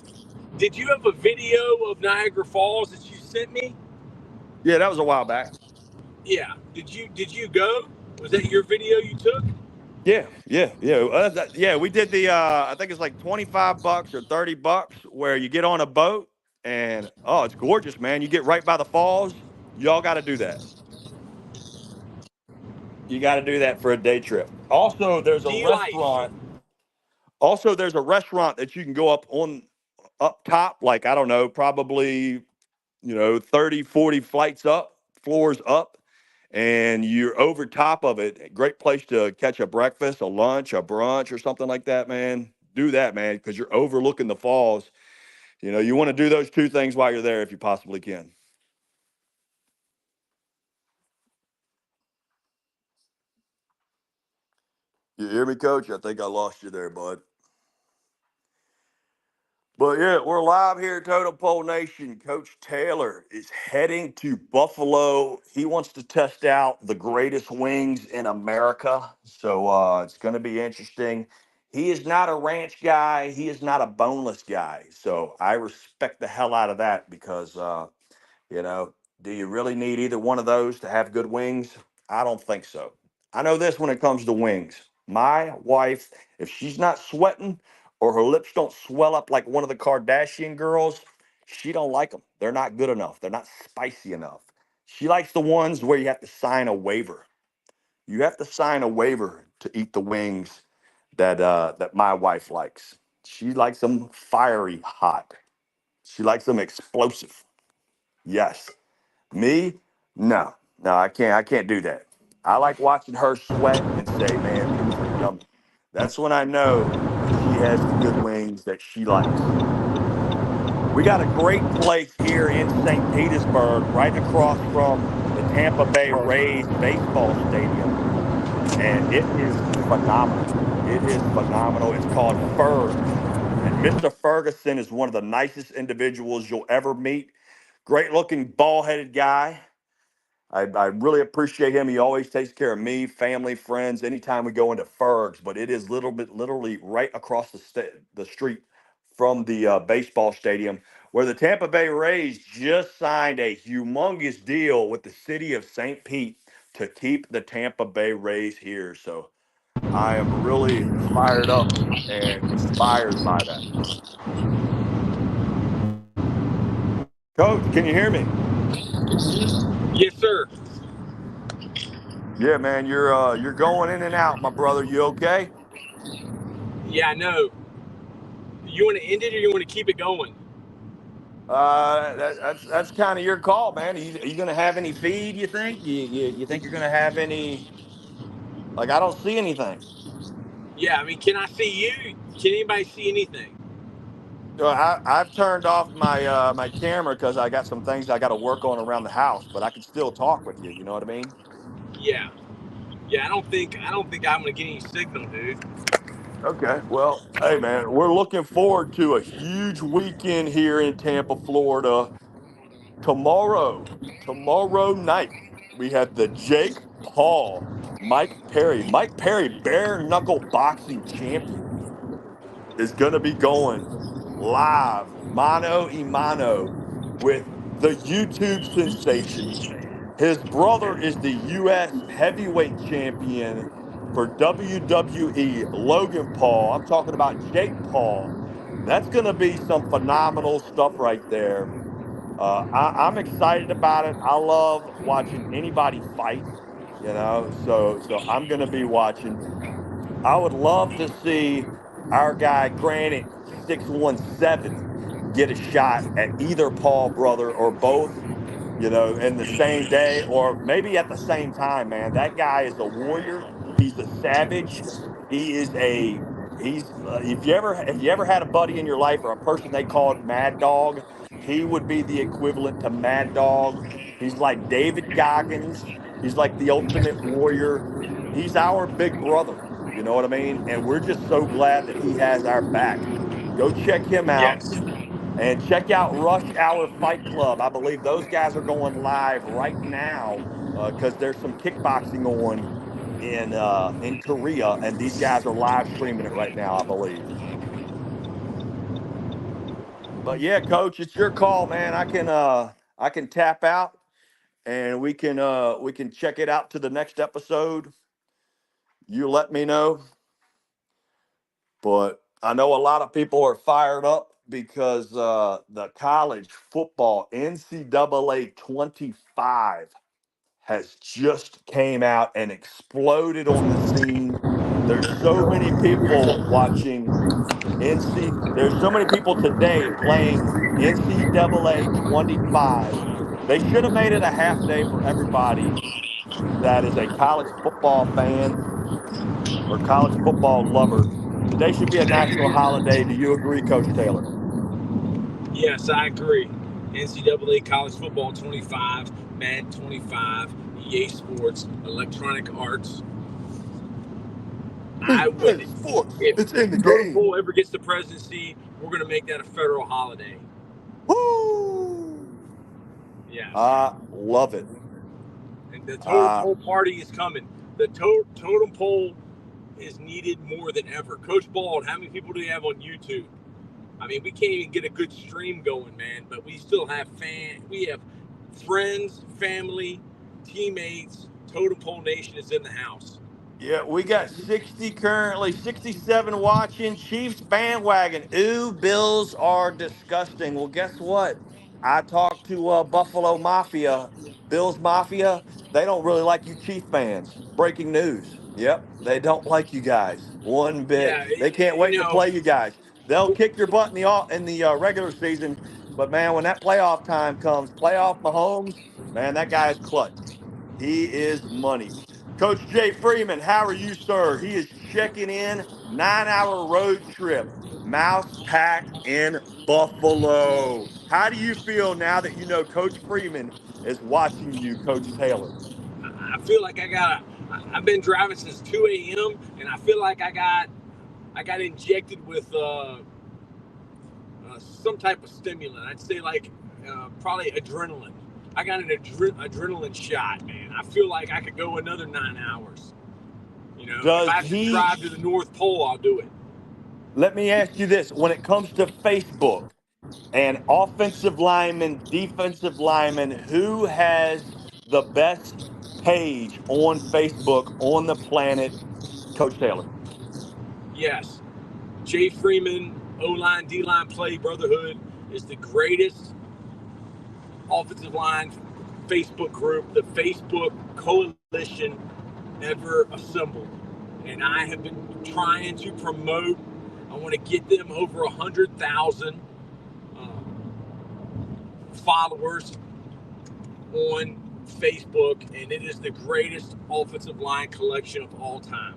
Did you have a video of Niagara Falls that you sent me? Yeah, that was a while back. Yeah. Did you go? Was that your video you took? Yeah. We did the I think it's like $25 or $30 where you get on a boat and it's gorgeous, man. You get right by the falls. Y'all got to do that. You got to do that for a day trip. Also, there's a D life. restaurant. Also, there's a restaurant that you can go up top, like I don't know, probably 30, 40 flights up, floors up, and you're over top of it. Great place to catch a breakfast, a lunch, a brunch, or something like that, man. Do that, man, because you're overlooking the falls. You want to do those two things while you're there if you possibly can. You hear me, Coach? I think I lost you there, bud. But yeah, we're live here at Totem Pole Nation. Coach Taylor is heading to Buffalo. He wants to test out the greatest wings in America. So it's going to be interesting. He is not a ranch guy. He is not a boneless guy. So I respect the hell out of that because you know, do you really need either one of those to have good wings? I don't think so. I know this when it comes to wings. My wife, if she's not sweating or her lips don't swell up like one of the Kardashian girls, she don't like them. They're not good enough. They're not spicy enough. She likes the ones where you have to sign a waiver. You have to sign a waiver to eat the wings that my wife likes. She likes them fiery hot. She likes them explosive. Yes. Me? No. No, I can't do that. I like watching her sweat and say, man, these are yummy. That's when I know that she has the good wings that she likes. We got a great place here in St. Petersburg, right across from the Tampa Bay Rays baseball stadium, and it is phenomenal. It is phenomenal. It's called Ferg's. And Mr. Ferguson is one of the nicest individuals you'll ever meet. Great looking, bald headed guy. I really appreciate him. He always takes care of me, family, friends, anytime we go into Ferg's. But it is literally right across the street from the baseball stadium where the Tampa Bay Rays just signed a humongous deal with the city of St. Pete to keep the Tampa Bay Rays here. So I am really fired up and inspired by that. Coach, can you hear me? Yes, sir. Yeah, man, you're going in and out, my brother. You okay? Yeah, I know. You want to end it or you want to keep it going? That's kind of your call, man. Are you going to have any feed? You think? You think you're going to have any? Like, I don't see anything. Yeah, I mean, can I see you? Can anybody see anything? So I've turned off my camera because I got some things I got to work on around the house, but I can still talk with you. You know what I mean? Yeah. Yeah, I don't think I'm gonna get any signal, dude. Okay. Well, hey, man, we're looking forward to a huge weekend here in Tampa, Florida. Tomorrow night, we have the Jake Paul, Mike Perry, bare knuckle boxing champion, is going to be going live, mano a mano, with the YouTube sensation. His brother is the U.S. heavyweight champion for WWE, Logan Paul. I'm talking about Jake Paul. That's going to be some phenomenal stuff right there. I'm excited about it. I love watching anybody fight, so I'm going to be watching. I would love to see our guy Granite 617 get a shot at either Paul brother or both, in the same day or maybe at the same time, man. That guy is a warrior. He's a savage. He is a he's if you ever had a buddy in your life or a person they called Mad Dog, he would be the equivalent to Mad Dog. He's like David Goggins. He's like the ultimate warrior. He's our big brother. You know what I mean? And we're just so glad that he has our back. Go check him out. Yes. And check out Rush Hour Fight Club. I believe those guys are going live right now because there's some kickboxing on in Korea, and these guys are live streaming it right now, I believe. But yeah, Coach, it's your call, man. I can tap out, and we can check it out to the next episode. You let me know. But I know a lot of people are fired up because the college football NCAA 25 has just came out and exploded on the scene. There's so many people watching There's so many people today playing NCAA 25. They should have made it a half day for everybody that is a college football fan or college football lover. Today should be a national holiday. Do you agree, Coach Taylor? Yes, I agree. NCAA College Football 25, Madden 25, EA Sports, Electronic Arts. I would, Sports. if It's in the Totem game. Pole ever gets the presidency, we're going to make that a federal holiday. Woo! Yes. I love it. And the Totem Uh, Pole party is coming. The Totem Pole is needed more than ever. Coach Bald, how many people do you have on YouTube? I mean, we can't even get a good stream going, man, but we still have we have friends, family, teammates. Totem Pole Nation is in the house. Yeah, we got 60 currently, 67 watching. Chiefs bandwagon. Ooh, Bills are disgusting. Well, guess what? I talked to Buffalo Mafia, Bills Mafia. They don't really like you Chief fans. Breaking news. Yep, they don't like you guys one bit. Yeah, They can't you wait to know, play you guys. They'll kick your butt in the regular season, but man, when that playoff time comes, playoff Mahomes, man, that guy is clutch. He is money. Coach Jay Freeman, how are you, sir? He is checking in, 9-hour road trip, Mouse Pack in Buffalo. How do you feel now that you know Coach Freeman is watching you, Coach Taylor? I feel like I've been driving since 2 a.m. and I feel like I got injected with some type of stimulant. I'd say like probably adrenaline. I got an adrenaline shot, man. I feel like I could go another 9 hours. You know, if Does I have to he, drive to the North Pole, I'll do it. let me ask you this, when it comes to Facebook and offensive lineman, defensive lineman, who has the best page on Facebook on the planet, Coach Taylor? Yes, Jay Freeman, O-line, D-line play brotherhood is the greatest offensive line Facebook group, the Facebook coalition ever assembled. And I have been trying to promote. I want to get them over 100,000 followers on Facebook, and it is the greatest offensive line collection of all time,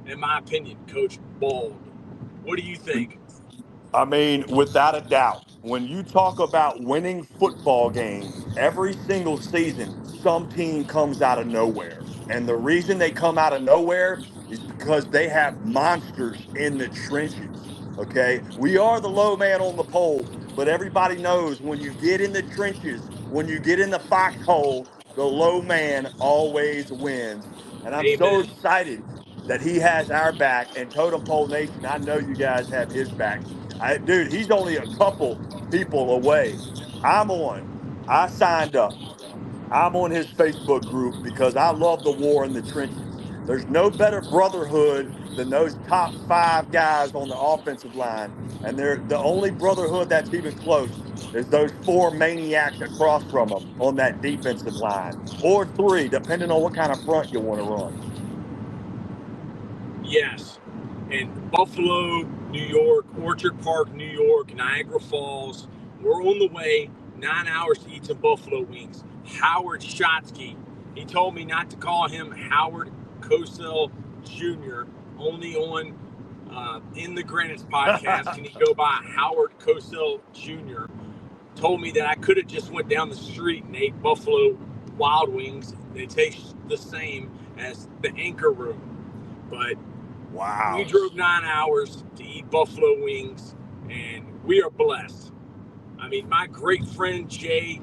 in my opinion. Coach Bald, what do you think? I mean, without a doubt, when you talk about winning football games, every single season, some team comes out of nowhere. And the reason they come out of nowhere is because they have monsters in the trenches. Okay. We are the low man on the pole, but everybody knows when you get in the trenches, when you get in the foxhole, the low man always wins. And I'm so Amen. excited that he has our back and Totem Pole Nation. I know you guys have his back. Dude, he's only a couple people away. I'm on. I signed up. I'm on his Facebook group because I love the war in the trenches. There's no better brotherhood than those top 5 guys on the offensive line. And they're the only brotherhood that's even close is those 4 maniacs across from them on that defensive line, or 3, depending on what kind of front you want to run. Yes. And Buffalo, New York, Orchard Park, New York, Niagara Falls. We're on the way, 9 hours to eat some buffalo wings. Howard Shotsky, he told me not to call him Howard Cosell Jr., only on In the Greenwich podcast can he go by Howard Cosell Jr. Told me that I could have just went down the street and ate Buffalo Wild Wings. They taste the same as the Anchor Room. But Wow. we drove 9 hours to eat buffalo wings, and we are blessed. I mean, my great friend Jay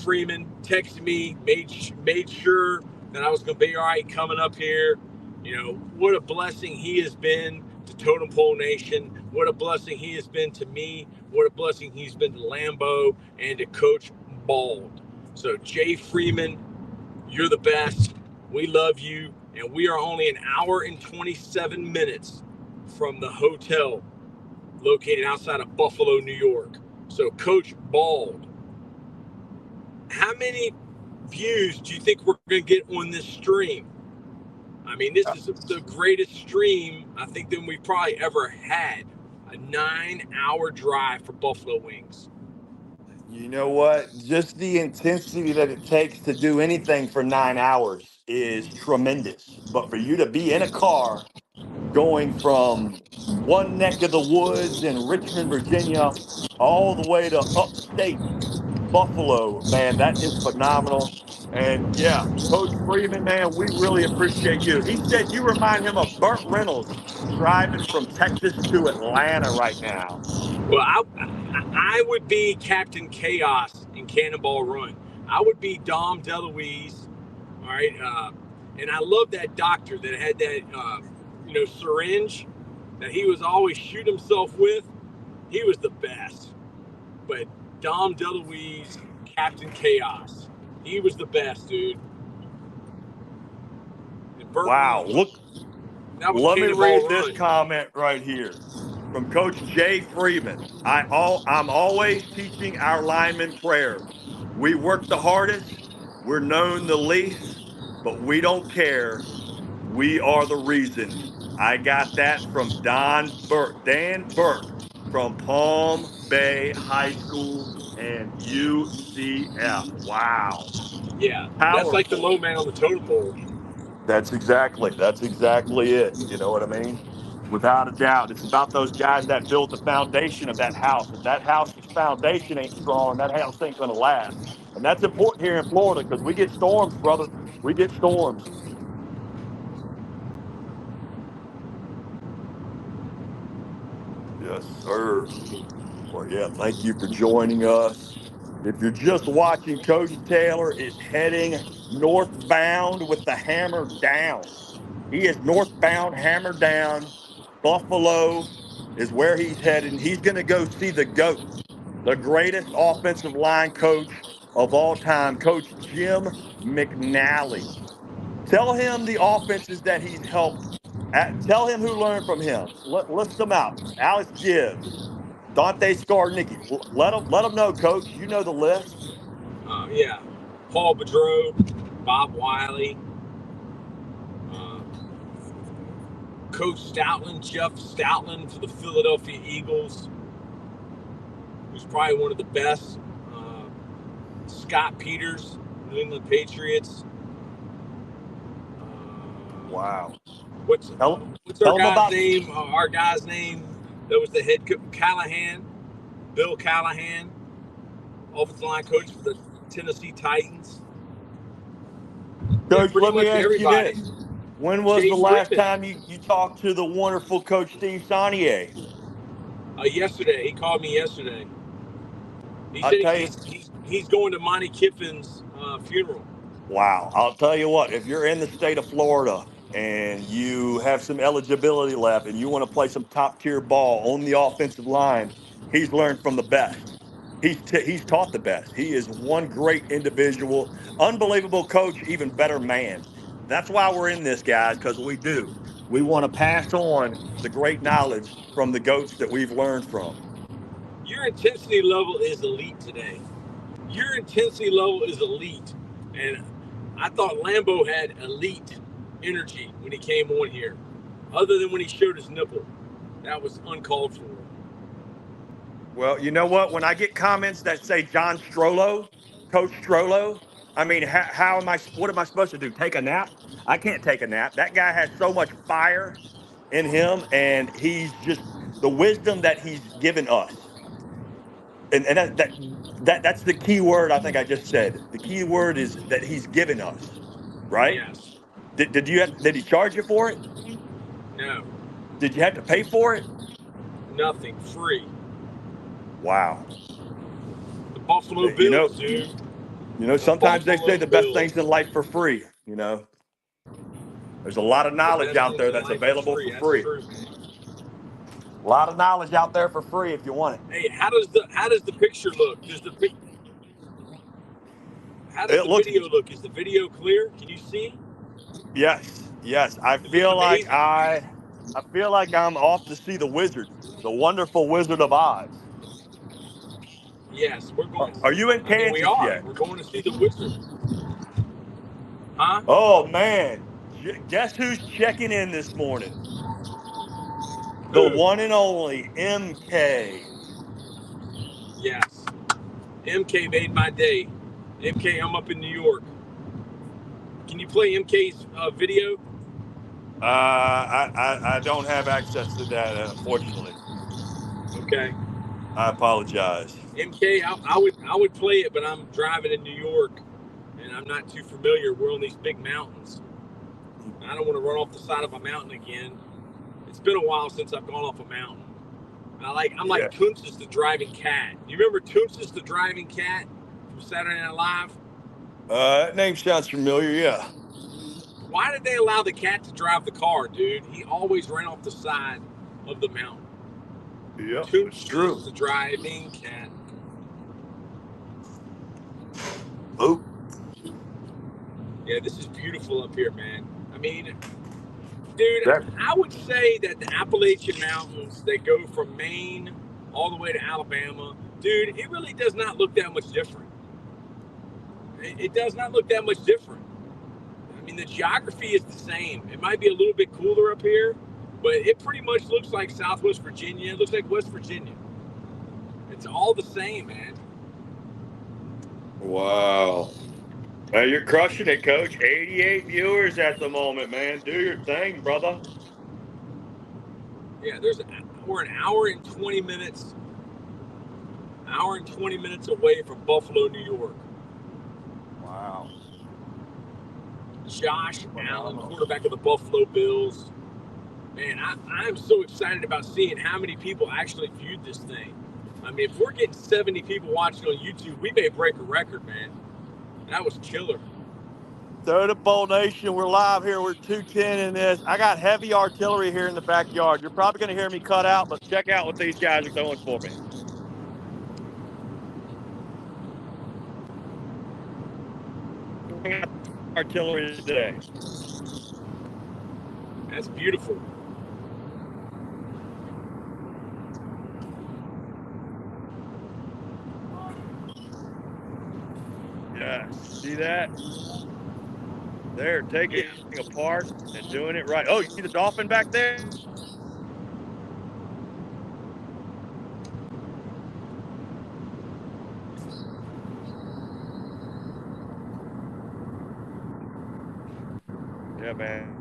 Freeman texted me, made sure that I was going to be all right coming up here. You know, what a blessing he has been to Totem Pole Nation. What a blessing he has been to me. What a blessing he's been to Lambeau and to Coach Bald. So, Jay Freeman, you're the best. We love you. And we are only an hour and 27 minutes from the hotel located outside of Buffalo, New York. So, Coach Bald, how many views do you think we're going to get on this stream? I mean, this is the greatest stream I think that we've probably ever had. A 9-hour drive for buffalo wings. You know what? Just the intensity that it takes to do anything for 9 hours is tremendous. But for you to be in a car going from one neck of the woods in Richmond, Virginia, all the way to upstate Buffalo, man, that is phenomenal. And yeah, Coach Freeman, man, we really appreciate you. He said you remind him of Burt Reynolds driving from Texas to Atlanta right now. Well, I would be Captain Chaos in Cannonball Run. I would be Dom DeLuise, all right? And I love that doctor that had that, syringe that he was always shooting himself with. He was the best. But Dom DeLuise, Captain Chaos, he was the best, dude. And Burt Wow, Reynolds, look, that was let me Cannonball read Run. this comment right here from Coach Jay Freeman. I'm always teaching our linemen prayer. We work the hardest, we're known the least, but we don't care. We are the reason. I got that from Dan Burke from Palm Bay High School and UCF. Wow. Yeah, that's like the Powerful. low man on the totem pole. That's exactly it. You know what I mean? Without a doubt. It's about those guys that built the foundation of that house. If that house's foundation ain't strong, that house ain't gonna last. And that's important here in Florida because we get storms, brother. We get storms. Yes, sir. Well, yeah, thank you for joining us. If you're just watching, Coach Taylor is heading northbound with the hammer down. He is northbound, hammer down. Buffalo is where he's heading. He's going to go see the GOAT, the greatest offensive line coach of all time, Coach Jim McNally. Tell him the offenses that he's helped. Tell him who learned from him. List them out. Alex Gibbs, Dante Scarnicki. Let them know, Coach. You know the list. Yeah, Paul Boudreau, Bob Wiley, Coach Stoutland, Jeff Stoutland for the Philadelphia Eagles, who's probably one of the best. Scott Peters, New England Patriots. Wow. What's Tell our him guy's about name? Our guy's name that was the head coach, Callahan, Bill Callahan, offensive line coach for the Tennessee Titans. Coach. Let me ask everybody. you this: when was Chase the last Whitman. time you talked to the wonderful Coach Steve Saunier? Yesterday, he called me yesterday. He I'll said tell you. he's going to Monty Kiffin's funeral. Wow. I'll tell you what, if you're in the state of Florida and you have some eligibility left and you want to play some top tier ball on the offensive line, he's learned from the best. He's taught the best. He is one great individual, unbelievable coach, even better man. That's why we're in this, guys, because we do. We want to pass on the great knowledge from the goats that we've learned from. Your intensity level is elite today. Your intensity level is elite. And I thought Lambeau had elite energy when he came on here, other than when he showed his nipple. That was uncalled for. Well, you know what? When I get comments that say John Strollo, Coach Strollo, I mean, how am I? What am I supposed to do? Take a nap? I can't take a nap. That guy has so much fire in him, and he's just the wisdom that he's given us. And that's the key word I think I just said. The key word is that he's given us, right? Yes. Did he charge you for it? No. Did you have to pay for it? Nothing. Free. Wow. The Buffalo Bills, dude. Sometimes they say the best Bills. things in life for free. There's a lot of knowledge out there that's available for free. True. A lot of knowledge out there for free if you want it. Hey, how does the picture look? How does the video look? Is the video clear? Can you see? Yes. I feel like I'm off to see the wizard, the wonderful Wizard of Oz. Yes, we're going. Are you in Kansas we are. yet? We're going to see the wizard. Huh? Oh man, guess who's checking in this morning? The Who? one and only MK. Yes. MK made my day. MK, I'm up in New York. Can you play MK's video? I don't have access to that, unfortunately. Okay. I apologize. MK, I would play it, but I'm driving in New York, and I'm not too familiar. We're on these big mountains. I don't want to run off the side of a mountain again. It's been a while since I've gone off a mountain. I'm Yeah. like Toonces the driving cat. You remember Toonces the driving cat from Saturday Night Live? That name sounds familiar. Yeah. Why did they allow the cat to drive the car, dude? He always ran off the side of the mountain. Yep, it's true. Toonces the driving cat. Oh, Yeah, this is beautiful up here, man. I mean, dude, that I would say that the Appalachian Mountains, they go from Maine all the way to Alabama. Dude, it really does not look that much different. It does not look that much different. I mean, the geography is the same. It might be a little bit cooler up here, but it pretty much looks like Southwest Virginia. It looks like West Virginia. It's all the same, man. wow. Hey, you're crushing it, Coach. 88 viewers at the moment, man. Do your thing, brother. Yeah, we're an hour and 20 minutes, away from Buffalo, New York. Wow. Josh Allen, quarterback of the Buffalo Bills. Man, I'm so excited about seeing how many people actually viewed this thing. I mean, if we're getting 70 people watching on YouTube, we may break a record, man. That was killer. Third of Bowl Nation, we're live here. We're 210 in this. I got heavy artillery here in the backyard. You're probably going to hear me cut out, but check out what these guys are doing for me. Artillery today. That's beautiful. Yeah, see that? They're taking it apart and doing it right. Oh, you see the dolphin back there? Yeah, man.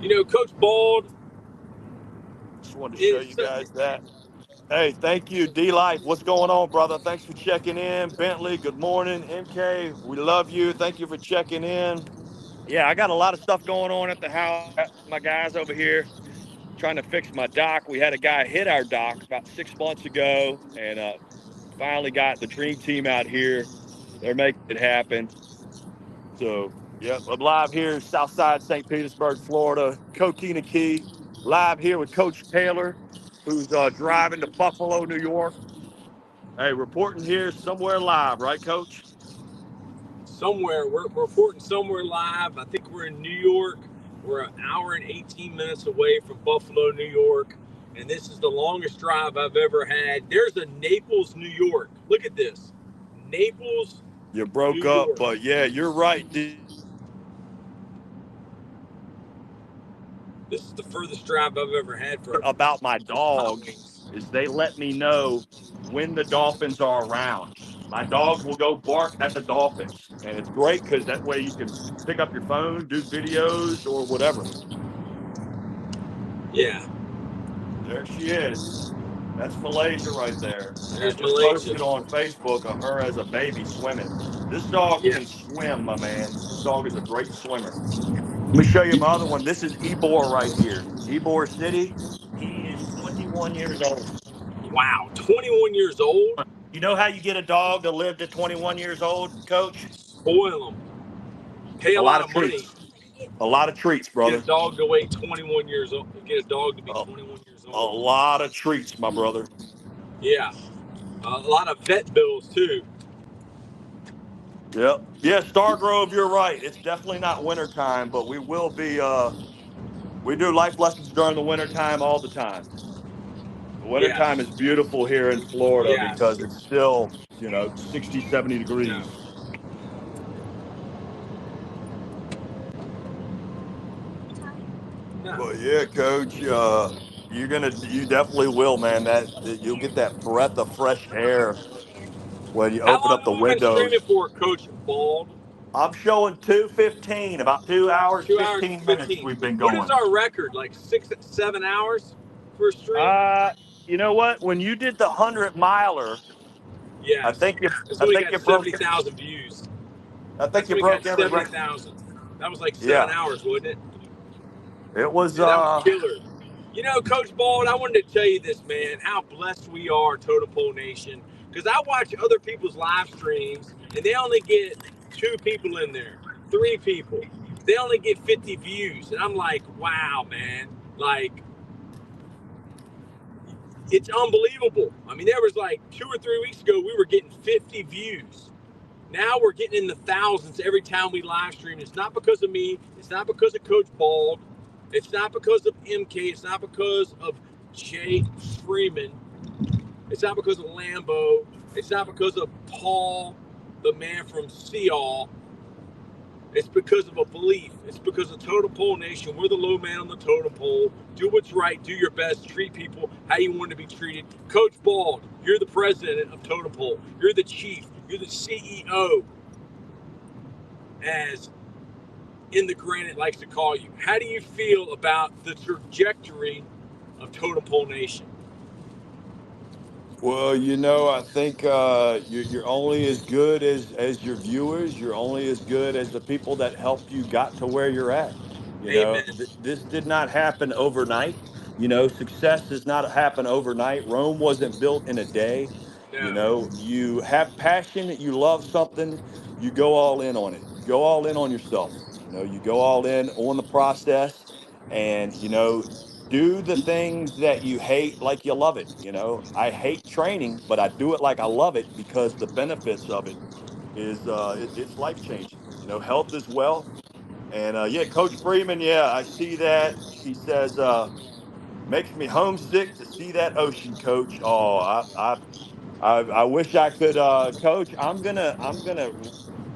You know, Coach Bald. Just wanted to show you guys that. Hey, thank you, D Life. What's going on, brother? Thanks for checking in. Bentley, good morning. MK, we love you. Thank you for checking in. Yeah, I got a lot of stuff going on at the house. My guys over here trying to fix my dock. We had a guy hit our dock about 6 months ago, and finally got the dream team out here. They're making it happen. So, yep, I'm live here, Southside St. Petersburg, Florida, Coquina Key. Live here with Coach Taylor, who's driving to Buffalo, New York. Hey, reporting here somewhere live, right, Coach? Somewhere, we're reporting somewhere live. I think we're in New York. We're an hour and 18 minutes away from Buffalo, New York. And this is the longest drive I've ever had. There's a Naples, New York. Look at this. Naples, You broke New up, York. but yeah, you're right. This is the furthest drive I've ever had for about my dogs is they let me know when the dolphins are around. My dogs will go bark at the dolphins, and it's great because that way you can pick up your phone, do videos, or whatever. Yeah. There she is. That's Malaysia right there. And I There's just Malaysia. posted on Facebook of her as a baby swimming. This dog can swim, my man. This dog is a great swimmer. Let me show you my other one. This is Ybor right here. Ybor City. He is 21 years old. Wow, 21 years old? You know how you get a dog to live to 21 years old, Coach? Spoil him. Pay a lot of money. A lot of treats, brother. Get a dog to wait 21 years old. Get a dog to be 21 years old. A lot of treats, my brother. Yeah. A lot of vet bills, too. Yep. Yeah, Stargrove, you're right. It's definitely not wintertime, but we will be, we do life lessons during the wintertime all the time. The wintertime is beautiful here in Florida because it's still, 60, 70 degrees. yeah, Coach. You definitely will, man. That you'll get that breath of fresh air when you How open long up have the we been streaming windows. for, Coach Bald? I'm showing 2:15, about 2 hours, 2 hours 15 minutes 15. we've been What is going. our record? Like 6-7 hours for a stream? Uh, you know what? When you did the 100 miler, I Yes. think you, That's I when we think got you broke, 70,000 views. I think That's you when we got broke every record. 70,000. That was like 7 Yeah, hours, wasn't it? it was. Yeah, that was killer. You know, Coach Bald, I wanted to tell you this, man, how blessed we are, Totem Pole Nation. Because I watch other people's live streams, and they only get 2 people in there, 3 people. They only get 50 views. And I'm like, wow, man. Like, it's unbelievable. I mean, there was like 2 or 3 weeks ago, we were getting 50 views. Now we're getting in the thousands every time we live stream. It's not because of me. It's not because of Coach Bald. It's not because of MK. It's not because of Jay Freeman. It's not because of Lambo. It's not because of Paul, the man from Seall. It's because of a belief. It's because of Totem Pole Nation. We're the low man on the totem pole. Do what's right. Do your best. Treat people how you want to be treated. Coach Bald, you're the president of Totem Pole. You're the chief. You're the CEO, as In the Granite likes to call you. How do you feel about the trajectory of Totem Pole Nation? Well, I think you're only as good as your viewers. You're only as good as the people that help you got to where you're at. Amen. This did not happen overnight. Success does not happen overnight. Rome wasn't built in a day. No. You have passion, you love something, you go all in on it. You go all in on yourself. You go all in on the process, and do the things that you hate like you love it. I hate training, but I do it like I love it because the benefits of it is it's life changing. Health is wealth. And yeah, Coach Freeman, yeah, I see that. She says makes me homesick to see that ocean, Coach. Oh, I wish I could, Coach. I'm gonna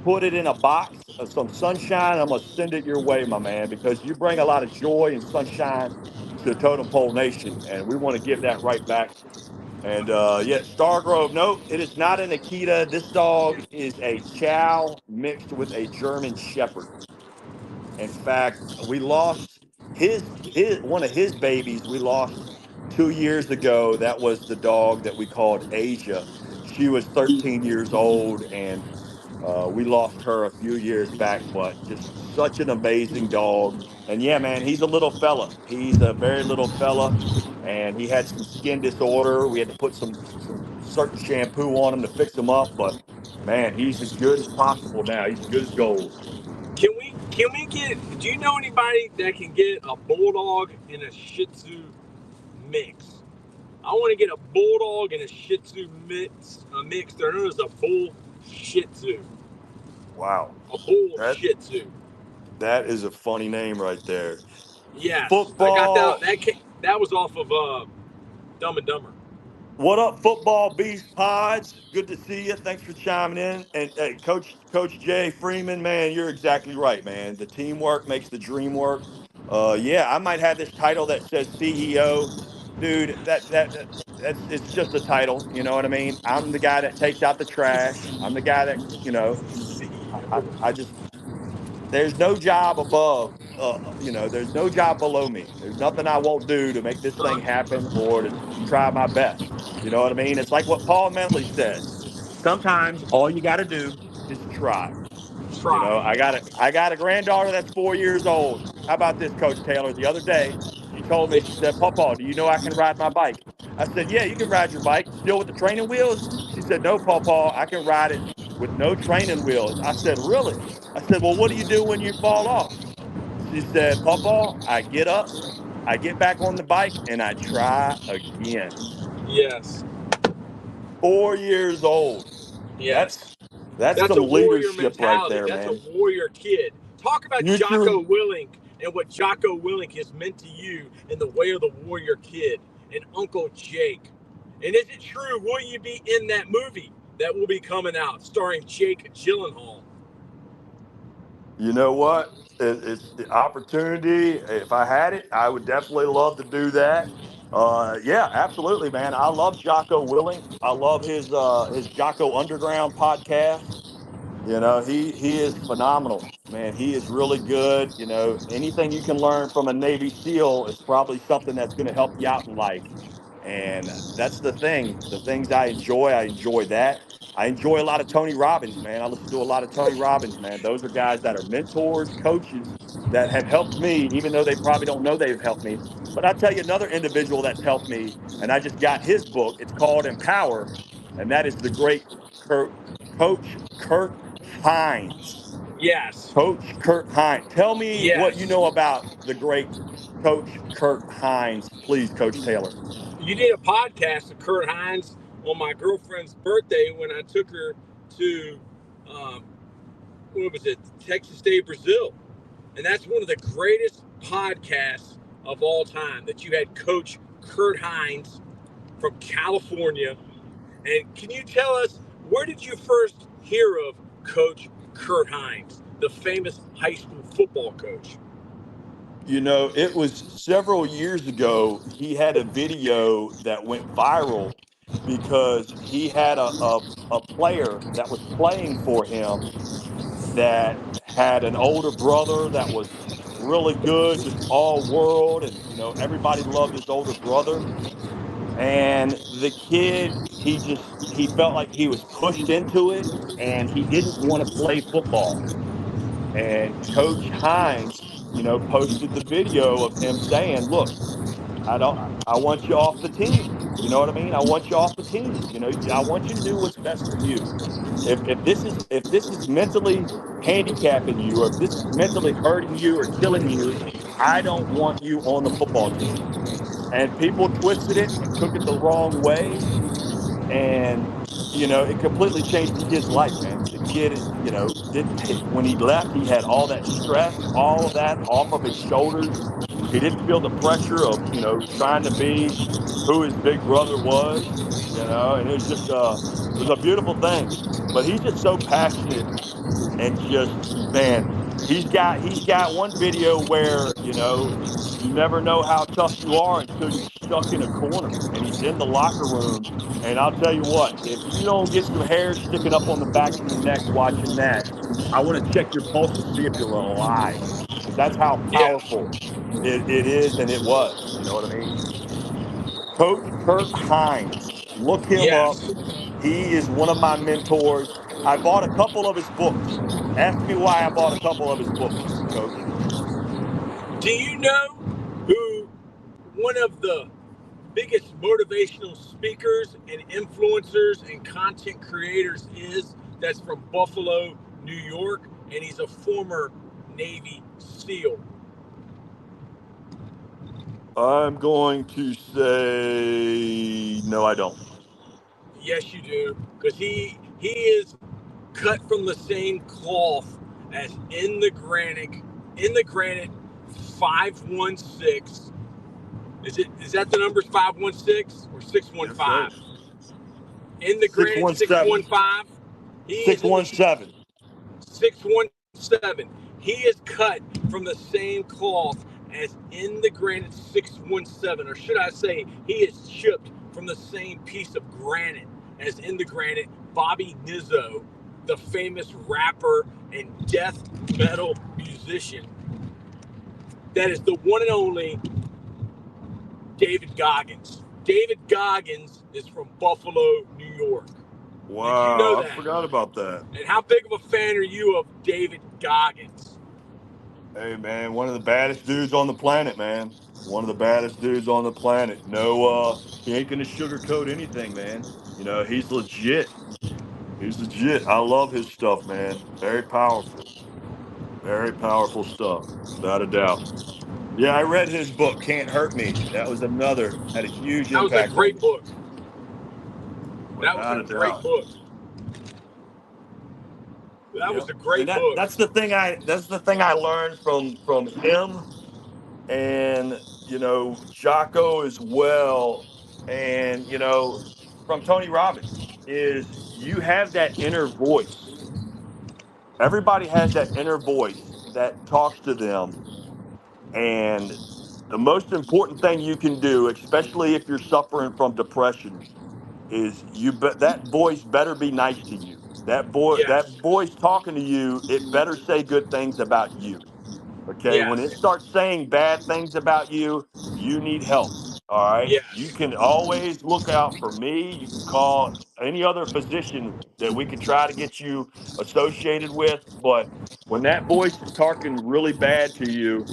put it in a box of some sunshine. I'm gonna send it your way, my man, because you bring a lot of joy and sunshine to Totem Pole Nation, and we want to give that right back. And yeah, Stargrove. No, it is not an Akita. This dog is a Chow mixed with a German Shepherd. In fact, we lost his one of his babies. We lost 2 years ago. That was the dog that we called Asia. She was 13 years old, and we lost her a few years back. But just such an amazing dog. And yeah, man, he's a little fella. He's a very little fella, and he had some skin disorder. We had to put some certain shampoo on him to fix him up. But man, he's as good as possible now. He's good as gold. Can we get, do you know anybody that can get a bulldog and a Shih Tzu mix? I want to get a bulldog and a Shih Tzu mix. They're known as a bull Shih Tzu. Wow. A bull That Shih Tzu. that is a funny name right there. Yes, I got that. Football. That was off of Dumb and Dumber. What up, football beast pods? Good to see you. Thanks for chiming in. And hey, Coach Jay Freeman, man, you're exactly right, man. The teamwork makes the dream work. Yeah, I might have this title that says CEO, dude. That's it's just a title. You know what I mean? I'm the guy that takes out the trash. I'm the guy that I just there's no job above there's no job below me. There's nothing I won't do to make this thing happen or to try my best. You know what I mean? It's like what Paul Mentley says. Sometimes all you got to do is try. Try. I got a granddaughter that's 4 years old. How about this, Coach Taylor? The other day, she told me, she said, Papa, do you know I can ride my bike? I said, yeah, you can ride your bike. Still with the training wheels? She said, no, Papa, I can ride it with no training wheels. I said, really? I said, well, what do you do when you fall off? She said, Papa, I get up, I get back on the bike, and I try again. Yes. 4 years old. Yes. That's That's a some warrior leadership right mentality. there, That's a man. warrior kid. Talk about Future. Jocko Willink and what Jocko Willink has meant to you in the way of the warrior kid and Uncle Jake. And is it true? Will you be in that movie that will be coming out starring Jake Gyllenhaal? You know what? It's the opportunity. If I had it, I would definitely love to do that. Yeah, absolutely, man. I love Jocko Willing. I love his Jocko Underground podcast. You know, he is phenomenal, man. He is really good. You know, anything you can learn from a Navy SEAL is probably something that's going to help you out in life. And that's the thing. The things I enjoy that. I enjoy a lot of Tony Robbins, man. I listen to a lot of Tony Robbins, man. Those are guys that are mentors, coaches that have helped me, even though they probably don't know they've helped me. But I'll tell you another individual that's helped me, and I just got his book. It's called Empower, and that is the great Coach Kurt Hines. Yes. Coach Kurt Hines. Tell me what you Yes. know about the great Coach Kurt Hines, please, Coach Taylor. You did a podcast of Kurt Hines on my girlfriend's birthday when I took her to, um, what was it, Texas State, Brazil. And that's one of the greatest podcasts of all time that you had Coach Kurt Hines from California. And can you tell us, where did you first hear of Coach Kurt Hines, the famous high school football coach? You know, it was several years ago. He had a video that went viral because he had a player that was playing for him that had an older brother that was really good, just all world. And, you know, everybody loved his older brother. And the kid, he felt like he was pushed into it and he didn't want to play football. And Coach Hines, you know, posted the video of him saying, look, I want you off the team. You know what I mean? I want you off the team. You know, I want you to do what's best for you. If this is mentally handicapping you, or if this is mentally hurting you or killing you, I don't want you on the football team. And people twisted it and took it the wrong way. And, you know, it completely changed the kid's life, man. The kid, you know, didn't, when he left, he had all that stress, all of that off of his shoulders. He didn't feel the pressure of, you know, trying to be who his big brother was, you know, and it was a beautiful thing. But he's just so passionate and just, man, he's got one video where, you know, you never know how tough you are until you're stuck in a corner, and he's in the locker room. And I'll tell you what, if you don't get some hair sticking up on the back of your neck watching that, I want to check your pulse to see if you're alive, because that's how Yeah. powerful it is, and it was. You know what I mean? Coach Kurt Hines, look him up. Yes. He is one of my mentors. I bought a couple of his books. Ask me why I bought a couple of his books, Coach. Do you know who one of the biggest motivational speakers and influencers and content creators is? That's from Buffalo, New York, and he's a former Navy SEAL. I'm going to say no, I don't. Yes, you do, because he is cut from the same cloth as in the granite 516. Is that the number 516 or Yes, sir. 615? In the granite 617. 615. He is in the 617. 617. He is cut from the same cloth as in the granite 617, or should I say, he is chipped from the same piece of granite as in the granite Bobby Nizzo, the famous rapper and death metal musician. That is the one and only David Goggins. David Goggins is from Buffalo, New York. Wow, Did you know I that? forgot about that. And how big of a fan are you of David Goggins? Hey, man, one of the baddest dudes on the planet, man. One of the baddest dudes on the planet. No, he ain't gonna sugarcoat anything, man. You know, he's legit. He's legit. I love his stuff, man. Very powerful. Very powerful stuff, without a doubt. Yeah, I read his book, Can't Hurt Me. That was another, had a huge That was a impact on great me, book. That was a without a great doubt. book. That was Yep. a great And book. that's the thing I learned from him, and you know, Jocko as well, and you know, from Tony Robbins, is you have that inner voice. Everybody has that inner voice, that talks to them. And the most important thing you can do, especially if you're suffering from depression, is that voice better be nice to you. That Yes. voice talking to you, it better say good things about you. Okay, when it Yes. starts saying bad things about you, you need help. All right, you Yes. can always look out for me. You can call any other physician that we could try to get you associated with. But when that voice is talking really bad to you,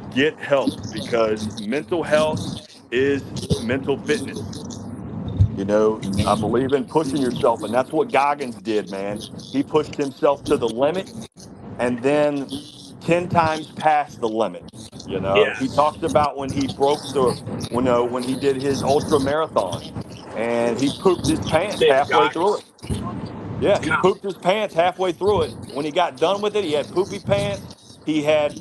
get help, because mental health is mental fitness. I believe in pushing yourself, and that's what Goggins did, man. He pushed himself to the limit and then 10 times past the limit. He Yes. talks about when he broke when he did his ultra marathon and he pooped his pants David halfway through it. Goggins. Yeah, he God. pooped his pants halfway through it. When he got done with it, he had poopy pants. He had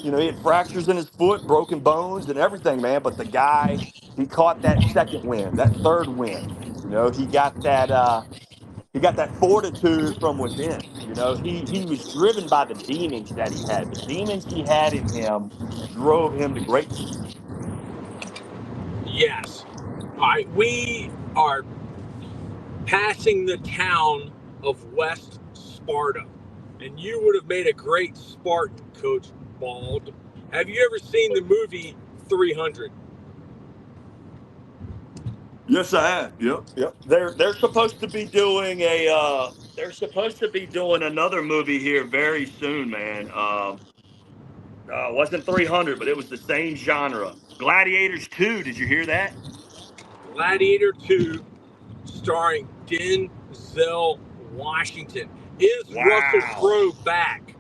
he had fractures in his foot, broken bones and everything, man. But the guy, he caught that second win, that third win. He got that fortitude from within. He was driven by the demons that he had. The demons he had in him drove him to greatness. Yes. All right. We are passing the town of West Sparta. And you would have made a great Spartan, Coach Bald. Have you ever seen the movie 300? Yes, I have. Yep, yep. They're supposed to be doing another movie here very soon, man. Wasn't 300, but it was the same genre. Gladiators 2. Did you hear that? Gladiator 2, starring Denzel Washington. Is Russell Wow. Crowe back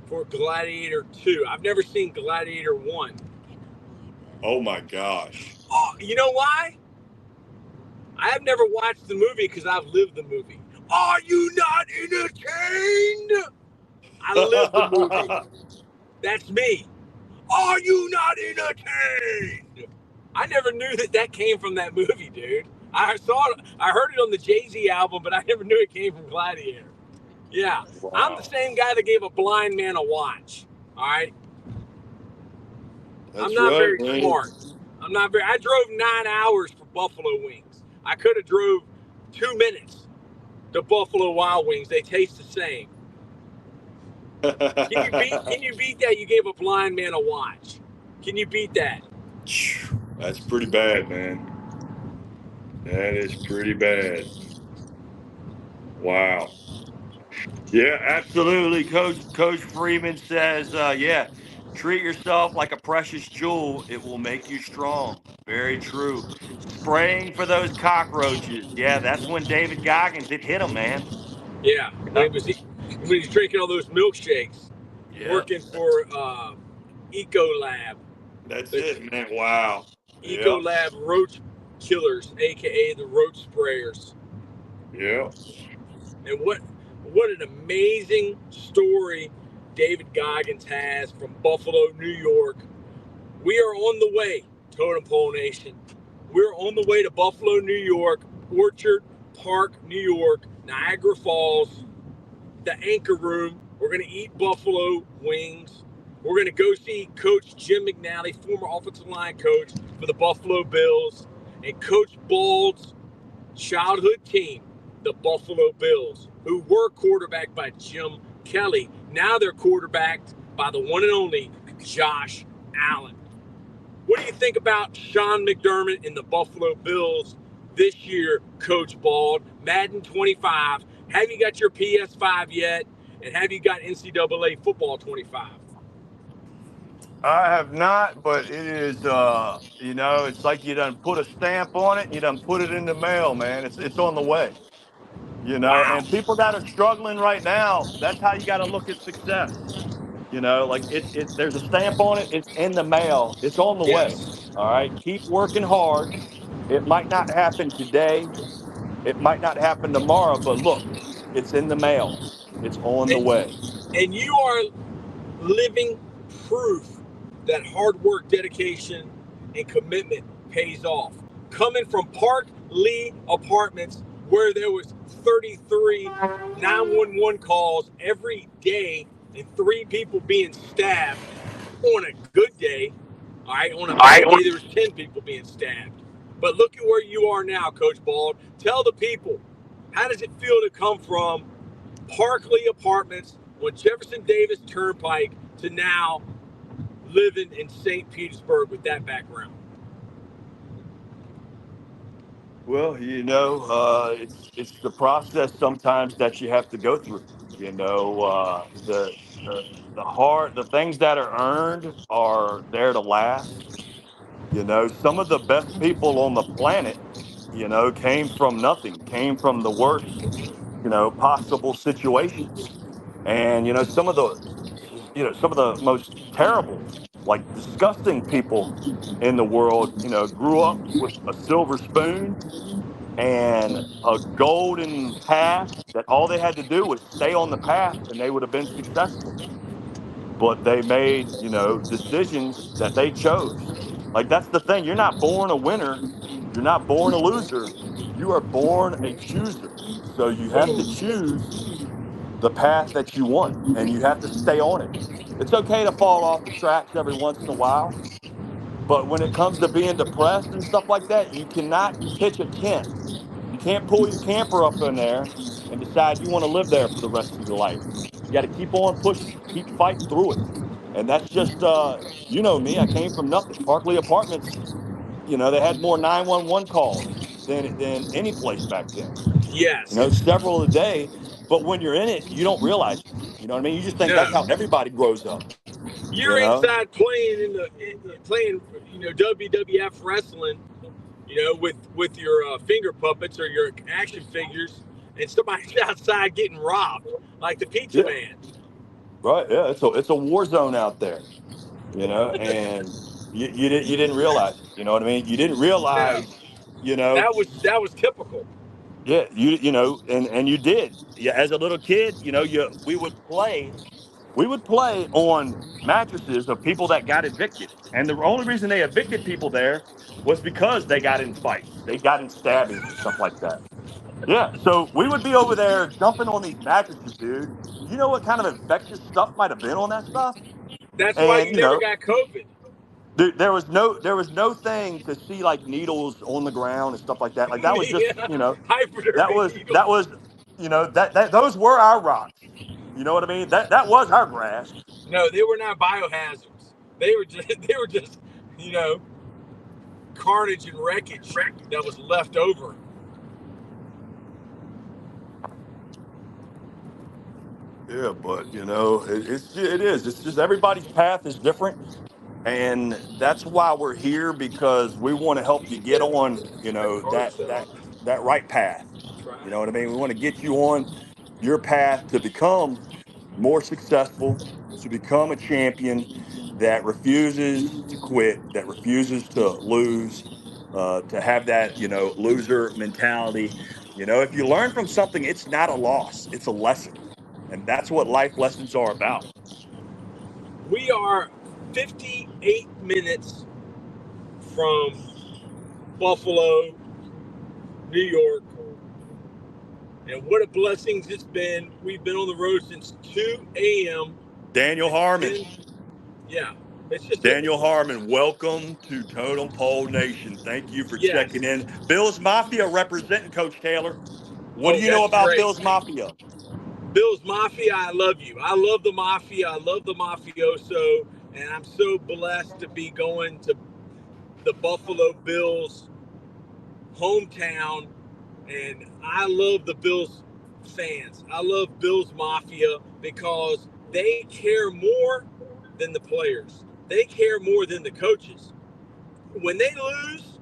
for Gladiator 2? I've never seen Gladiator 1. Oh my gosh. Oh, you know why? I have never watched the movie because I've lived the movie. Are you not entertained? I live the movie. That's me. Are you not entertained? I never knew that came from that movie, dude. I saw it. I heard it on the Jay-Z album, but I never knew it came from Gladiator. Yeah, I'm the Wow. same guy that gave a blind man a watch. All right, I'm That's not right, very man. smart. I drove 9 hours for Buffalo wings. I could have drove 2 minutes to Buffalo Wild Wings. They taste the same. Can you beat that? You gave a blind man a watch. Can you beat that? That's pretty bad, man. That is pretty bad. Wow. Yeah, absolutely. Coach Freeman says, yeah, treat yourself like a precious jewel. It will make you strong. Very true. Spraying for those cockroaches. Yeah, that's when David Goggins, it hit him, man. Yeah, Yep. when he's drinking all those milkshakes, Yep. working for Ecolab, That's the it, man. Wow. Yep. Ecolab roach killers, aka the roach sprayers. Yep. And what an amazing story David Goggins has from Buffalo, New York. We are on the way, Totem Pole Nation. We're on the way to Buffalo, New York, Orchard Park, New York, Niagara Falls, the Anchor Room. We're going to eat buffalo wings. We're going to go see Coach Jim McNally, former offensive line coach for the Buffalo Bills, and Coach Bald's childhood team, the Buffalo Bills, who were quarterbacked by Jim Kelly. Now they're quarterbacked by the one and only Josh Allen. What do you think about Sean McDermott and the Buffalo Bills this year, Coach Bald? Madden 25. Have you got your PS5 yet? And have you got NCAA Football 25? I have not, but it is it's like you done put a stamp on it and you done put it in the mail, man. It's on the way. Wow. And people that are struggling right now, that's how you got to look at success. Like there's a stamp on it, it's in the mail, it's on the way. Yes. All right. Keep working hard. It might not happen today, it might not happen tomorrow, but look, it's in the mail. It's on the And, way. and you are living proof that hard work, dedication, and commitment pays off. Coming from Park Lee Apartments, where there was 33 911 calls every day and 3 people being stabbed on a good day. All right, on a All right. bad day, there was 10 people being stabbed. But look at where you are now, Coach Bald. Tell the people, how does it feel to come from Parkley Apartments on Jefferson Davis Turnpike to now living in St. Petersburg with that background? Well, it's the process sometimes that you have to go through. The things that are earned are there to last. Some of the best people on the planet, came from nothing, came from the worst, possible situations. And some of the most terrible, like disgusting people in the world, grew up with a silver spoon and a golden path that all they had to do was stay on the path and they would have been successful. But they made, decisions that they chose. Like that's the thing. You're not born a winner. You're not born a loser. You are born a chooser. So you have to choose the path that you want and you have to stay on it. It's okay to fall off the tracks every once in a while. But when it comes to being depressed and stuff like that, you cannot pitch a tent. You can't pull your camper up in there and decide you want to live there for the rest of your life. You got to keep on pushing, keep fighting through it. And that's just, me. I came from nothing. Parkley Apartments, they had more 911 calls than any place back then. Yes. Several a day. But when you're in it, you don't realize it. You know what I mean? You just think that's how No. everybody grows up. You You're know? inside playing playing, WWF wrestling, with your finger puppets or your action figures, and somebody's outside getting robbed, like the pizza Yeah. man. Right. Yeah. It's a war zone out there. And you didn't realize it. You know what I mean? You didn't No, realize, you know, that was typical. yeah, and you did. Yeah, as a little kid, we would play on mattresses of people that got evicted. And the only reason they evicted people there was because they got in fights, they got in stabbings and stuff like that. Yeah, so we would be over there jumping on these mattresses, dude. You know what kind of infectious stuff might have been on that stuff? That's why And you never got COVID. there was no thing to see like needles on the ground and stuff like that. Like that was just, Yeah, that hypodermic was needles. that was, that those were our rocks. You know what I mean? That was our grass. No, they were not biohazards. They were just you know carnage and wreckage that was left over. Yeah, but it's just everybody's path is different, and that's why we're here because we want to help you get on, Card that stuff. right path. Try You it. know what I mean? We want to get you on your path to become more successful, to become a champion that refuses to quit, that refuses to lose, to have that, loser mentality. If you learn from something, it's not a loss, it's a lesson. And that's what life lessons are about. We are 58 minutes from Buffalo, New York, and what a blessing it's been. We've been on the road since 2 a.m. Daniel It's Harmon. 10. Yeah, it's just Daniel typical. Harmon, welcome to Totem Pole Nation. Thank you for checking Yes. in. Bills Mafia representing Coach Taylor. What do Oh, you know that's about great. Bills Mafia? Bills Mafia, I love you. I love the Mafia. I love the Mafioso. And I'm so blessed to be going to the Buffalo Bills hometown. And I love the Bills fans. I love Bills Mafia because they care more than the players, they care more than the coaches. When they lose,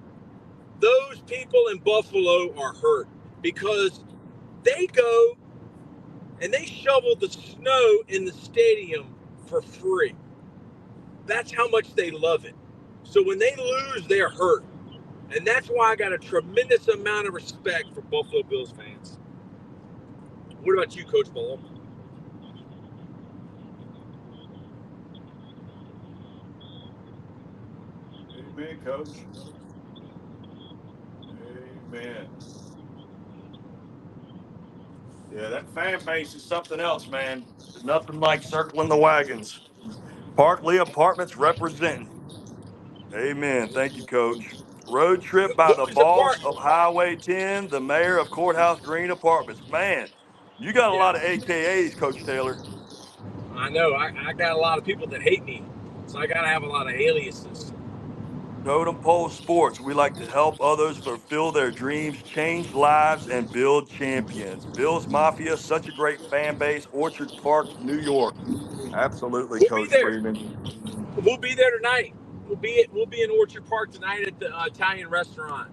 those people in Buffalo are hurt because they go and they shovel the snow in the stadium for free. That's how much they love it. So when they lose, they're hurt. And that's why I got a tremendous amount of respect for Buffalo Bills fans. What about you, Coach Ball? Amen, Coach. Amen. Yeah, that fan base is something else, man. There's nothing like circling the wagons. Parkley Apartments representing. Amen. Thank you, Coach. Road trip by the Who's the boss part? of Highway 10, the mayor of Courthouse Green Apartments. Man, you got a lot of Yes. AKAs, Coach Taylor. I know. I got a lot of people that hate me, so I gotta have a lot of aliases. Totem Pole Sports. We like to help others fulfill their dreams, change lives, and build champions. Bills Mafia, such a great fan base. Orchard Park, New York. Absolutely, We'll be Coach there. Freeman. We'll be there tonight. We'll be in Orchard Park tonight at the Italian restaurant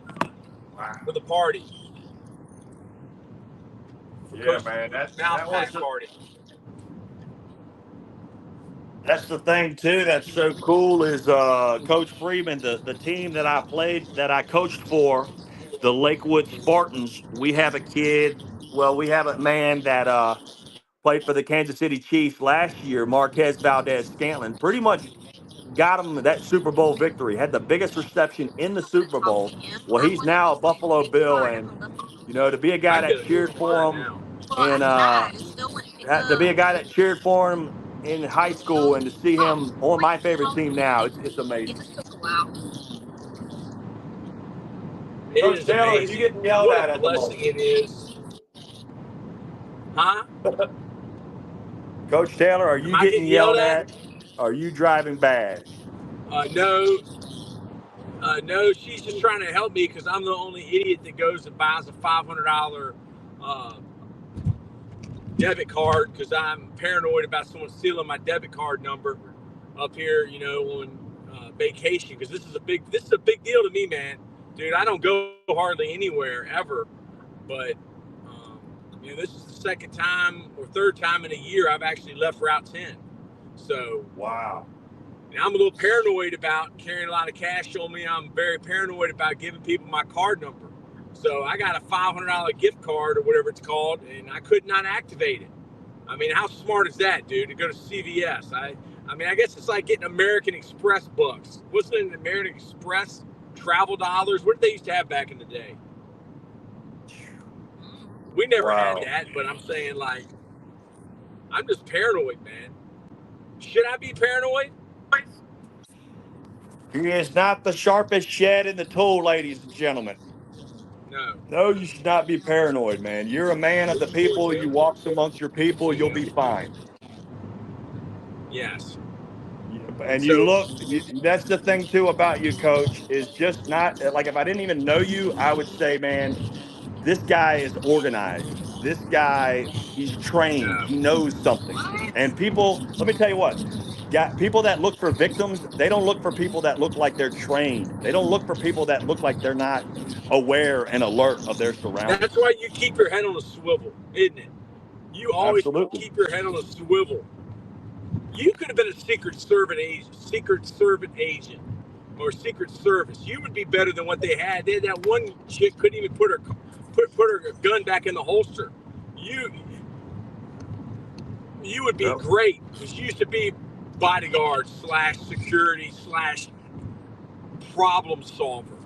for the party, for Yeah, Coach man. Mouth That was Pack party. that's the thing too. That's so cool is Coach Freeman, the team that I coached for, the Lakewood Spartans. We have a kid. Well, we have a man that played for the Kansas City Chiefs last year, Marquez Valdez Scantlin. Pretty much got him that Super Bowl victory. Had the biggest reception in the Super Bowl. Well, he's now a Buffalo Bill, and to be a guy I that get a new cheered car for him now. in to be a guy that cheered for him in high school and to see him on my favorite team now, it's amazing. It Coach is Taylor, are you amazing getting yelled what at a the blessing moment? it is. Huh? Coach Taylor, are Am you I getting getting yelled yelled at? at? Are you driving bad? No. No, she's just trying to help me because I'm the only idiot that goes and buys a $500 uh, debit card because I'm paranoid about someone stealing my debit card number up here, on vacation. Because this is a big deal to me, man, dude. I don't go hardly anywhere ever, but this is the second time or third time in a year I've actually left Route 10. So Wow. I'm a little paranoid about carrying a lot of cash on me. I'm very paranoid about giving people my card number. So I got a $500 gift card or whatever it's called, and I could not activate it. I mean, how smart is that, dude, to go to CVS? I guess it's like getting American Express bucks. Wasn't it American Express travel dollars? What did they used to have back in the day? We never had Wow. that, but I'm saying, like, I'm just paranoid, man. Should I be paranoid? He is not the sharpest shed in the tool, ladies and gentlemen. No. No, you should not be paranoid, man. You're a man of the people. You walk amongst your people, you'll be fine. Yes. And you So, look, that's the thing too about you, coach, is just not like if I didn't even know you, I would say, man, this guy is organized. This guy, he's trained. no. He knows something. And people, let me tell you what, got people that look for victims, they don't look for people that look like they're trained. They don't look for people that look like they're not aware and alert of their That's surroundings. why you keep your head on a swivel, isn't it? You always Absolutely. keep your head on a swivel. You could have been a secret servant agent, or Secret Service. You would be better than what they had. They had that one chick couldn't even put her gun back in the holster. You would be Yep. great because you used to be bodyguard / security / problem solver.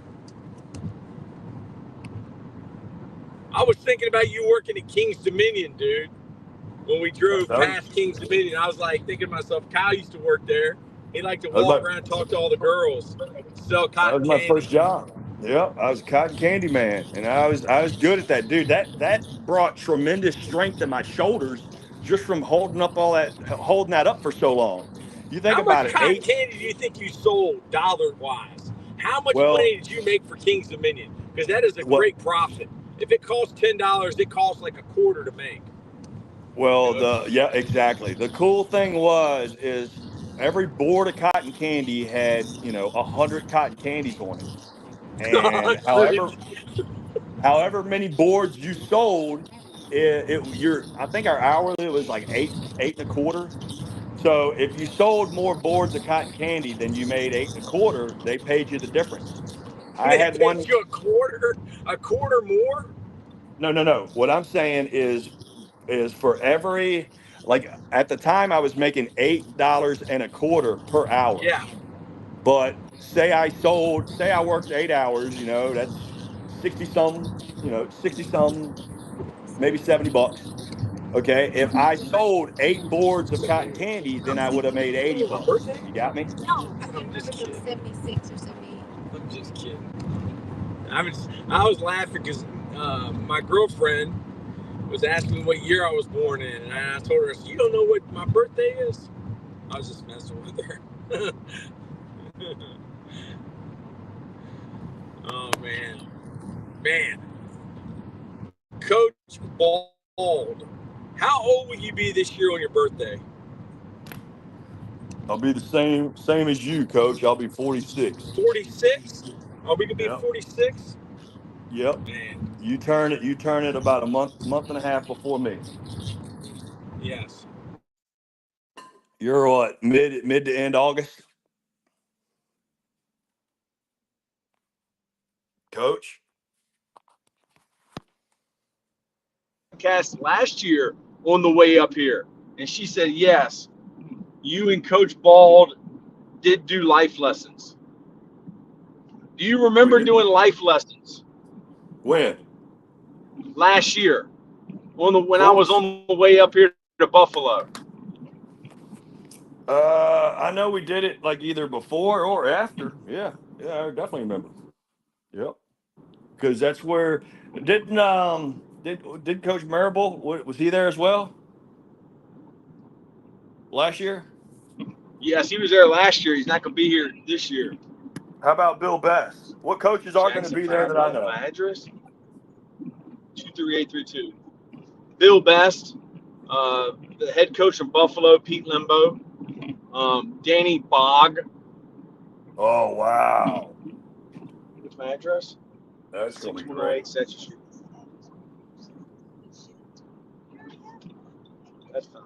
I was thinking about you working at King's Dominion, dude. When we drove That was, past King's Dominion, I was like thinking to myself, Kyle used to work there. He liked to that was walk my around and talk to all the girls, sell that cotton was my candy. first job. Yep, I was a cotton candy man, and I was good at that, dude. That brought tremendous strength in my shoulders just from holding that up for so long. You think How about much it, cotton candy do you think you sold dollar-wise? How much well, money did you make for King's Dominion? Because that is a what, great profit. If it costs $10, it costs like a quarter to make. well, yeah, exactly. The cool thing is every board of cotton candy had 100 cotton candies on it, and however many boards you sold, I think our hourly was like eight and a quarter. So if you sold more boards of cotton candy than you made eight and a quarter, they paid you the difference. I They had paid one. you a quarter more. No, no, no. What I'm saying is for every, like at the time I was making $8 and a quarter per hour. Yeah, But say I worked 8 hours, that's 60 some, 60 some maybe $70. Okay, if I sold 8 boards of cotton candy, then I would have made $80. You got me? I'm just kidding. 76 or 78. I'm just kidding. I was laughing because my girlfriend was asking me what year I was born in, and I told her, "You don't know what my birthday is?" I was just messing with her. Oh man, Coach Bald, how old will you be this year on your birthday? I'll be the same as you, Coach. I'll be 46. 46? Are we gonna be Yep. 46? Yep. Man, You turn it about a month and a half before me. yes. You're what, mid to end August? Coach? Podcast last year on the way up here, and she said, yes, you and Coach Bald did do life lessons. Do you remember doing life lessons When? last year when I was Coach? on the way up here to Buffalo? I know we did it like either before or after. Yeah, I definitely remember. Yep. Because that's where did Coach Marable, was he there as well last year? Yes, he was there last year. He's not going to be here this year. How about Bill Best? What coaches are going to Jackson be there that I know? My address 23832. Bill Best, the head coach from Buffalo, Pete Limbo, Danny Bogg. Oh wow, What's my address? that's going to be great. 6108 Setcher Street. That's fine.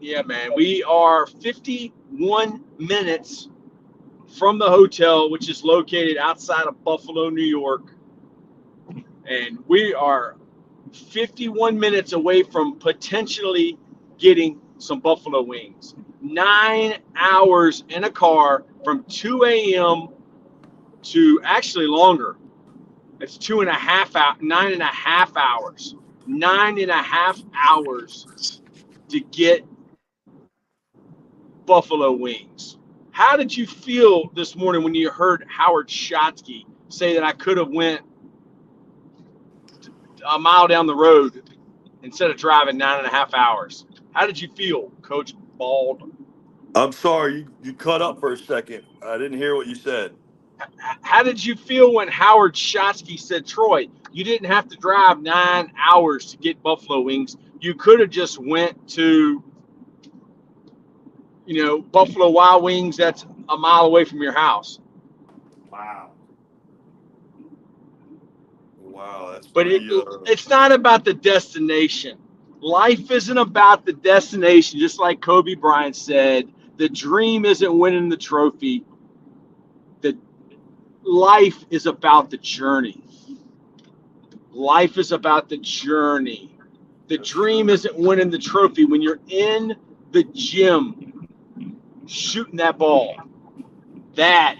Yeah, man. We are 51 minutes from the hotel, which is located outside of Buffalo, New York. And we are 51 minutes away from potentially getting some buffalo wings. 9 hours in a car from 2 a.m. to actually longer. It's 2.5 hours, 9.5 hours. 9.5 hours to get buffalo wings. How did you feel this morning when you heard Howard Schotsky say that I could have went a mile down the road instead of driving 9.5 hours? How did you feel, Coach Bald? I'm sorry, you cut up for a second. I didn't hear what you said. How did you feel when Howard Schotsky said, Troy, you didn't have to drive 9 hours to get buffalo wings. You could have just went to, Buffalo Wild Wings that's a mile away from your house. Wow, that's But pretty. it's not about the destination. Life isn't about the destination. Just like Kobe Bryant said, the dream isn't winning the trophy. The life is about the journey. Life is about the journey. The dream isn't winning the trophy when you're in the gym shooting that ball. That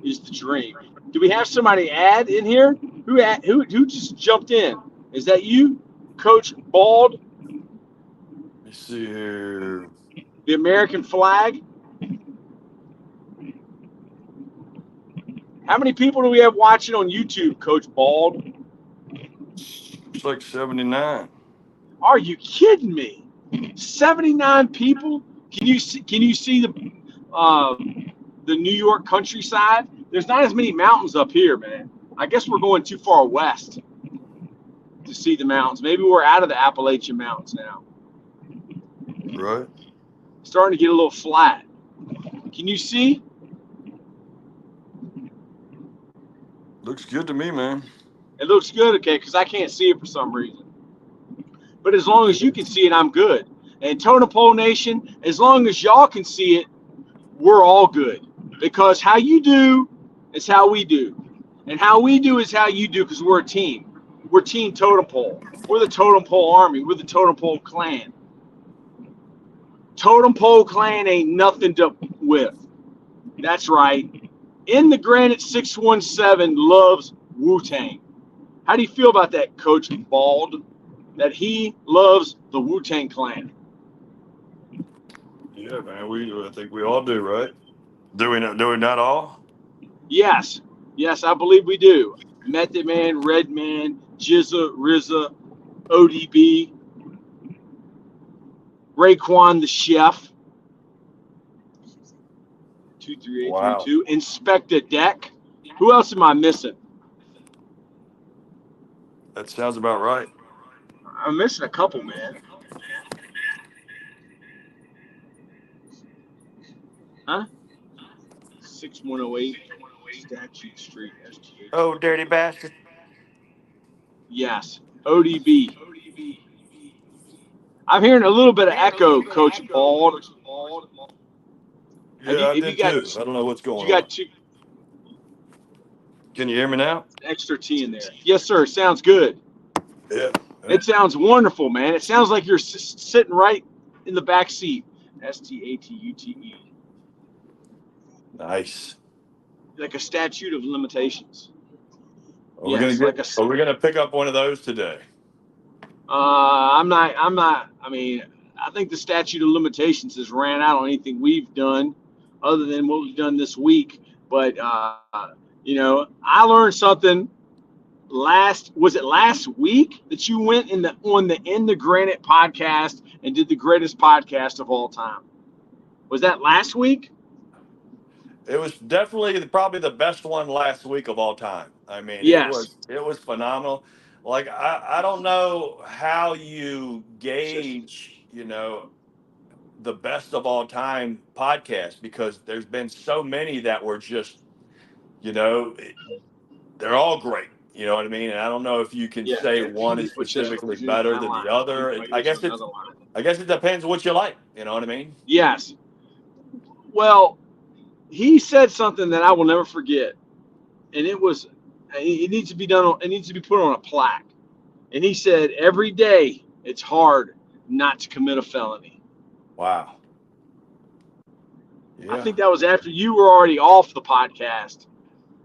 is the dream. Do we have somebody add in here? Who just jumped in? Is that you, Coach Bald? Let me see here. The American flag? How many people do we have watching on YouTube, Coach Bald? It's like 79. Are you kidding me? 79 people? Can you see the New York countryside? There's not as many mountains up here, man. I guess we're going too far west to see the mountains. Maybe we're out of the Appalachian Mountains now. Right. Starting to get a little flat. Can you see? Looks good to me, man. It looks good, okay, because I can't see it for some reason. But as long as you can see it, I'm good. And Totem Pole Nation, as long as y'all can see it, we're all good. Because how you do is how we do. And how we do is how you do, because we're a team. We're Team Totem Pole. We're the Totem Pole Army. We're the Totem Pole Clan. Totem Pole Clan ain't nothing to with. That's right. In the Granite 617 loves Wu-Tang. How do you feel about that, Coach Bald? That he loves the Wu-Tang Clan. Yeah, man. I think we all do, right? Do we not all? Yes, yes, I believe we do. Method Man, Redman, Jizza, RZA, ODB, Raekwon the Chef, Wow. 23832, Inspector Deck. Who else am I missing? That sounds about right. I'm missing a couple, man. Huh? 6108 Statute Street, Oh, SGH. dirty bastard. Yes, ODB. I'm hearing a little bit of echo, Coach Bald. Yeah, I Have you did got too. I don't know what's going you on. got two Can you hear me now? extra T in there? Yes, sir. Sounds good. Yeah. It sounds wonderful, man. It sounds like you're sitting right in the back seat. STATUTE, Nice. like a statute of limitations. Are we gonna Yes, get? like a. Are we gonna pick up one of those today? I'm not. I'm not. I mean, I think the statute of limitations has ran out on anything we've done, other than what we've done this week. But I learned something last week that you went on the In the Granite podcast and did the greatest podcast of all time. Was that last week? It was definitely probably the best one last week of all time. I mean, Yes. it was phenomenal. Like I don't know how you gauge, the best of all time podcast because there's been so many that were just, you know, they're all great. You know what I mean? And I don't know if you can Yeah. say one is Put your specifically shoes on better that than the line. other. Like I this guess on the other line. it depends what you like. You know what I mean? Yes. Well, he said something that I will never forget, and it needs to be done. It needs to be put on a plaque. And he said, every day it's hard not to commit a felony. Wow. I Yeah. think that was after you were already off the podcast.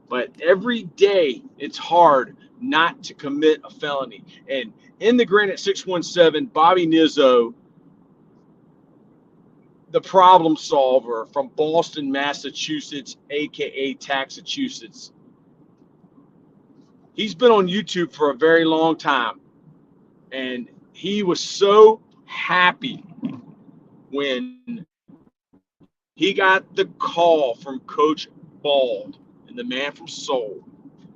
But every day it's hard not to commit a felony. And in the Granite 617, Bobby Nizzo, the problem solver from Boston, Massachusetts, aka Taxachusetts, he's been on YouTube for a very long time. And he was so happy when he got the call from Coach Bald and the man from Seoul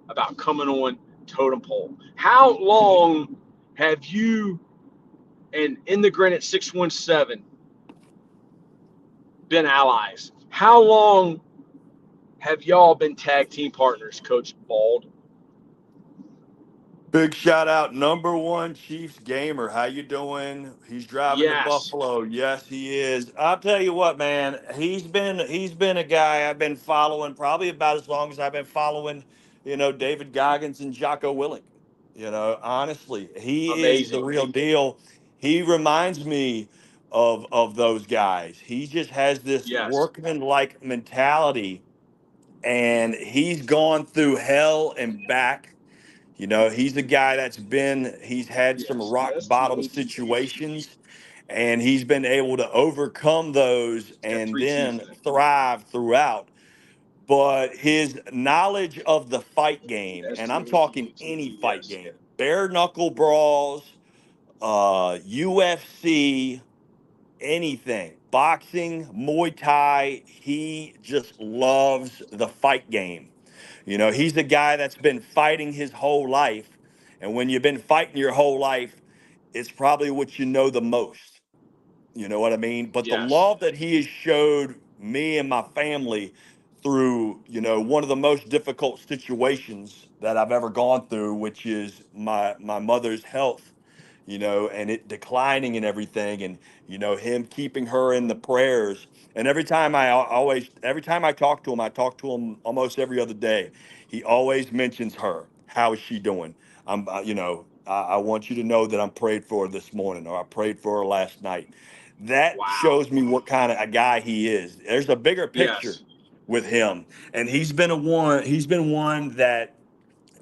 about coming on Totem Pole. How long have you and In the Granite 617 been allies? How long have y'all been tag team partners, Coach Bald? Big shout out, number one Chiefs gamer. How you doing? He's driving to Yes. Buffalo. Yes, he is. I'll tell you what, man. He's been a guy I've been following probably about as long as I've been following, David Goggins and Jocko Willink. Honestly, he is the Amazing. real deal. He reminds me of those guys. He just has this Yes. workman like mentality, and he's gone through hell and back. He's a guy he's had some Yes. rock bottom situations, and he's been able to overcome those It's got and three teeth then in it. thrive throughout. But his knowledge of the fight game, and I'm talking any STATUTTE. fight Yes. game, bare knuckle brawls, UFC, anything, boxing, Muay Thai, he just loves the fight game. He's a guy that's been fighting his whole life. And when you've been fighting your whole life, it's probably what you know the most. You know what I mean? But the Yes. love that he has showed me and my family through, one of the most difficult situations that I've ever gone through, which is my mother's health, and it declining and everything, and him keeping her in the prayers. And every time I talk to him almost every other day. He always mentions her. How is she doing? I want you to know that I'm prayed for her this morning, or I prayed for her last night. That Wow. shows me what kind of a guy he is. There's a bigger picture Yes. with him, and he's been one that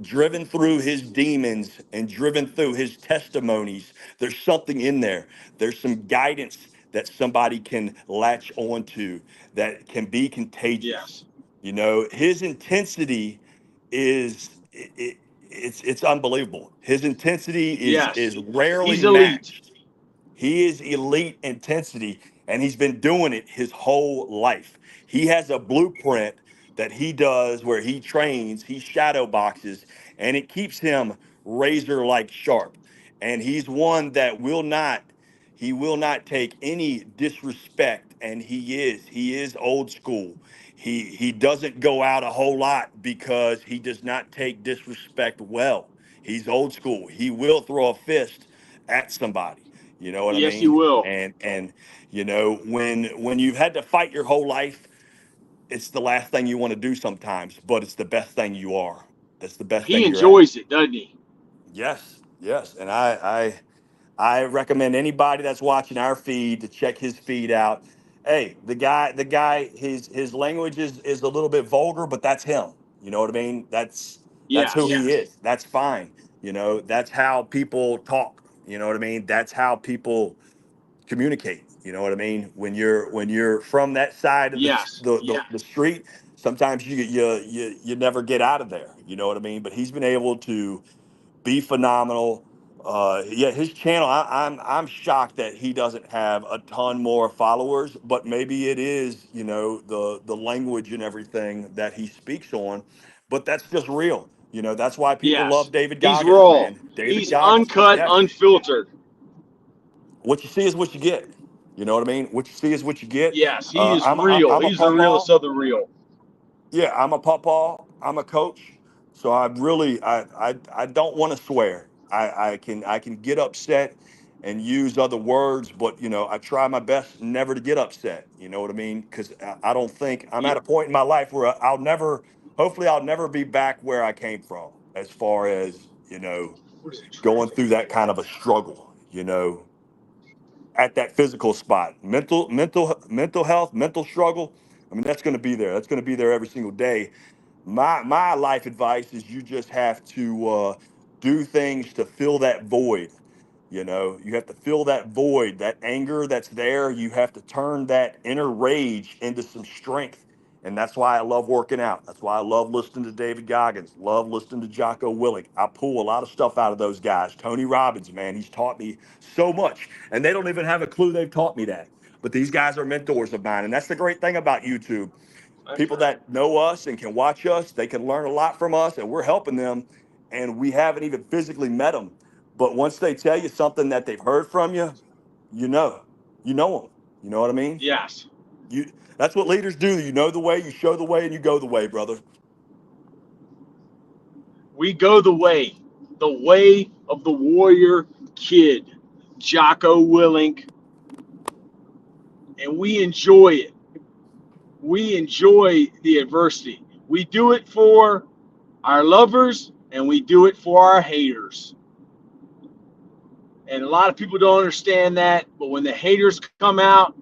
driven through his demons and driven through his testimonies, there's something in there. There's some guidance that somebody can latch onto that can be contagious. Yes. You know, his intensity is it's unbelievable. His intensity Yes. is rarely He's elite. matched. He is elite intensity, and he's been doing it his whole life. He has a blueprint that he does where he trains, he shadow boxes, and it keeps him razor like sharp. And he's one that will not take any disrespect, and he is old school. He doesn't go out a whole lot because he does not take disrespect well. He's old school. He will throw a fist at somebody. You know what I Yes, he mean? will. And you know, when you've had to fight your whole life, it's the last thing you want to do sometimes, but it's the best thing you are. It's the best He thing you're at. enjoys it, doesn't he? Yes, yes. And I recommend anybody that's watching our feed to check his feed out. Hey, the guy, his language is a little bit vulgar, but that's him. You know what I mean? That's who Yes. he is. That's fine. You know, that's how people talk. You know what I mean? That's how people communicate. You know what I mean? When you're from that side of Yes. the street, sometimes you never get out of there. You know what I mean? But he's been able to be phenomenal. Yeah, his channel. I'm shocked that he doesn't have a ton more followers, but maybe it is, you know, the language and everything that he speaks on. But that's just real. You know, that's why people Yes. love David He's Goggins, raw. man. David He's Goggins. uncut, Yes. unfiltered. What you see is what you get. You know what I mean? What you see is what you get. Yes, he is I'm real. I'm a He's the realest pawpaw. of the real. Yeah, I'm a pawpaw. I'm a coach. So I really I don't want to swear. I can get upset and use other words, but you know I try my best never to get upset. You know what I mean? Because I don't think I'm Yeah. at a point in my life where I'll never. Hopefully, I'll never be back where I came from, as far as you know, What is it, going traffic? through that kind of a struggle. You know, at that physical spot. Mental health, mental struggle. I mean, that's going to be there. That's going to be there every single day. My life advice is you just have to do things to fill that void. You know, you have to fill that void, that anger that's there. You have to turn that inner rage into some strength. And that's why I love working out. That's why I love listening to David Goggins, love listening to Jocko Willink. I pull a lot of stuff out of those guys. Tony Robbins, man, he's taught me so much. And they don't even have a clue they've taught me that. But these guys are mentors of mine. And that's the great thing about YouTube. That's People right. that know us and can watch us, they can learn a lot from us, and we're helping them. And we haven't even physically met them. But once they tell you something that they've heard from you, you know, you know them. You know what I mean? Yes. You That's what leaders do. You know the way, you show the way, and you go the way, brother. We go the way of the warrior kid, Jocko Willink, and we enjoy it. We enjoy the adversity. We do it for our lovers and we do it for our haters. And a lot of people don't understand that, but when the haters come out,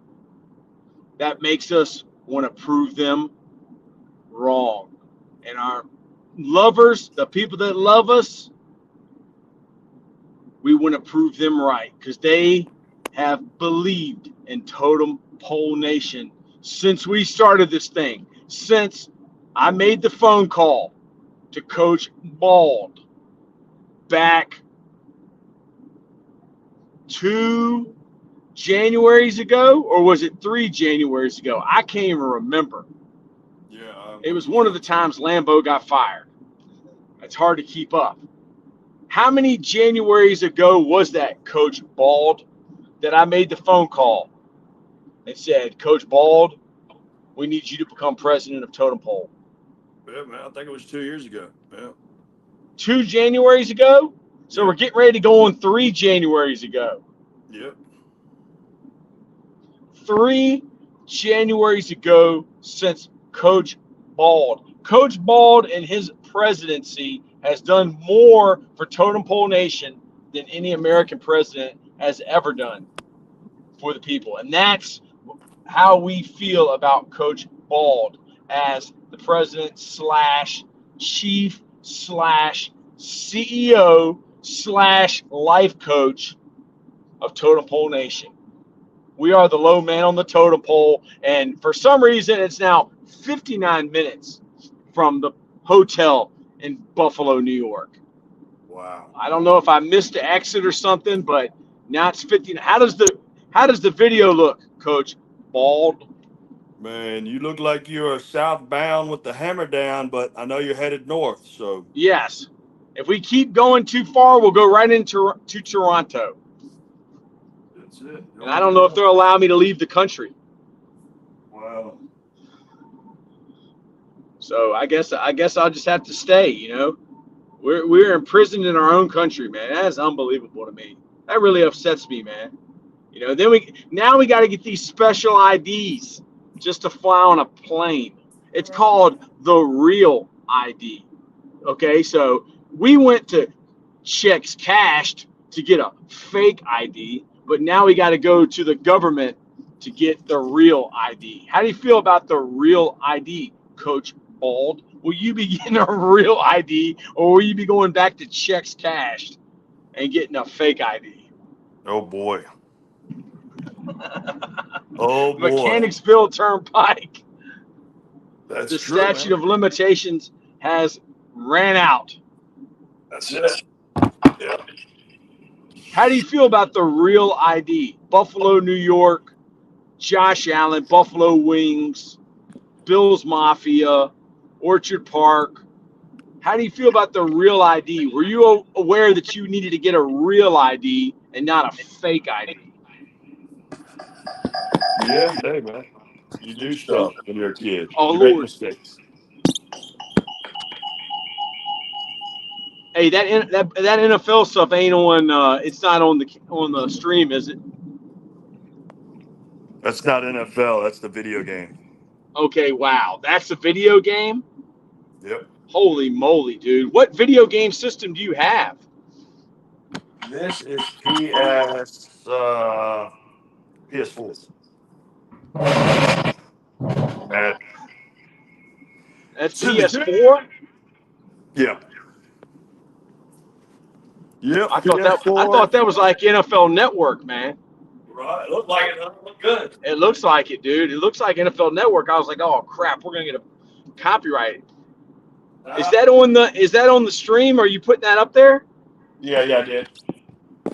that makes us want to prove them wrong. And our lovers, the people that love us, we want to prove them right because they have believed in Totem Pole Nation since we started this thing. Since I made the phone call to Coach Bald back 2 Januaries ago, or was it 3 Januaries ago? I can't even remember. Yeah, It was one of the times Lambeau got fired. It's hard to keep up. How many Januaries ago was that, Coach Bald, that I made the phone call and said, Coach Bald, we need you to become president of Totem Pole? yeah, man. I think it was 2 years ago. Yeah, 2 Januaries ago? So yeah, we're getting ready to go on 3 Januaries ago. yeah. 3 Januaries ago since Coach Bald. Coach Bald and his presidency has done more for Totem Pole Nation than any American president has ever done for the people. And that's how we feel about Coach Bald as the president slash chief CEO/life coach of Totem Pole Nation. We are the low man on the totem pole, and for some reason, it's now 59 minutes from the hotel in Buffalo, New York. Wow. I don't know if I missed the exit or something, but now it's 50. How does the video look, Coach? Bald? Man, you look like you're southbound with the hammer down, but I know you're headed north, so. Yes. If we keep going too far, we'll go right into Toronto. That's it. And I don't know if they'll allow me to leave the country. Wow. So I guess I'll just have to stay, you know. We're imprisoned in our own country, man. That is unbelievable to me. That really upsets me, man. You know, then we got to get these special IDs just to fly on a plane. It's called the real ID. Okay, so we went to checks cashed to get a fake ID, but now we got to go to the government to get the real ID. How do you feel about the real ID, Coach Bald? Will you be getting a real ID, or will you be going back to checks cashed and getting a fake ID? Oh boy. Oh boy. Mechanicsville Turnpike. That's The true, statute man. of limitations has ran out. That's it. Yeah. How do you feel about the real ID? Buffalo, New York, Josh Allen, Buffalo Wings, Bills Mafia, Orchard Park. How do you feel about the real ID? Were you aware that you needed to get a real ID and not a fake ID? Yeah, hey man. You do stuff when you're a kid. Oh, You make Lord. mistakes. Hey, that NFL stuff ain't on. It's not on the stream, is it? That's not NFL, that's the video game. Okay, wow, that's a video game. Yep. Holy moly, dude! What video game system do you have? This is PS4. And That's silly. PS4. Yeah. Yep, I PS4. thought that was like NFL Network, man. Right. Look like it, huh? Look good. It looks like it, dude. It looks like NFL Network. I was like, oh crap, we're gonna get a copyright. Is that on the stream? Are you putting that up there? Yeah, I did.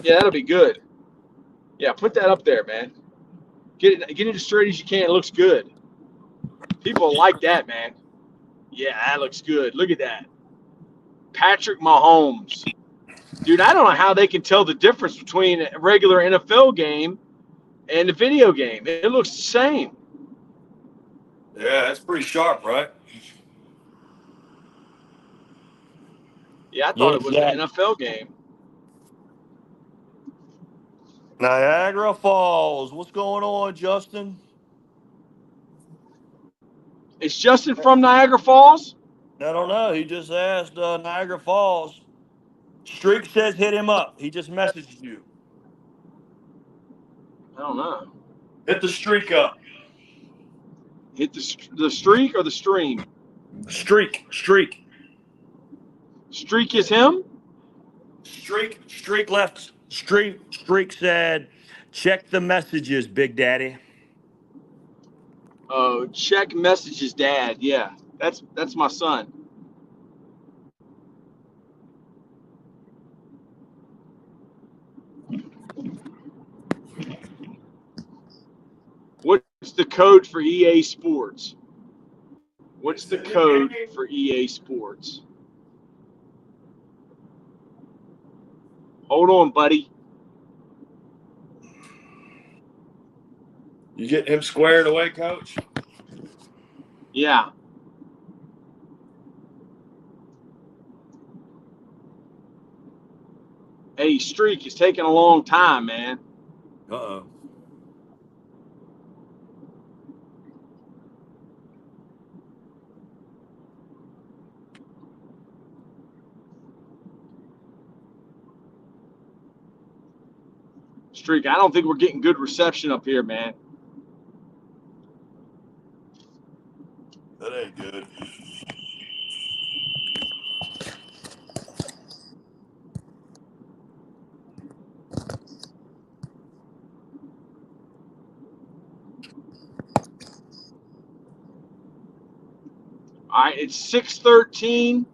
Yeah, that'll be good. Yeah, put that up there, man. Get it as straight as you can. It looks good. People like that, man. Yeah, that looks good. Look at that. Patrick Mahomes. Dude, I don't know how they can tell the difference between a regular NFL game and a video game. It looks the same. Yeah, that's pretty sharp, right? Yeah, I thought it was an NFL game. Niagara Falls. What's going on, Justin? Is Justin from Niagara Falls? I don't know. He just asked Niagara Falls. Streak says hit him up. He just messaged you. I don't know. Hit the streak up. Hit the streak or the stream? Streak. Streak is him? Streak left. Streak said, check the messages, Big Daddy. Oh, check messages, Dad. Yeah, that's my son. What's the code for EA Sports? What's the code for EA Sports? Hold on, buddy. You getting him squared away, Coach? Yeah. Hey, Streak is taking a long time, man. Uh-oh. Streak, I don't think we're getting good reception up here, man. That ain't good. right, it's 613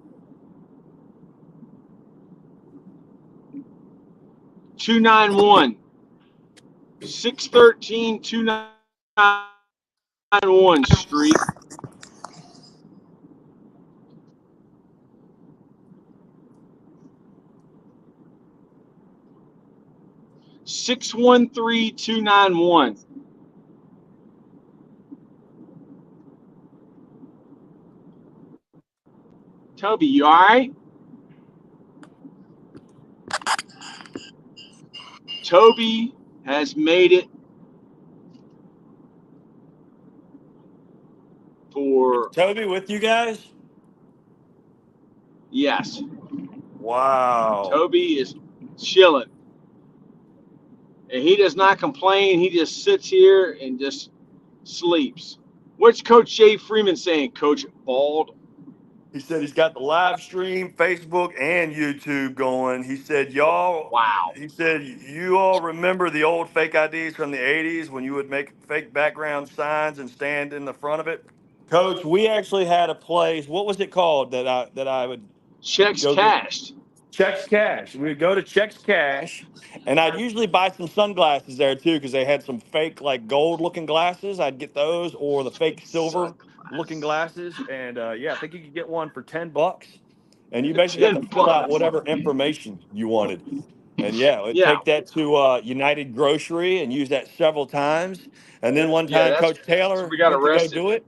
291. 613 291 Street. $613-291. Toby, you all right? Toby has made it for, Toby with you guys? yes. Wow. Toby is chilling. And he does not complain. He just sits here and just sleeps. What's Coach Jay Freeman saying, Coach Bald? He said he's got the live stream, Facebook and YouTube going. He said, Wow. you all remember the old fake IDs from the 80s when you would make fake background signs and stand in the front of it? Coach, we actually had a place. What was it called that I would Checks go get? cashed. Chex Cash. We would go to Chex Cash, and I'd usually buy some sunglasses there too because they had some fake like gold looking glasses. I'd get those or the fake silver looking glasses, and yeah, I think you could get one for $10, and you basically got to fill out $10. whatever information you wanted. And yeah, it'd Yeah. take that to United Grocery and use that several times. And then one Yeah, time, that's Coach where Taylor we got went to go arrested. do it,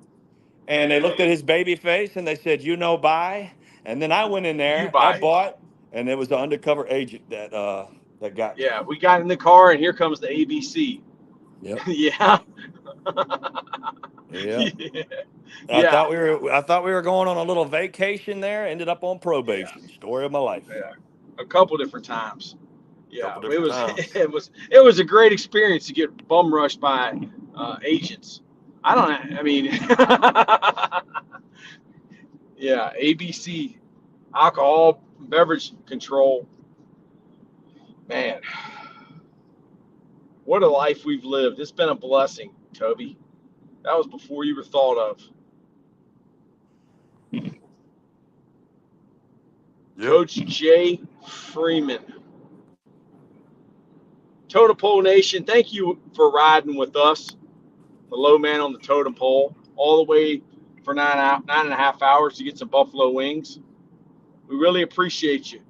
and they looked at his baby face and they said, "Buy." And then I went in You there, I buy it. bought, and it was the undercover agent that got me. Yeah, we got in the car and here comes the ABC. Yep. Yeah. Yep. Yeah. I Yeah. thought we were going on a little vacation there. Ended up on Yeah. probation. Story of my life. Yeah. A couple different times. A Yeah, couple it different was times. it was a great experience to get bum rushed by agents. I mean, yeah, ABC, alcohol beverage control. Man, what a life we've lived. It's been a blessing, Toby. That was before you were thought of. Yep. Coach Jay Freeman. Totem Pole Nation, thank you for riding with us, the low man on the totem pole, all the way for 9.5 hours to get some buffalo wings. We really appreciate you.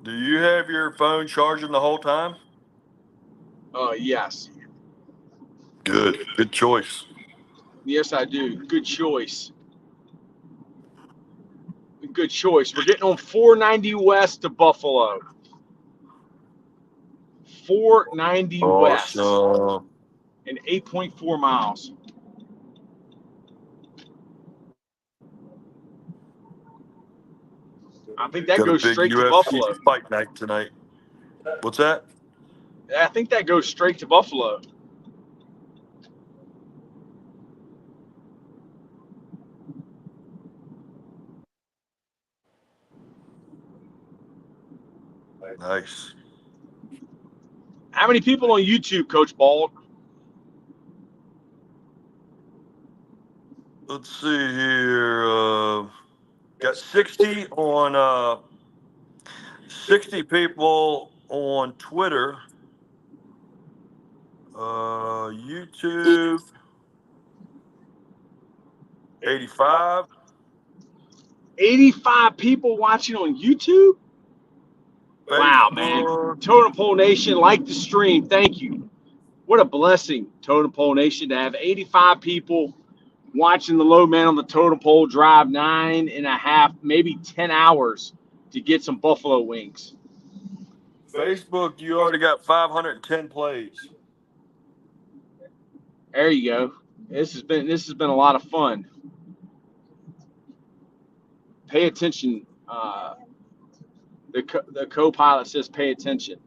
Do you have your phone charging the whole time? Yes. Good. Good choice. Yes, I do. Good choice. Good choice. We're getting on 490 west to Buffalo. 490 west Awesome. and 8.4 miles. I think that Got a goes big straight to UFC Buffalo. fight night tonight. What's that? I think that goes straight to Buffalo. Nice. How many people on YouTube, Coach Bald? Let's see here. Got 60 people on Twitter. YouTube 85. 85 people watching on YouTube? Wow, man. Facebook. Totem Pole Nation, like the stream. Thank you. What a blessing, Totem Pole Nation, to have 85 people watching the low man on the totem pole drive 9.5, maybe 10 hours to get some buffalo wings. Facebook, you already got 510 plays. There you go. This has been a lot of fun. Pay attention. The co-pilot says pay attention.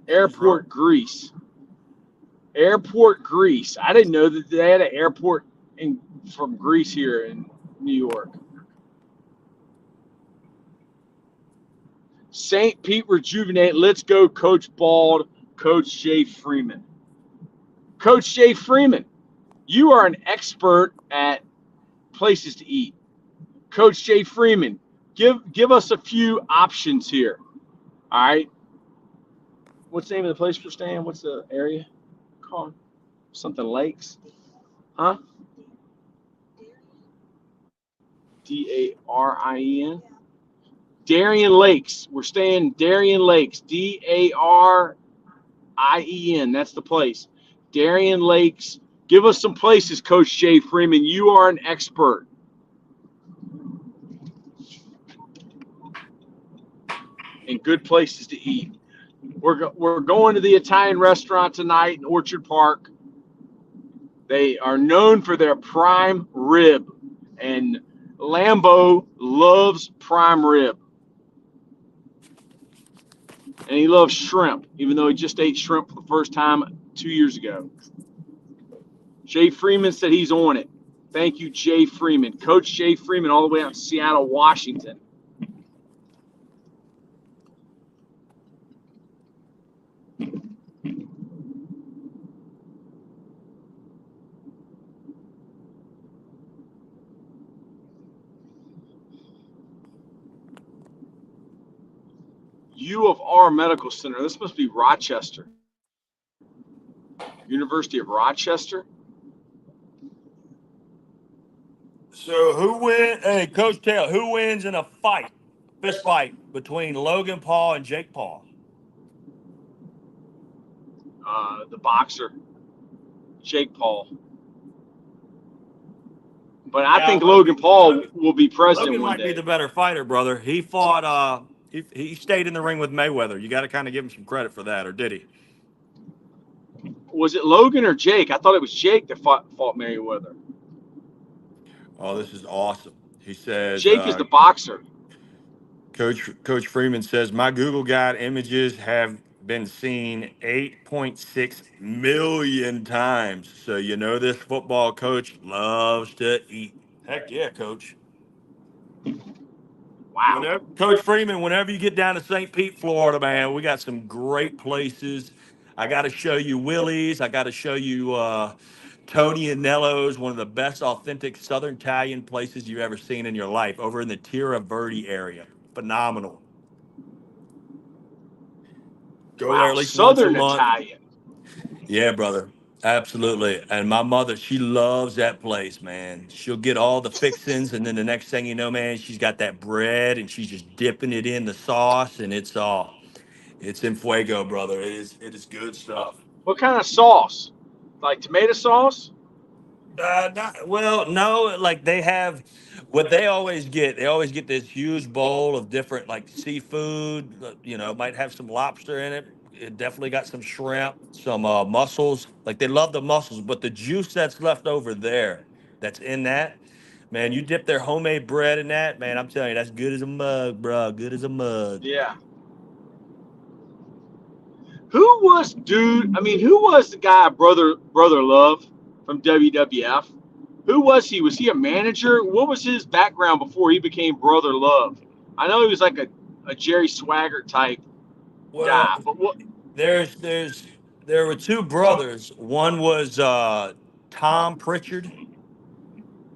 Airport Greece. Airport Greece. I didn't know that they had an airport from Greece here in New York. St. Pete Rejuvenate. Let's go, Coach Bald, Coach Jay Freeman. Coach Jay Freeman, You are an expert at places to eat. Coach Jay Freeman, give us a few options here. All right. What's the name of the place we're staying? What's the area called? Something Lakes? Huh? Darien. Darien Lakes. We're staying Darien Lakes. Darien. That's the place. Darien Lakes. Give us some places, Coach Jay Freeman. You are an expert. And good places to eat. We're going to the Italian restaurant tonight in Orchard Park. They are known for their prime rib, and Lambo loves prime rib. And he loves shrimp, even though he just ate shrimp for the first time 2 years ago. Jay Freeman said he's on it. Thank you, Jay Freeman. Coach Jay Freeman, all the way out to Seattle, Washington. U of R Medical Center. This must be Rochester. University of Rochester. So who wins? Hey, Coach Taylor, who wins in a fight, fist fight between Logan Paul and Jake Paul? The boxer, Jake Paul. But I think Logan Paul will be president Logan one might day. be the better fighter, brother. He fought. He stayed in the ring with Mayweather. You got to kind of give him some credit for that, or did he? Was it Logan or Jake? I thought it was Jake that fought Mayweather. Oh, this is awesome. He says Jake is the boxer. Coach Freeman says my Google Guide images have been seen 8.6 million times. So you know this football coach loves to eat. Heck yeah, Coach. Wow. Coach Freeman, whenever you get down to St. Pete, Florida, man, we got some great places. I got to show you Willie's. I got to show you Tony and Nello's, one of the best authentic Southern Italian places you've ever seen in your life, over in the Tira Verde area. Phenomenal. Go there at least once a Southern month. Italian. Yeah, brother. Absolutely. And my mother, she loves that place, man. She'll get all the fixings, and then the next thing you know, man, she's got that bread and she's just dipping it in the sauce, and it's in fuego, brother. It is good stuff. What kind of sauce? Like tomato sauce? No, like they have what they always get. They always get this huge bowl of different like seafood. Might have some lobster in it. It definitely got some shrimp, some mussels. Like they love the mussels, but the juice that's left over there, that's in that, man. You dip their homemade bread in that, man. I'm telling you, that's good as a mug, bro. Good as a mug. Yeah. Who was the guy Brother Love from WWF? Who was he? Was he a manager? What was his background before he became Brother Love? I know he was like a Jerry Swagger type guy. But what? There were two brothers. One was Tom Pritchard,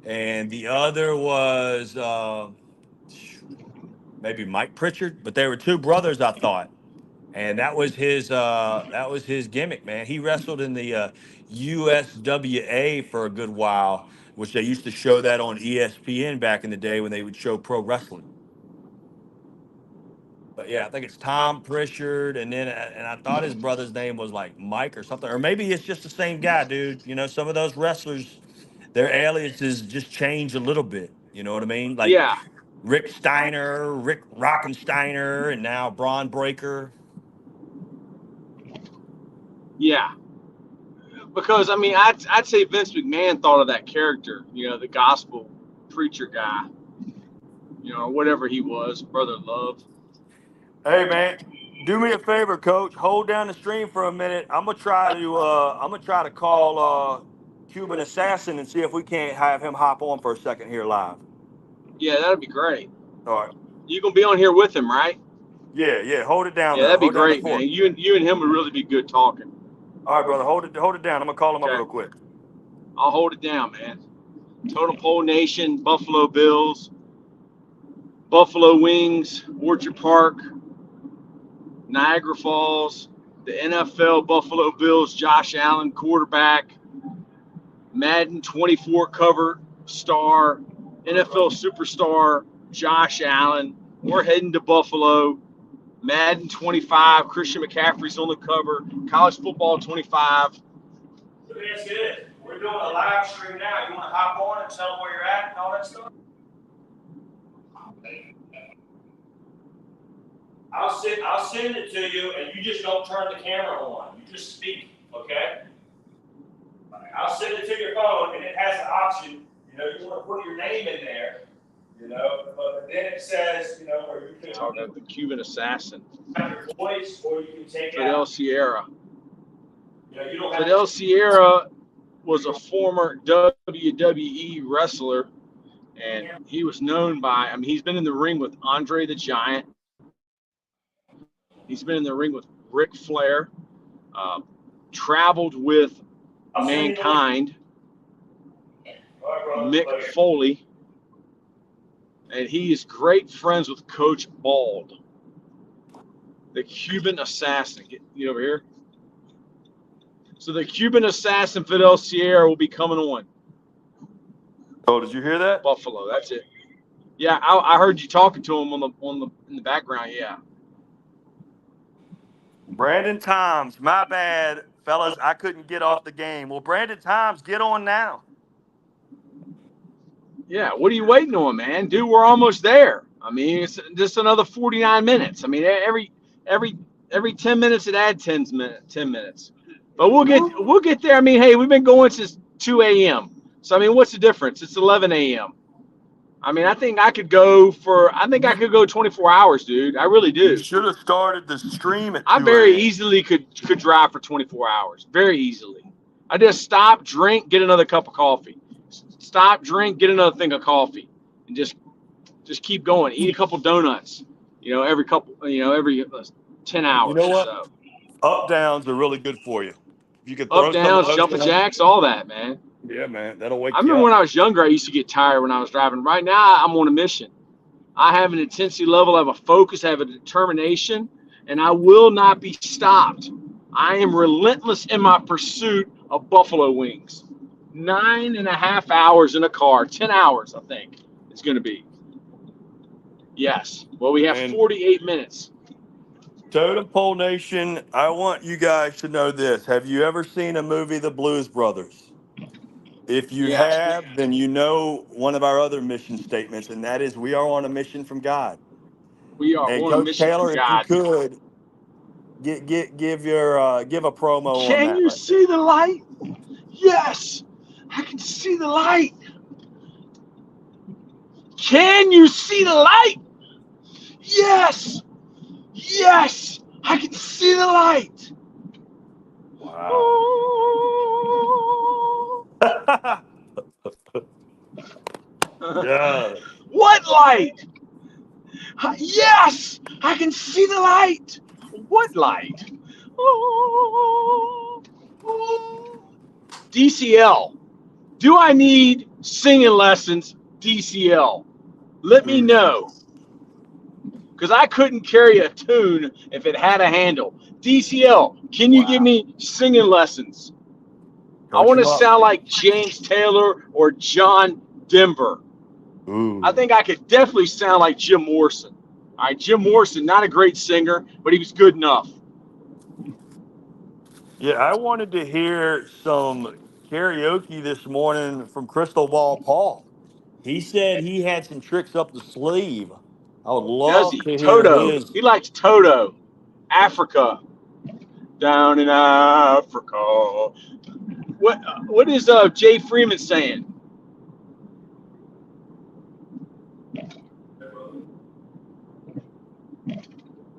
and the other was maybe Mike Pritchard. But they were two brothers, I thought, and that was his gimmick, man. He wrestled in the USWA for a good while, which they used to show that on ESPN back in the day when they would show pro wrestling. But yeah, I think it's Tom Pritchard, and I thought his brother's name was like Mike or something, or maybe it's just the same guy, dude. Some of those wrestlers, their aliases just change a little bit. You know what I mean? Like Yeah. Rick Steiner, Rick Rockensteiner, and now Braun Breaker. Yeah. Because I'd say Vince McMahon thought of that character, the gospel preacher guy, whatever he was, Brother Love. Hey man, do me a favor, Coach. Hold down the stream for a minute. I'm gonna try to call Cuban Assassin and see if we can't have him hop on for a second here live. Yeah, that'd be great. All right. You gonna be on here with him, right? Yeah. Hold it down. Yeah, though. that'd be Hold down the great, fort. man. You and him would really be good talking. All right, brother. Hold it down. I'm gonna call him up Okay. real quick. I'll hold it down, man. Totem Pole Nation, Buffalo Bills, Buffalo Wings, Orchard Park, Niagara Falls, the NFL Buffalo Bills, Josh Allen, quarterback, Madden 24 cover star, NFL superstar, Josh Allen. We're heading to Buffalo. Madden 25, Christian McCaffrey's on the cover, college football 25. That's good. We're doing a live stream now. You want to hop on and tell them where you're at and all that stuff? I'll send it to you, and you just don't turn the camera on. You just speak, okay? I'll send it to your phone, and it has an option. You know, you want to put your name in there. You know, but then it says, you know, or you can the Cuban assassin. have your voice, or you can take Fidel out. Sierra. You know, you don't have Fidel Sierra was a former WWE wrestler, and he was known by, I mean, he's been in the ring with Andre the Giant. He's been in the ring with Ric Flair, traveled with Mankind, Mick Foley, and he is great friends with Coach Bald, the Cuban assassin. Get over here. So the Cuban assassin Fidel Sierra will be coming on. Oh, did you hear that? Buffalo. That's it. Yeah, I heard you talking to him in the background. Yeah. Brandon Toms, my bad, fellas. I couldn't get off the game. Well, Brandon Toms, get on now. Yeah. What are you waiting on, man? Dude, we're almost there. I mean, it's just another 49 minutes. I mean, every 10 minutes it adds 10 minutes. But we'll get there. I mean, hey, we've been going since 2 a.m. So I mean, what's the difference? It's 11 a.m. I mean, I think I could go 24 hours, dude. I really do. You should have started the stream at 2 I very a.m. easily could drive for 24 hours. Very easily. I just stop, drink, get another cup of coffee. Stop, drink, get another thing of coffee, and just keep going. Eat a couple donuts. You know, every 10 hours. You know what? So. Up downs are really good for you. If you could throw Up downs, jumping jacks, all that, man. Yeah, man, that'll wake you up. I remember when I was younger, I used to get tired when I was driving. Right now, I'm on a mission. I have an intensity level, I have a focus, I have a determination, and I will not be stopped. I am relentless in my pursuit of buffalo wings. 9.5 hours in a car, 10 hours, I think it's going to be. Yes. Well, we have 48 minutes. Totem Pole Nation, I want you guys to know this. Have you ever seen a movie, The Blues Brothers? If you have, then you know one of our other mission statements, and that is we are on a mission from God. We are and on Coach a mission Taylor, from God. if you could, give a promo on that. Can you see the light? Yes, I can see the light. Can you see the light? Yes, I can see the light. Wow. Yeah. What light? Yes, I can see the light. What light? DCL. Do I need singing lessons? DCL. Let me know. Because I couldn't carry a tune if it had a handle. DCL, can you give me singing lessons? I want to sound like James Taylor or John Denver. Ooh. I think I could definitely sound like Jim Morrison. All right, Jim Morrison, not a great singer, but he was good enough. Yeah, I wanted to hear some karaoke this morning from Crystal Ball Paul. He said he had some tricks up the sleeve. I would love to hear Toto. his. He likes Toto. Africa. Down in Africa. What is Jay Freeman saying?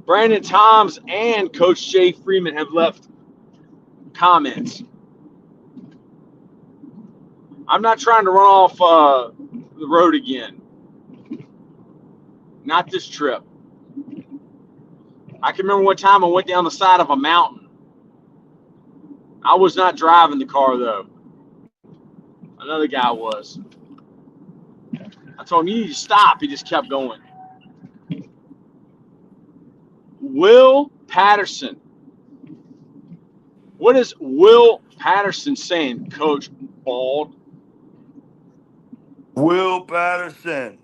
Brandon Toms and Coach Jay Freeman have left comments. I'm not trying to run off the road again. Not this trip. I can remember one time I went down the side of a mountain. I was not driving the car, though. Another guy was. I told him, you need to stop. He just kept going. Will Patterson. What is Will Patterson saying, Coach Bald? Will Patterson.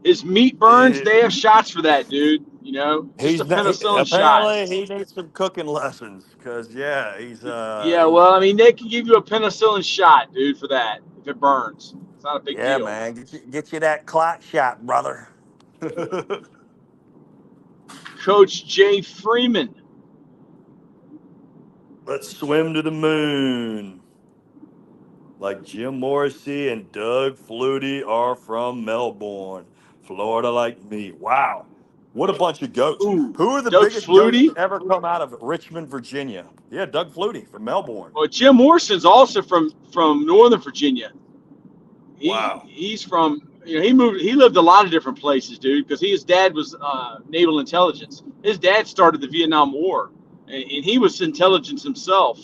His meat burns. They have shots for that, dude. You know, just a He's not, penicillin shot. apparently he needs some cooking lessons because he's Yeah, well, I mean, they can give you a penicillin shot, dude, for that if it burns. It's not a big yeah, deal. man. Get you that clot shot, brother. Coach Jay Freeman. Let's swim to the moon. Like Jim Morrissey and Doug Flutie are from Melbourne, Florida, like me. Wow. What a bunch of goats. Ooh, Who are the Doug biggest goats Flutie. to ever come out of Richmond, Virginia? Yeah, Doug Flutie from Melbourne. Well, Jim Morrison's also from Northern Virginia. Wow. He's from, you know, he lived a lot of different places, dude, because his dad was naval intelligence. His dad started the Vietnam War, and he was intelligence himself.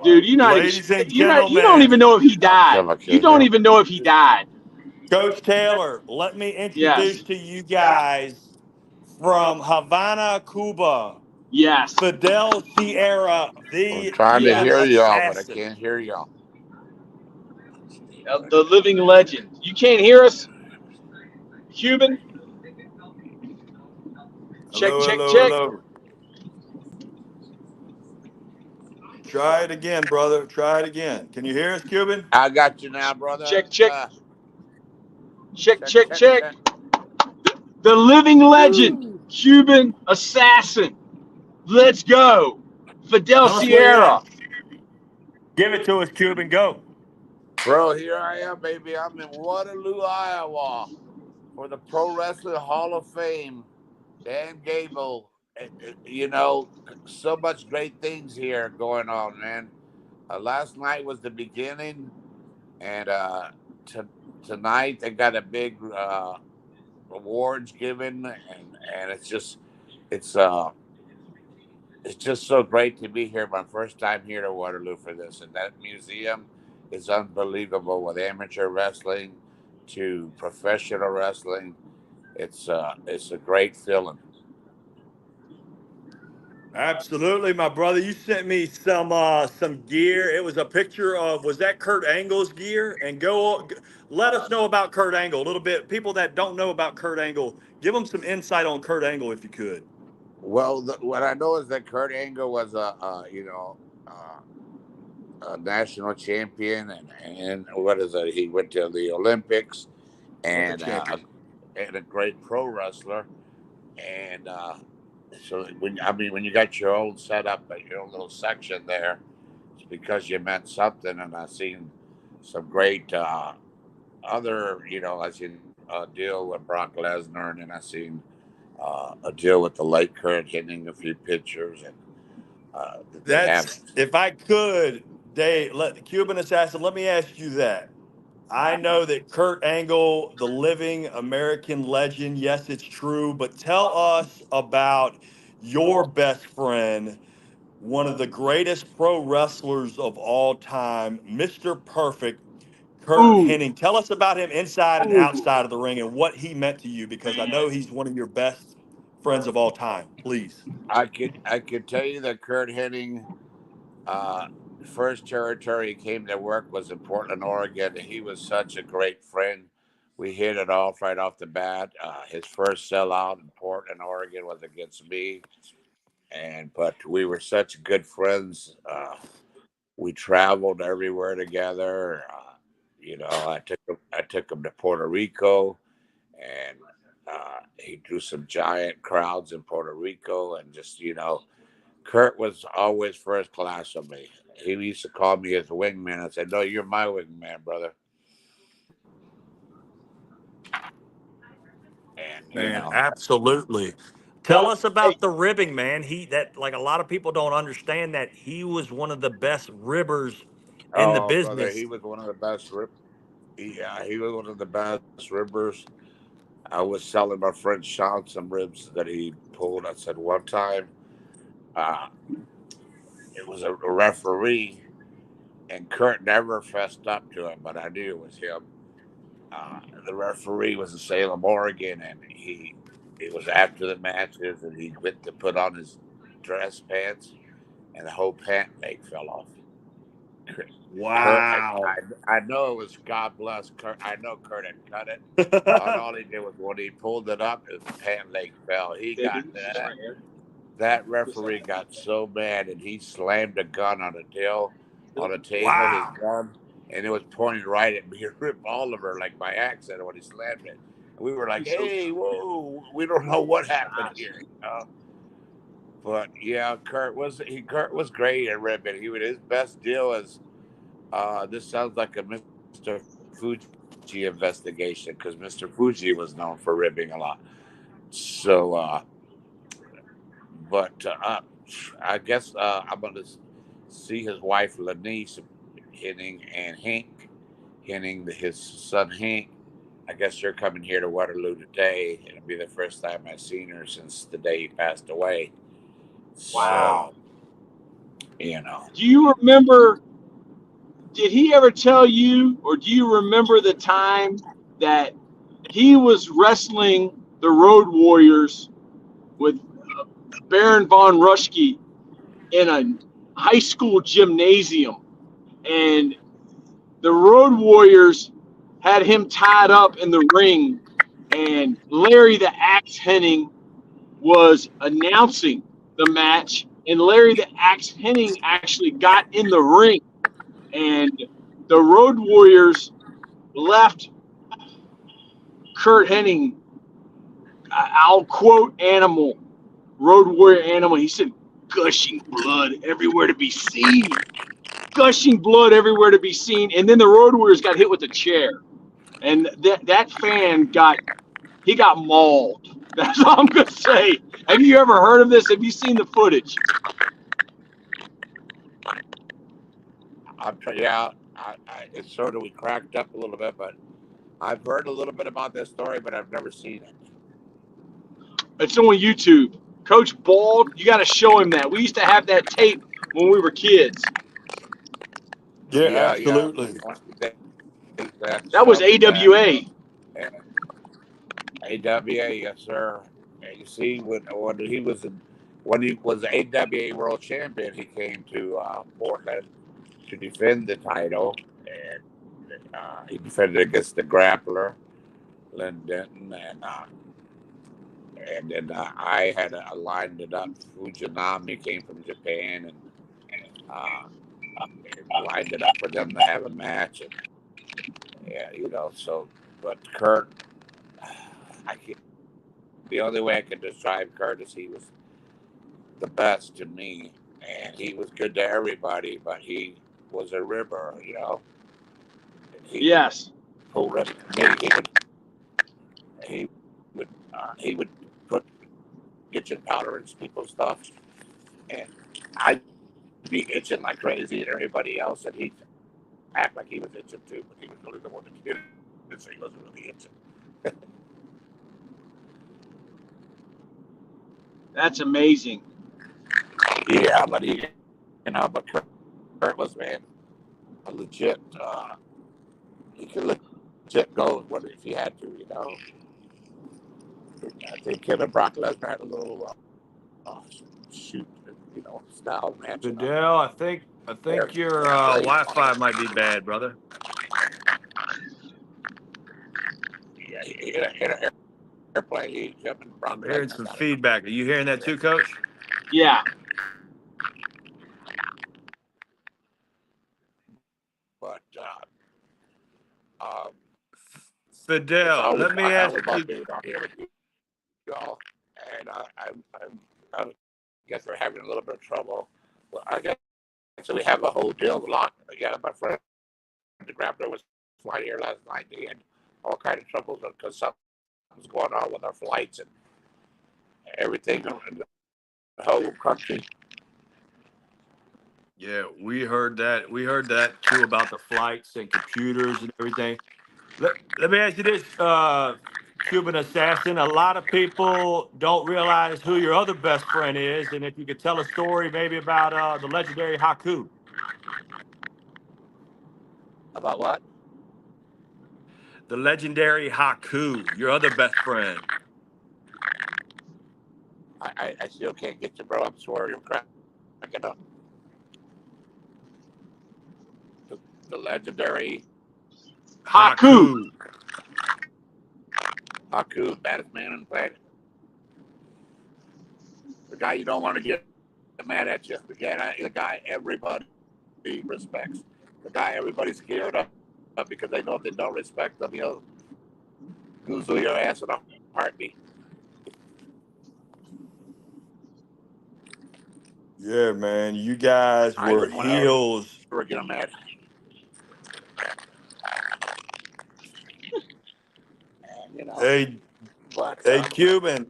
Dude, Ladies and you don't even gentlemen, know if he died. Still I You can't don't hear. even know if he died. Coach Taylor, let me introduce Yes, to you guys from Havana, Cuba, yes, Fidel Sierra, I'm the trying to hear yes. y'all, but I assassin. can't hear y'all. The living legend. You can't hear us, Cuban? Check, Hello, check, hello, check. hello. Try it again, brother. Try it again. Can you hear us, Cuban? I got you now, brother. Check, check, check, Check, check, check, check. check. The living legend, Cuban assassin. Let's go. Fidel Tell us where you're Sierra. at. Give it to us, Cuban. Go. Bro, here I am, baby. I'm in Waterloo, Iowa for the Pro Wrestling Hall of Fame. Dan Gable. You know, so much great things here going on, man. Last night was the beginning, and t- tonight they got a big awards given, and it's uh it's just so great to be here. My first time here to Waterloo for this, and that museum is unbelievable with amateur wrestling to professional wrestling. It's a great feeling. Absolutely, my brother. You sent me some gear. It was a picture of, was that Kurt Angle's gear? And let us know about Kurt Angle a little bit. People that don't know about Kurt Angle, give them some insight on Kurt Angle if you could. Well, what I know is that Kurt Angle was a national champion, and what is it? He went to the Olympics, Olympic and champion. and a great pro wrestler. And so when you got your own setup, your own little section there, it's because you meant something. And I seen some great other, I seen a deal with Brock Lesnar, and then I seen a deal with the late Kurt hitting a few pictures, and they have. That's, if I could, Dave, Cuban assassin, let me ask you that. I know that Kurt Angle, the living American legend, yes, it's true, but tell us about your best friend, one of the greatest pro wrestlers of all time, Mr. Perfect, Kurt Ooh, Hennig. Tell us about him inside and ooh. outside of the ring and what he meant to you, because I know he's one of your best friends of all time. Please. I could tell you that Kurt Hennig, uh, first territory he came to work was in Portland, Oregon. And he was such a great friend. We hit it off right off the bat. His first sellout in Portland, Oregon, was against me, and but we were such good friends. We traveled everywhere together. I took him to Puerto Rico, and he drew some giant crowds in Puerto Rico, and just Kurt was always first class with me. He used to call me his wingman. I said, "No, you're my wingman, brother." And Man, absolutely. Tell Well, us hey, about the ribbing, man. That, like, a lot of people don't understand that he was one of the best ribbers in the oh, brother, he business. was one of the best Yeah, he was one of the best ribbers. I was selling my friend Sean some ribs that he pulled. I said one time, uh, it was a referee, and Kurt never fessed up to him, but I knew it was him. The referee was in Salem, Oregon, and it was after the matches, and he went to put on his dress pants, and the whole pant leg fell off. Kurt, Wow. I know it was God bless Kurt. I know Kurt had cut it, but all he did was when he pulled it up, his pant leg fell. He got that. That referee got so mad, and he slammed a gun on a table, his Wow. gun, and it was pointing right at me, Rip Oliver, like by accident when he slammed it. And we were like, "Hey, whoa, we don't know what happened here." But yeah, Kurt was great at ribbing. His best deal is this sounds like a Mr. Fuji investigation because Mr. Fuji was known for ribbing a lot. So, but I guess I'm going to see his wife Lanice hitting and Hank hitting his son Hank. I guess you're coming here to Waterloo today. It'll be the first time I've seen her since the day he passed away. Wow. So, you know. Do you remember? Did he ever tell you, or do you remember the time that he was wrestling the Road Warriors with Baron von Ruschke in a high school gymnasium, and the Road Warriors had him tied up in the ring, and Larry the Axe Henning was announcing the match, and Larry the Axe Henning actually got in the ring, and the Road Warriors left Kurt Hennig. I'll quote Animal, Road Warrior Animal. He said, "Gushing blood everywhere to be seen." Gushing blood everywhere to be seen. And then the Road Warriors got hit with a chair. And that fan got mauled. That's all I'm gonna say. Have you ever heard of this? Have you seen the footage? Yeah, it's sort of we cracked up a little bit, but I've heard a little bit about this story, but I've never seen it. It's on YouTube. Coach Bald, you got to show him that. We used to have that tape when we were kids. Yeah, Yeah. absolutely. That was AWA. And AWA, yes, sir. And you see, when he was the AWA World Champion, he came to Portland to defend the title, and he defended against the grappler, Lynn Denton, and then I had lined it up. Fujinami came from Japan uh, and lined it up for them to have a match. And, yeah, so, but Kurt, I can't, the only way I can describe Kurt is he was the best to me, and he was good to everybody, but he was a ribber. Yes. Pull rib. He would put kitchen powder in people's stuff, and I'd be itching like crazy, and everybody else, and he'd act like he was itching too, but he was really the one that did it, so he wasn't really itching. That's amazing. Yeah, but Kurt was, man, a legit. He could legit go if he had to. I think him and Brock Lesnar had a little shoot, style match. Fidel, I think your Wi-Fi might be bad, brother. Yeah, he hit an airplane. He jumped in Brock I'm hearing Lesnar. some feedback. Are you hearing that too, Coach? Yeah. But Fidel, let me ask you. Y'all, and I guess we're having a little bit of trouble. Well, I guess so. We have a whole deal locked. Yeah, my friend, the grappler, was flying here last night. They had all kind of troubles because something's going on with our flights and everything in the whole country. Yeah, we heard that. We heard that too about the flights and computers and everything. Let me ask you this, Cuban assassin. A lot of people don't realize who your other best friend is, and if you could tell a story maybe about the legendary Haku. About what? The legendary Haku, your other best friend. I still can't get you, bro. I'm sorry. I'm cracking up. The legendary Haku. Haku, baddest man on the planet. The guy you don't want to get mad at you. The guy everybody respects. The guy everybody's scared of because they know if they don't respect them, he'll goozle your ass in a heartbeat. Yeah, man. You guys I were wouldn't want to heels. ever get him mad. And, Hey, but hey, Cuban.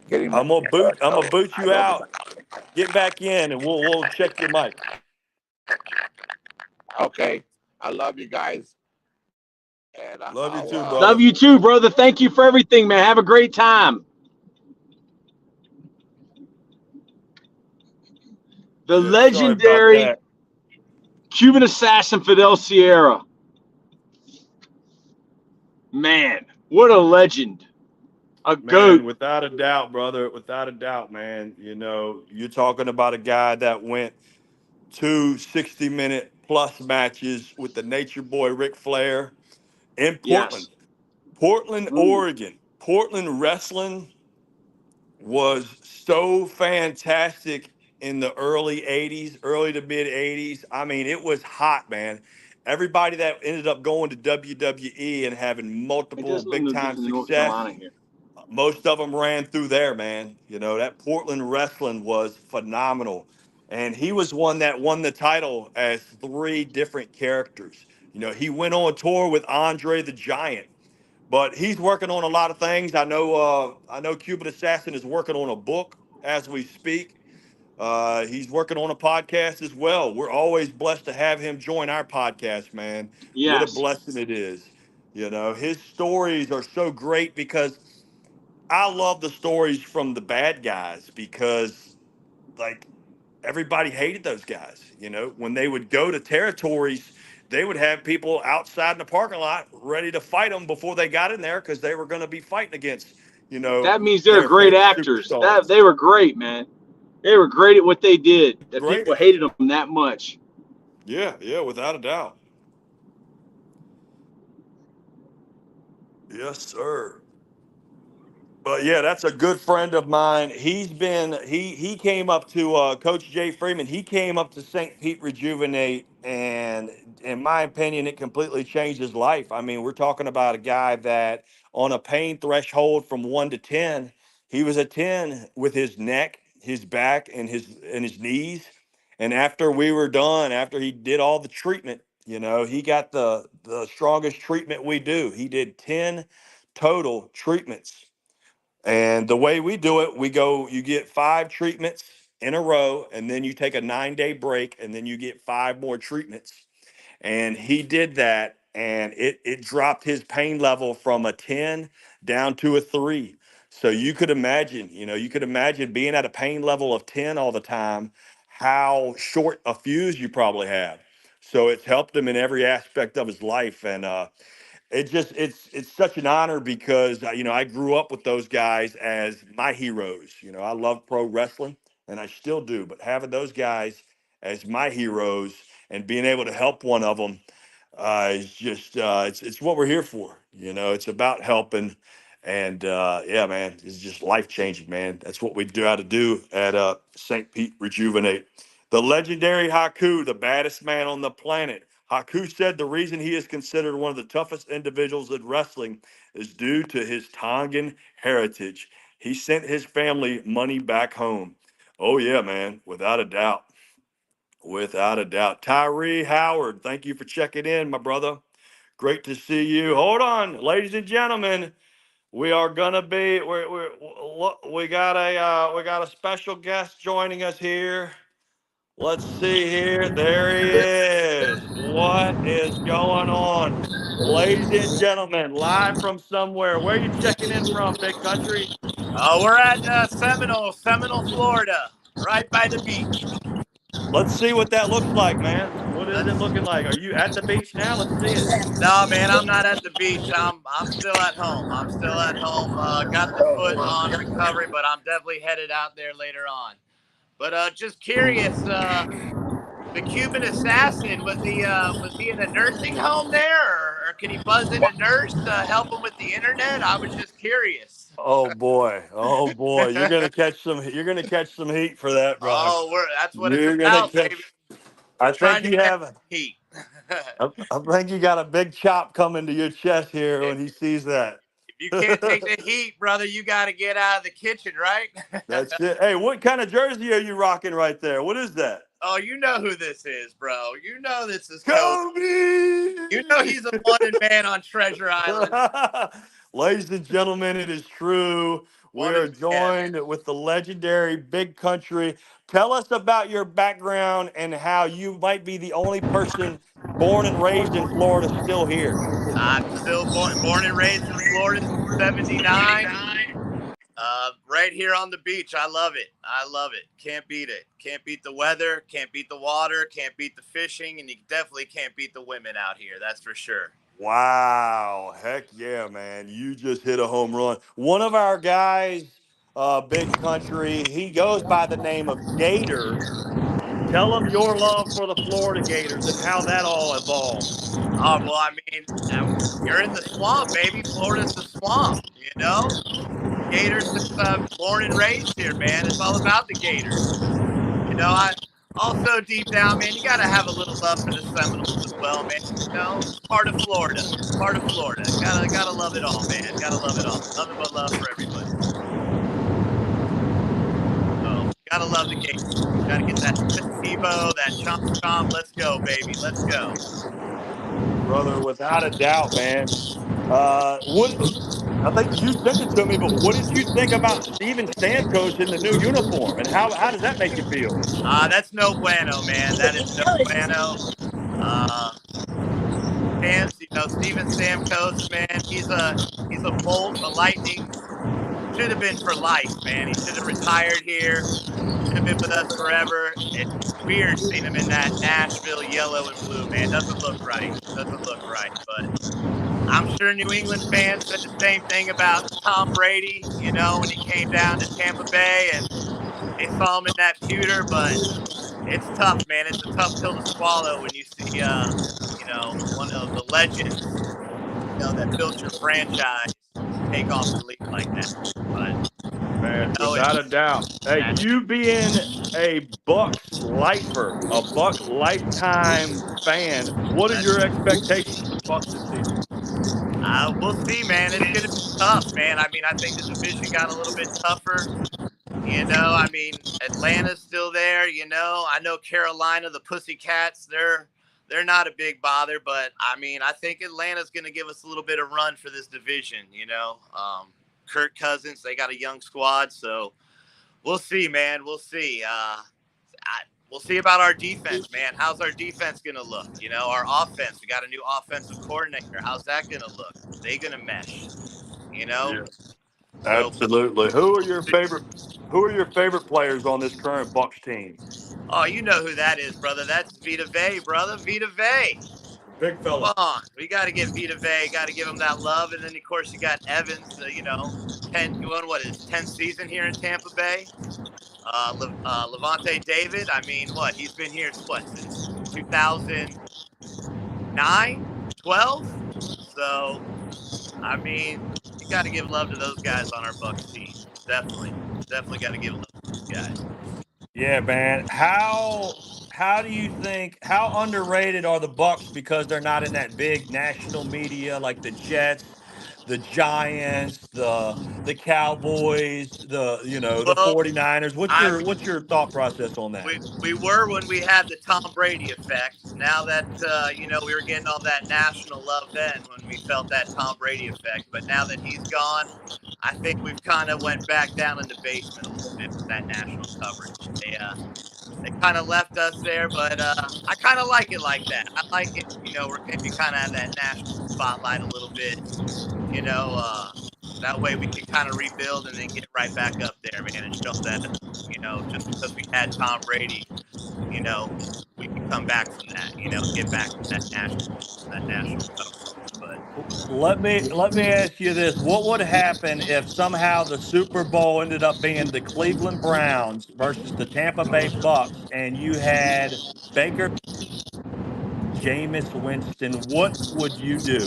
getting I'm gonna boot. I'm so gonna boot I you love you out. guys. Get back in, and we'll check your mic. Okay, I love you guys, and Love you too, Love brother. you too, brother. Thank you for everything, man. Have a great time. The Yeah, sorry about legendary that. Cuban assassin Fidel Sierra. Man, what a legend. A Man, goat. without a doubt, brother. Without a doubt, man. You know, you're talking about a guy that went two 60-minute plus matches with the Nature Boy Ric Flair in Portland, Yes. Portland, Mm. Oregon. Portland wrestling was so fantastic in the early 80s, early to mid 80s. I mean, it was hot, man. Everybody that ended up going to WWE and having It multiple does look big no time different than North success, Carolina here. most of them ran through there, man. You know, that Portland wrestling was phenomenal. And he was one that won the title as three different characters. You know, he went on tour with Andre the Giant, but he's working on a lot of things. I know Cuban Assassin is working on a book as we speak. He's working on a podcast as well. We're always blessed to have him join our podcast, man. What a Yes. blessing it is. You know, his stories are so great because I love the stories from the bad guys because, like, everybody hated those guys. You know, when they would go to territories, they would have people outside in the parking lot ready to fight them before they got in there because they were going to be fighting against, That means they're their great favorite actors. That superstars. they were great, man. They were great at what they did. That people Greatest. hated them that much. Yeah, yeah, without a doubt. Yes, sir. But yeah, that's a good friend of mine. He came up to Coach Jay Freeman. He came up to St. Pete Rejuvenate, and in my opinion, it completely changed his life. I mean, we're talking about a guy that on a pain threshold from 1 to 10, he was a 10 with his neck, his back, and his knees. And after we were done, after he did all the treatment, you know, he got the strongest treatment we do. He did 10 total treatments, and the way we do it, you get 5 treatments in a row, and then you take a 9-day break, and then you get 5 more treatments. And he did that, and it dropped his pain level from a 10 down to a 3. So you could imagine being at a pain level of 10 all the time, how short a fuse you probably have. So it's helped him in every aspect of his life. And it's such an honor because I grew up with those guys as my heroes. I love pro wrestling and I still do, but having those guys as my heroes and being able to help one of them is just it's what we're here for. It's about helping, and yeah, man, it's just life changing, man. That's what we do how to do at St. Pete Rejuvenate. The legendary Haku, the baddest man on the planet. Haku said the reason he is considered one of the toughest individuals in wrestling is due to his Tongan heritage. He sent his family money back home. Oh, yeah, man, without a doubt. Without a doubt. Tyree Howard, thank you for checking in, my brother. Great to see you. Hold on, ladies and gentlemen. We are gonna be we got a special guest joining us here. Let's see here. There he is. What is going on? Ladies and gentlemen, live from somewhere. Where are you checking in from, big country? We're at Seminole, Florida, right by the beach. Let's see what that looks like, man. What is it looking like? Are you at the beach now? Let's see it. No, man, I'm not at the beach. I'm still at home. I'm still at home. Got the foot on recovery, but I'm definitely headed out there later on. But just curious, the Cuban assassin, was he in a nursing home there, or can he buzz in a nurse to help him with the internet? I was just curious. Oh boy, you're gonna catch some heat for that, brother. Oh, that's what it's You're gonna about, baby. catch. I Trying think to you catch have. heat. I think you got a big chop coming to your chest here If when he sees that. you can't take the heat, brother, you got to get out of the kitchen, right? That's it. Hey, what kind of jersey are you rocking right there? What is that? Oh, you know who this is, bro. You know this is Kobe. Kobe. You know he's a wanted man on Treasure Island. Ladies and gentlemen, it is true. We are Wanted man. joined with the legendary Big Country. Tell us about your background and how you might be the only person born and raised in Florida still here. I'm still born and raised in Florida since '79. Right here on the beach. I love it. I love it. Can't beat it. Can't beat the weather. Can't beat the water. Can't beat the fishing. And you definitely can't beat the women out here. That's for sure. Wow. Heck yeah, man. You just hit a home run. One of our guys, Big Country, he goes by the name of Gator. Tell them your love for the Florida Gators and how that all evolved. Oh, well, I mean, you're in the swamp, baby. Florida's the swamp, you know? Gators since born and raised here, man. It's all about the Gators. You know, I also deep down, man, you got to have a little love for the Seminoles as well, man. You know, part of Florida. Part of Florida. Gotta love it all, man. Gotta love it all. Nothing but love for everybody. So, gotta love the Gators. Gotta get that Tebow, that chomp. Let's go, baby. Let's go. Brother, without a doubt, man. I think you sent it to me, but what did you think about Steven Stamkos in the new uniform, and how does that make you feel? That's no bueno, man. That is no bueno. Steven Stamkos, man, he's a bolt, a lightning. Should have been for life, man. He should have retired here. Should have been with us forever. It's weird seeing him in that Nashville yellow and blue, man. Doesn't look right. But I'm sure New England fans said the same thing about Tom Brady, you know, when he came down to Tampa Bay and they saw him in that pewter. But it's tough, man. It's a tough pill to swallow when you see, one of the legends, that built your franchise take off the league like that. But man, without a doubt. Hey, you being a Bucks lifer, a Buck lifetime fan, what are your expectations for the Bucks this season? We'll see, man. It's gonna be tough, man. I mean, I think the division got a little bit tougher. You know, I mean, Atlanta's still there. You know, I know Carolina, the Pussycats, they're not a big bother, but I mean, I think Atlanta's going to give us a little bit of run for this division, you know. Kirk Cousins, they got a young squad, so we'll see, man. We'll see. We'll see about our defense, man. How's our defense going to look? You know, our offense, we got a new offensive coordinator. How's that going to look? Are they going to mesh? You know? Yeah. Absolutely. Who are your favorite players on this current Bucks team? Oh, you know who that is, brother. That's Vita Vea, brother. Vita Vea. Big fella. Come on. We got to give Vita Vea, got to give him that love. And then, of course, you got Evans, 10th season here in Tampa Bay. Levante David, I mean, he's been here, since 2009, 12? So, I mean, you got to give love to those guys on our Bucks team. Definitely got to give love to those guys. Yeah, man. How do you think, how underrated are the Bucks because they're not in that big national media like the Jets, the Giants, the Cowboys, the 49ers? What's your thought process on that? We were when we had the Tom Brady effect. Now that we were getting all that national love then when we felt that Tom Brady effect, but now that he's gone, I think we've kind of went back down in the basement a little bit with that national coverage. They kind of left us there, but I kind of like it like that. I like it, we're maybe kind of at that national spotlight a little bit, That way we can kind of rebuild and then get right back up there, man, and show that, just because we had Tom Brady, we can come back from that, get back to that national coast. But let me ask you this: what would happen if somehow the Super Bowl ended up being the Cleveland Browns versus the Tampa Bay Bucks, and you had Baker, Jameis Winston? What would you do?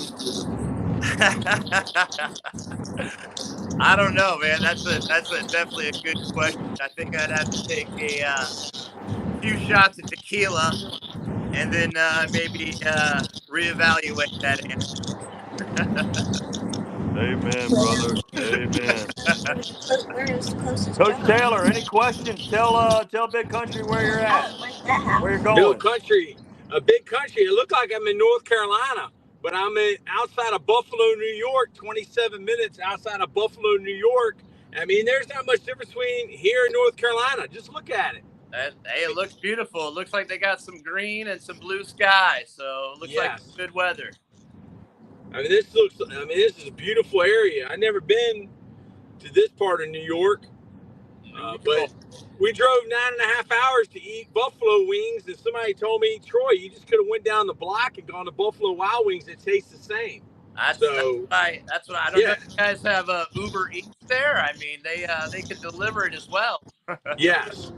I don't know, man. That's definitely a good question. I think I'd have to take a few shots of tequila and then maybe reevaluate that answer. Amen, brother. Amen. Coach Taylor, any questions? Tell Big Country where you're at, where you're Bill going. Country, a big country. It looked like I'm in North Carolina, but I'm outside of Buffalo, New York, 27 minutes outside of Buffalo, New York. I mean, there's not much difference between here and North Carolina. Just look at it. Hey, it looks beautiful. It looks like they got some green and some blue sky, so it looks like good weather. I mean, this is a beautiful area. I've never been to this part of New York, but we drove 9.5 hours to eat buffalo wings, and somebody told me, Troy, you just could have went down the block and gone to Buffalo Wild Wings. It tastes the same. That's what I don't know if you guys have Uber Eats there. I mean, they can deliver it as well. Yes.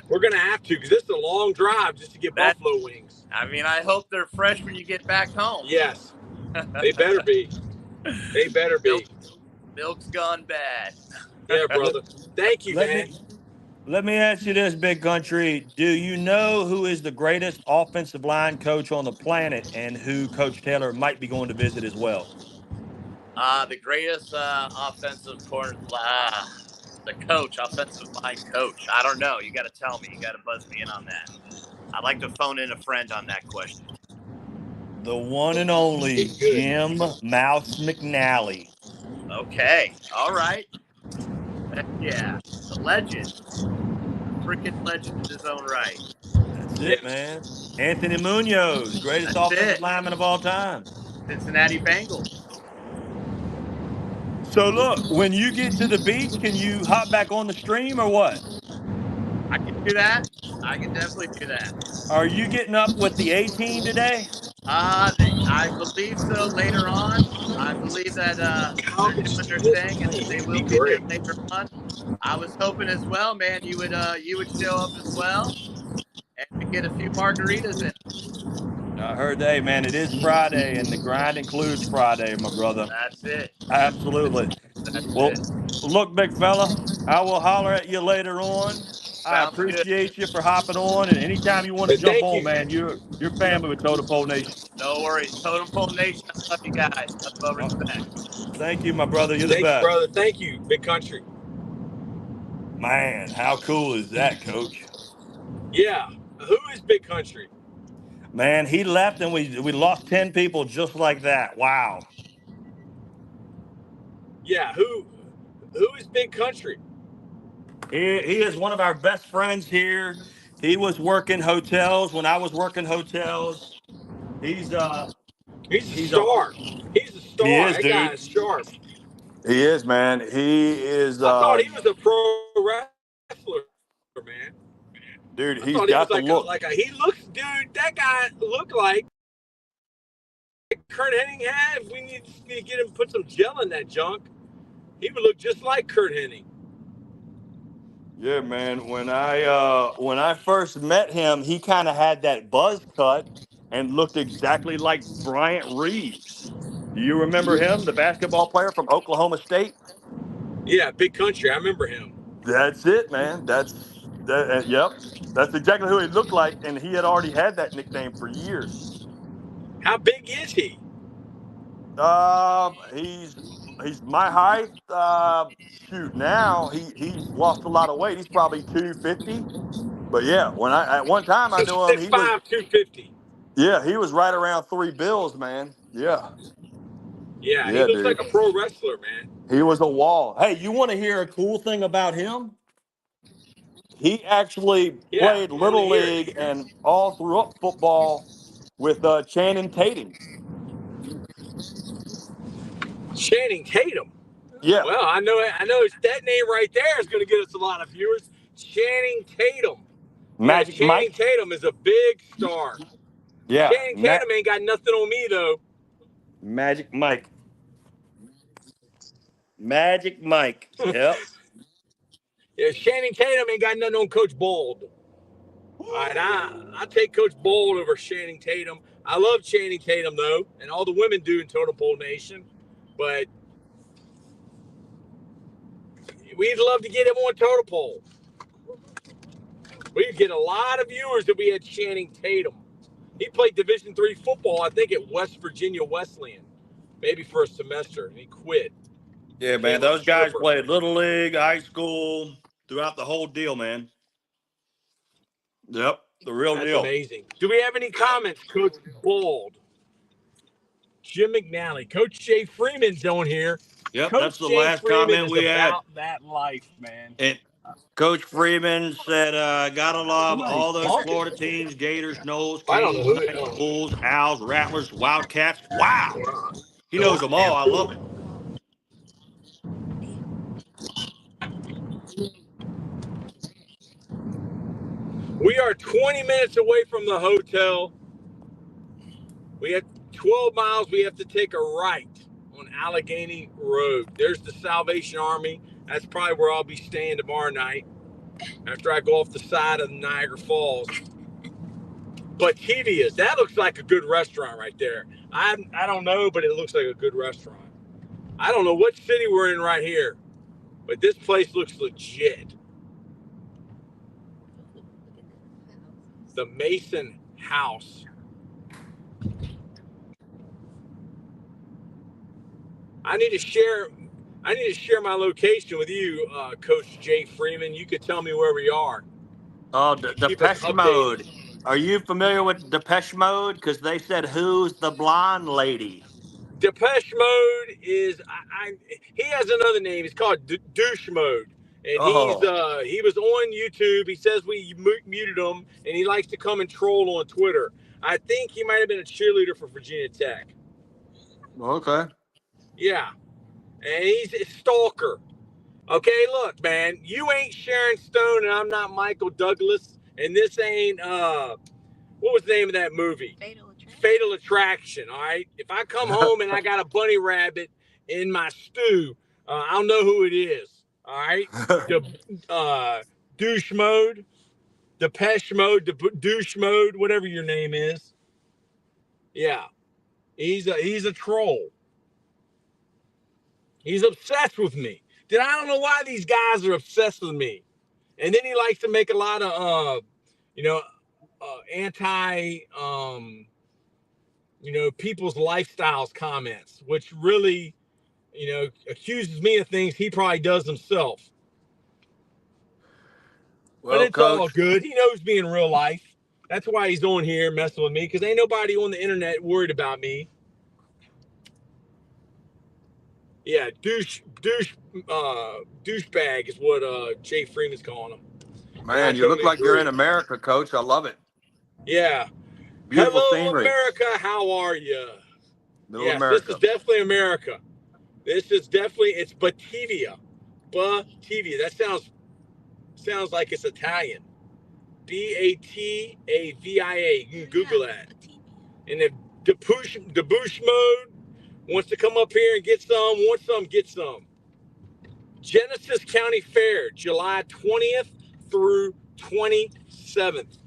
We're gonna have to, because this is a long drive just to get buffalo wings. I mean, I hope they're fresh when you get back home. Yes, they better be. They better be. Milk's gone bad. Yeah, brother. Thank you, man. Let me ask you this, Big Country. Do you know who is the greatest offensive line coach on the planet and who Coach Taylor might be going to visit as well? The greatest offensive offensive line coach. I don't know. You got to tell me. You got to buzz me in on that. I'd like to phone in a friend on that question. The one and only Jim Mouse McNally. Okay. All right. Yeah. The legend. Freaking legend in his own right. That's it, man. Anthony Munoz, greatest offensive lineman of all time. Cincinnati Bengals. So look, when you get to the beach, can you hop back on the stream or what? I can do that. I can definitely do that. Are you getting up with the A team today? I believe so. Later on, I believe that they're doing their thing, and they will be there later on. I was hoping as well, man, you would show up as well, and we get a few margaritas in. I heard that, hey, man. It is Friday, and the grind includes Friday, my brother. That's it. Absolutely. Look, big fella, I will holler at you later on. I appreciate you for hopping on, and anytime you want to jump on, man, you're family with Totem Pole Nation. No worries. Totem Pole Nation, I love you guys. Much love, respect. Thank you, my brother. You're the best. Thanks, brother. Thank you, Big Country. Man, how cool is that, Coach? Yeah. Who is Big Country? Man, he left, and we lost 10 people just like that. Wow. Yeah, who is Big Country? He is one of our best friends here. He was working hotels when I was working hotels. He's a star. He's a star. He is, that dude. guy is sharp. He is, man. He is. I thought he was a pro wrestler, man. Dude, he's got the look. He looks, dude. That guy looked like Kurt Hennig had. We need to get him to put some gel in that junk. He would look just like Kurt Hennig. Yeah, man. When I first met him, he kind of had that buzz cut and looked exactly like Bryant Reeves. Do you remember him, the basketball player from Oklahoma State? Yeah, Big Country. I remember him. That's it, man. Yep. That's exactly who he looked like, and he had already had that nickname for years. How big is he? He's my height. Now he's lost a lot of weight. He's probably 250. But yeah, at one time I knew him. 6'5", 250. Yeah, he was right around $3 bills, man. Yeah. Yeah, he looks like a pro wrestler, man. He was a wall. Hey, you want to hear a cool thing about him? He actually played Little League and all throughout football with Channing Tatum. Channing Tatum. Yeah. Well, I know that name right there is going to get us a lot of viewers. Channing Tatum. Magic Channing Mike. Tatum is a big star. Yeah. Channing Tatum ain't got nothing on me though. Magic Mike. Magic Mike. Yep. Yeah, Channing Tatum ain't got nothing on Coach Bald. All right, I take Coach Bald over Channing Tatum. I love Channing Tatum though, and all the women do in Totem Pole Nation. But we'd love to get him on Totem Pole. We'd get a lot of viewers if we had Channing Tatum. He played Division III football, I think, at West Virginia Wesleyan, maybe for a semester, and he quit. Yeah, man. Those guys played Little League, high school, throughout the whole deal, man. Yep. The real That's deal. amazing. Do we have any comments, Coach Bald? Jim McNally. Coach Jay Freeman's on here. Yep, Coach that's the Jay last Freeman comment is we had. about that life, man. And Coach Freeman said, gotta love Somebody's all those talking. Florida teams, Gators, Knowles, I don't know Canes, who it Knights, is. Bulls, Owls, Rattlers, Wildcats. Wow. He No, knows them all. I love it. We are 20 minutes away from the hotel. We have 12 miles. We have to take a right on Allegheny Road. There's the Salvation Army. That's probably where I'll be staying tomorrow night after I go off the side of Niagara Falls. Bativia's, that looks like a good restaurant right there. I don't know, but it looks like a good restaurant. I don't know what city we're in right here, but this place looks legit. The Mason House. I need to share my location with you, Coach Jay Freeman. You could tell me where we are. Oh, Depeche Mode. Are you familiar with Depeche Mode? Because they said, "Who's the blonde lady?" Depeche Mode is he has another name. It's called Douche Mode, and he was on YouTube. He says we muted him, and he likes to come and troll on Twitter. I think he might have been a cheerleader for Virginia Tech. Okay. Yeah, and he's a stalker. Okay, look, man, you ain't Sharon Stone, and I'm not Michael Douglas, and this ain't what was the name of that movie? Fatal Attraction. All right. If I come home and I got a bunny rabbit in my stew, I'll know who it is. All right. Douche Mode, Depeche Mode, Douche Mode, whatever your name is. Yeah, he's a troll. He's obsessed with me. I don't know why these guys are obsessed with me. And then he likes to make a lot of anti people's lifestyles comments, which really, accuses me of things he probably does himself. Well, but it's Coach, all good. He knows me in real life. That's why he's on here messing with me, because ain't nobody on the internet worried about me. Yeah, douchebag is what Jay Freeman's calling him. Man, you look like you're in America, Coach. I love it. Yeah. Beautiful Hello, scenery. America. How are you? Yes, America. This is definitely America. It's Batavia. Batavia. That sounds like it's Italian. Batavia. You can Google that. And if Debush Mode wants to come up here and get some. Genesee County Fair, July 20th through 27th.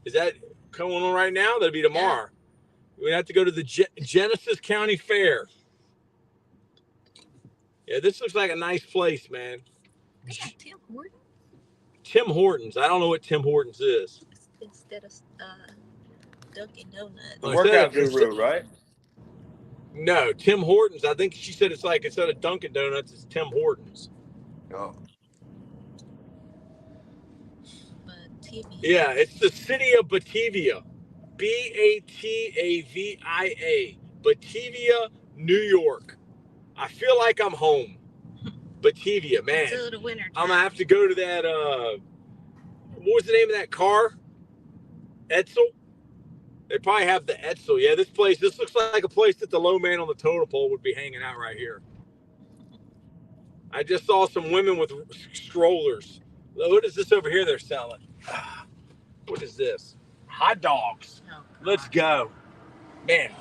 Is that going on right now? That'll be tomorrow. We have to go to the Genesee County Fair. Yeah, this looks like a nice place, man. They got Tim Hortons? Tim Hortons. I don't know what Tim Hortons is. Instead of Dunkin' Donuts. The workout guru, right? No, Tim Hortons. I think she said it's like instead of Dunkin' Donuts, it's Tim Hortons. Oh. Batavia. Yeah, it's the city of Batavia. Batavia. Batavia, New York. I feel like I'm home. Batavia, man. Until the winter time. I'm going to have to go to that, what was the name of that car? Edsel? They probably have the Etzel. Yeah, this looks like a place that the low man on the totem pole would be hanging out right here. I just saw some women with strollers. What is this over here they're selling? What is this? Hot dogs. Oh, let's go. Man,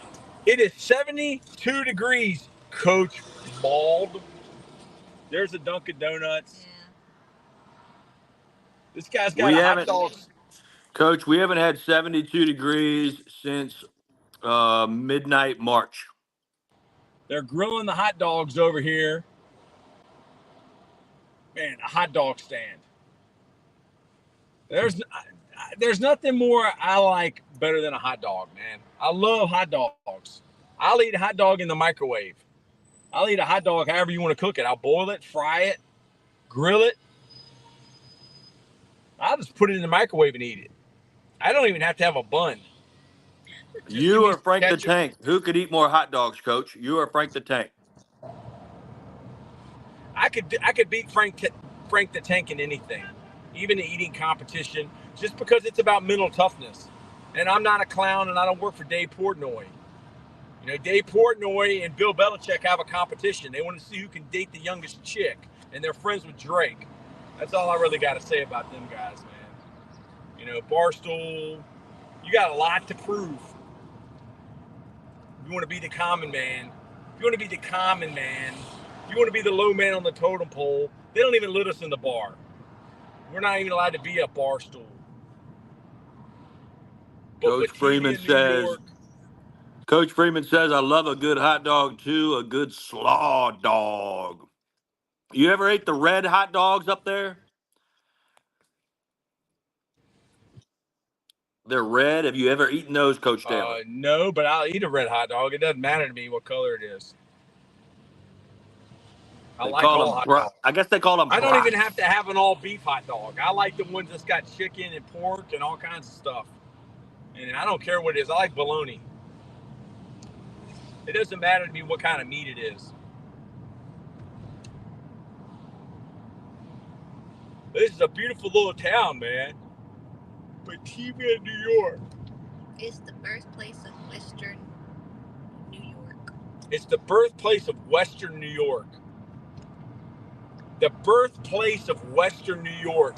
it is 72 degrees, Coach Bald. There's a Dunkin' Donuts. Yeah. This guy's got a hot dog. Coach, we haven't had 72 degrees since midnight March. They're grilling the hot dogs over here. Man, a hot dog stand. There's nothing more I like better than a hot dog, man. I love hot dogs. I'll eat a hot dog in the microwave. I'll eat a hot dog however you want to cook it. I'll boil it, fry it, grill it. I'll just put it in the microwave and eat it. I don't even have to have a bun. You or Frank the Tank? Who could eat more hot dogs, Coach? You or Frank the Tank? I could beat Frank the Tank in anything, even the eating competition, just because it's about mental toughness. And I'm not a clown, and I don't work for Dave Portnoy. You know, Dave Portnoy and Bill Belichick have a competition. They want to see who can date the youngest chick, and they're friends with Drake. That's all I really got to say about them guys, man. You know, Barstool, you got a lot to prove. You want to be the common man. If you want to be the common man, if you want to be the low man on the totem pole, they don't even let us in the bar. We're not even allowed to be at Barstool. Coach Freeman says, Coach Freeman says, I love a good hot dog too, a good slaw dog. You ever ate the red hot dogs up there? They're red. Have you ever eaten those, Coach Taylor? No, but I'll eat a red hot dog. It doesn't matter to me what color it is. I like all hot dogs. I guess they call them. I don't even have to have an all beef hot dog. I like the ones that's got chicken and pork and all kinds of stuff. And I don't care what it is. I like bologna. It doesn't matter to me what kind of meat it is. This is a beautiful little town, man. Batavia, New York. It's the birthplace of Western New York. It's the birthplace of Western New York. The birthplace of Western New York.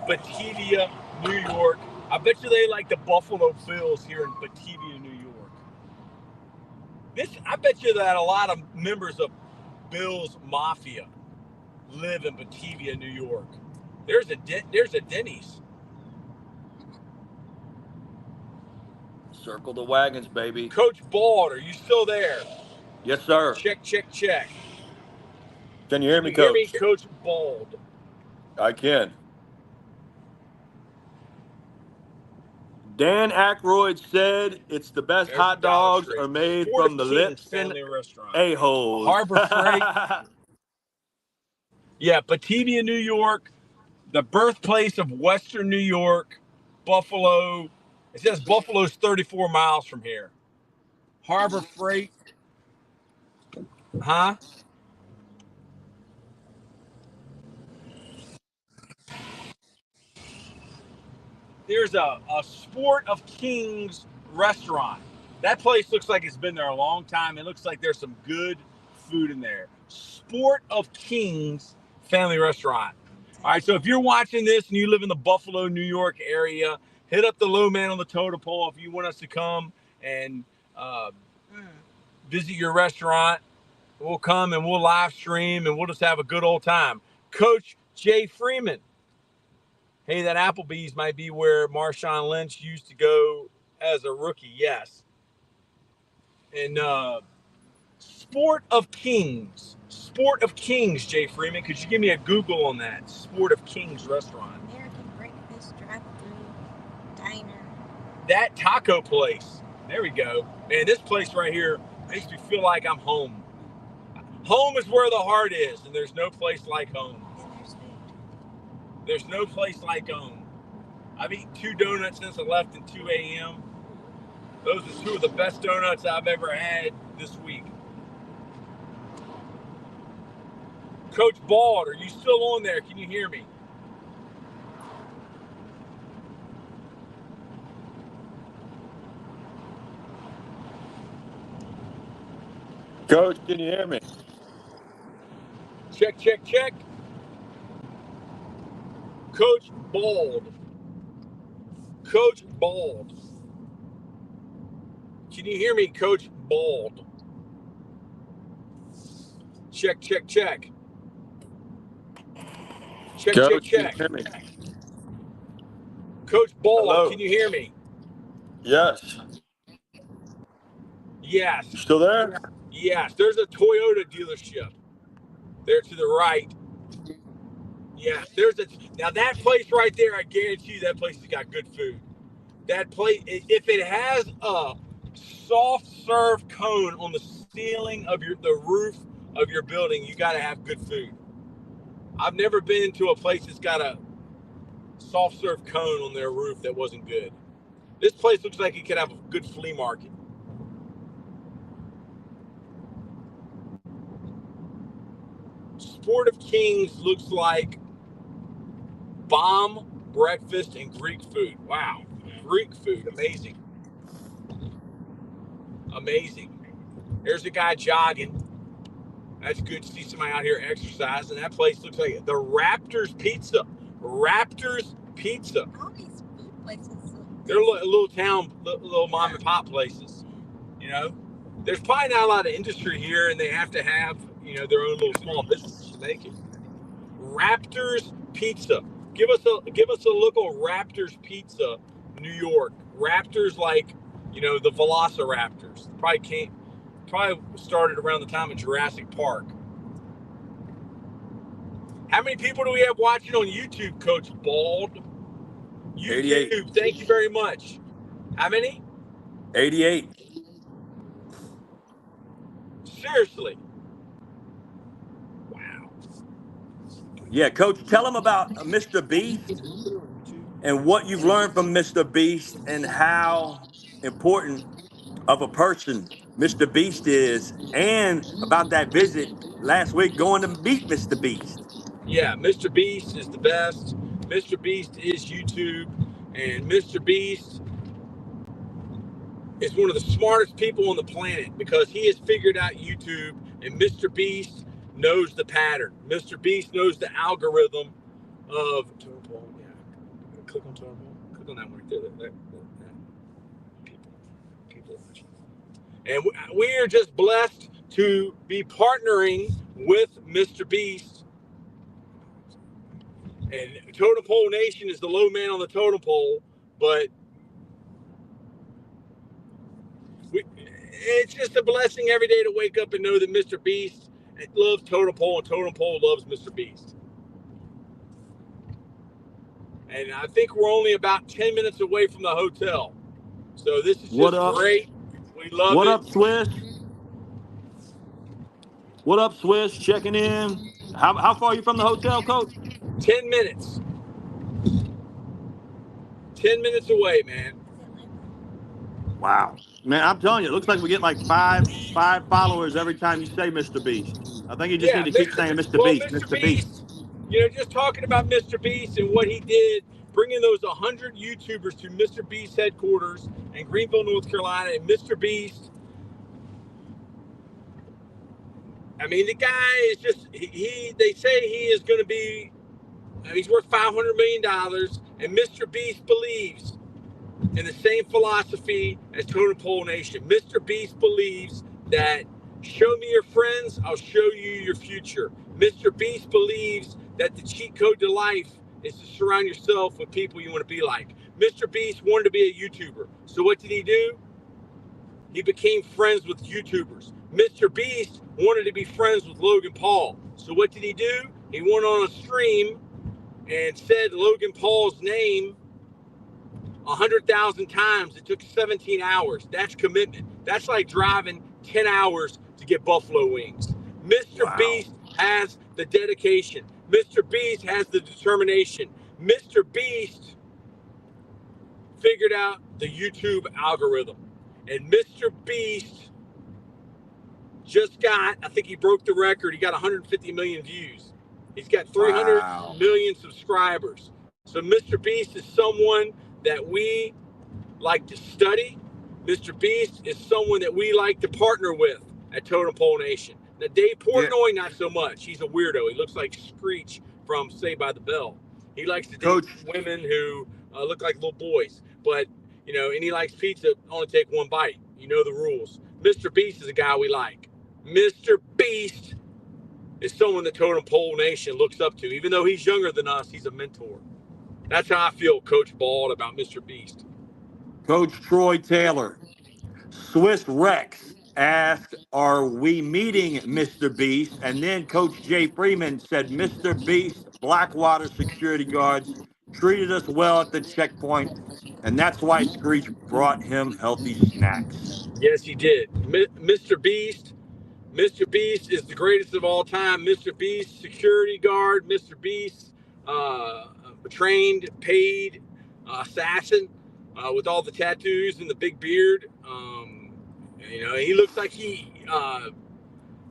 Batavia, New York. I bet you they like the Buffalo Bills here in Batavia, New York. I bet you that a lot of members of Bills Mafia live in Batavia, New York. There's a Denny's. Circle the wagons, baby. Coach Bald, are you still there? Yes, sir. Check, check, check. Can you hear me, Coach? Hear me, Coach Bald? I can. Dan Aykroyd said it's the best hot dogs are made from the Lipson a-holes. Harbor Freight. Yeah, Batavia, New York, the birthplace of Western New York, Buffalo. It says Buffalo's 34 miles from here. Harbor Freight. Huh? There's a Sport of Kings restaurant. That place looks like it's been there a long time. It looks like there's some good food in there. Sport of Kings family restaurant. All right, so if you're watching this and you live in the Buffalo, New York area, hit up the low man on the totem pole if you want us to come and visit your restaurant. We'll come and we'll live stream and we'll just have a good old time. Coach Jay Freeman. Hey, that Applebee's might be where Marshawn Lynch used to go as a rookie. Yes. And Sport of Kings. Sport of Kings, Jay Freeman. Could you give me a Google on that? Sport of Kings restaurant. American breakfast drive-through diner. That taco place. There we go. Man, this place right here makes me feel like I'm home. Home is where the heart is, and there's no place like home. There's no place like home. I've eaten 2 donuts since I left at 2 a.m. Those are 2 of the best donuts I've ever had this week. Coach Bald, are you still on there? Can you hear me? Coach, can you hear me? Check, check, check. Coach Bald. Coach Bald. Can you hear me, Coach Bald? Check, check, check. Check, check, Coach, can you check. hear me? Coach Bald, Hello. can you hear me? Yes. Yes. You still there? Yes. There's a Toyota dealership there to the right. Yes. Now that place right there, I guarantee you that place has got good food. That place, if it has a soft serve cone on the ceiling of the roof of your building, you got to have good food. I've never been to a place that's got a soft serve cone on their roof that wasn't good. This place looks like it could have a good flea market. Sport of Kings looks like bomb breakfast and Greek food. Wow. Greek food. Amazing. Amazing. There's a guy jogging. That's good to see somebody out here exercising. That place looks like the Raptors Pizza. Raptors Pizza. All these food places. They're little town, little mom and pop places. You know, there's probably not a lot of industry here, and they have to have, you know, their own little small business to make it. Raptors Pizza. Give us a look on Raptors Pizza, New York. Raptors, like, you know, the Velociraptors. Probably started around the time of Jurassic Park. How many people do we have watching on YouTube, Coach Bald? YouTube, 88. thank you very much. How many? 88. Seriously. Wow. Yeah, Coach, tell them about Mr. Beast and what you've learned from Mr. Beast and how important of a person Mr. Beast is, and about that visit last week going to meet Mr. Beast. Yeah, Mr. Beast is the best. Mr. Beast is YouTube, and Mr. Beast is one of the smartest people on the planet because he has figured out YouTube, and Mr. Beast knows the pattern. Mr. Beast knows the algorithm of Total. Yeah, click on Total. Click on that one right there. That. People watching. And we are just blessed to be partnering with Mr. Beast. And Totem Pole Nation is the low man on the totem pole, but it's just a blessing every day to wake up and know that Mr. Beast loves Totem Pole and Totem Pole loves Mr. Beast. And I think we're only about 10 minutes away from the hotel. So this is just great. We love it. What up, Swiss? What up, Swiss? Checking in. How far are you from the hotel, Coach? 10 minutes. 10 minutes away, man. Wow. Man, I'm telling you, it looks like we get like five followers every time you say Mr. Beast. I think you just need to keep saying Mr. Beast, Mr. Beast. You know, just talking about Mr. Beast and what he did, bringing those 100 YouTubers to Mr. Beast headquarters in Greenville, North Carolina, and Mr. Beast. I mean, the guy is just, they say he is going to be, he's worth $500 million, and Mr. Beast believes in the same philosophy as Totem Pole Nation. Mr. Beast believes that show me your friends, I'll show you your future. Mr. Beast believes that the cheat code to life is to surround yourself with people you want to be like. Mr. Beast wanted to be a YouTuber. So what did he do? He became friends with YouTubers. Mr. Beast wanted to be friends with Logan Paul. So what did he do? He went on a stream and said Logan Paul's name 100,000 times. It took 17 hours. That's commitment. That's like driving 10 hours to get buffalo wings. Mr. Beast has the dedication. Mr. Beast has the determination. Mr. Beast figured out the YouTube algorithm. And Mr. Beast just got, I think he broke the record. He got 150 million views. He's got 300 million subscribers. So Mr. Beast is someone that we like to study. Mr. Beast is someone that we like to partner with. at Totem Pole Nation. Now, Dave Yeah. Portnoy, not so much. He's a weirdo. He looks like Screech from Saved by the Bell. He likes to date Coach. women who look like little boys. But, and he likes pizza, only take one bite. You know the rules. Mr. Beast is a guy we like. Mr. Beast is someone that Totem Pole Nation looks up to. Even though he's younger than us, he's a mentor. That's how I feel, Coach Bald, about Mr. Beast. Coach Troy Taylor. Swiss Rex asked, "Are we meeting Mr. Beast?" And then Coach Jay Freeman said, "Mr. Beast, Blackwater security guards treated us well at the checkpoint, and that's why Screech brought him healthy snacks." Yes, he did. Mr. Beast. Mr. Beast is the greatest of all time. Mr. Beast, security guard. Mr. Beast, trained, paid assassin with all the tattoos and the big beard. He looks like he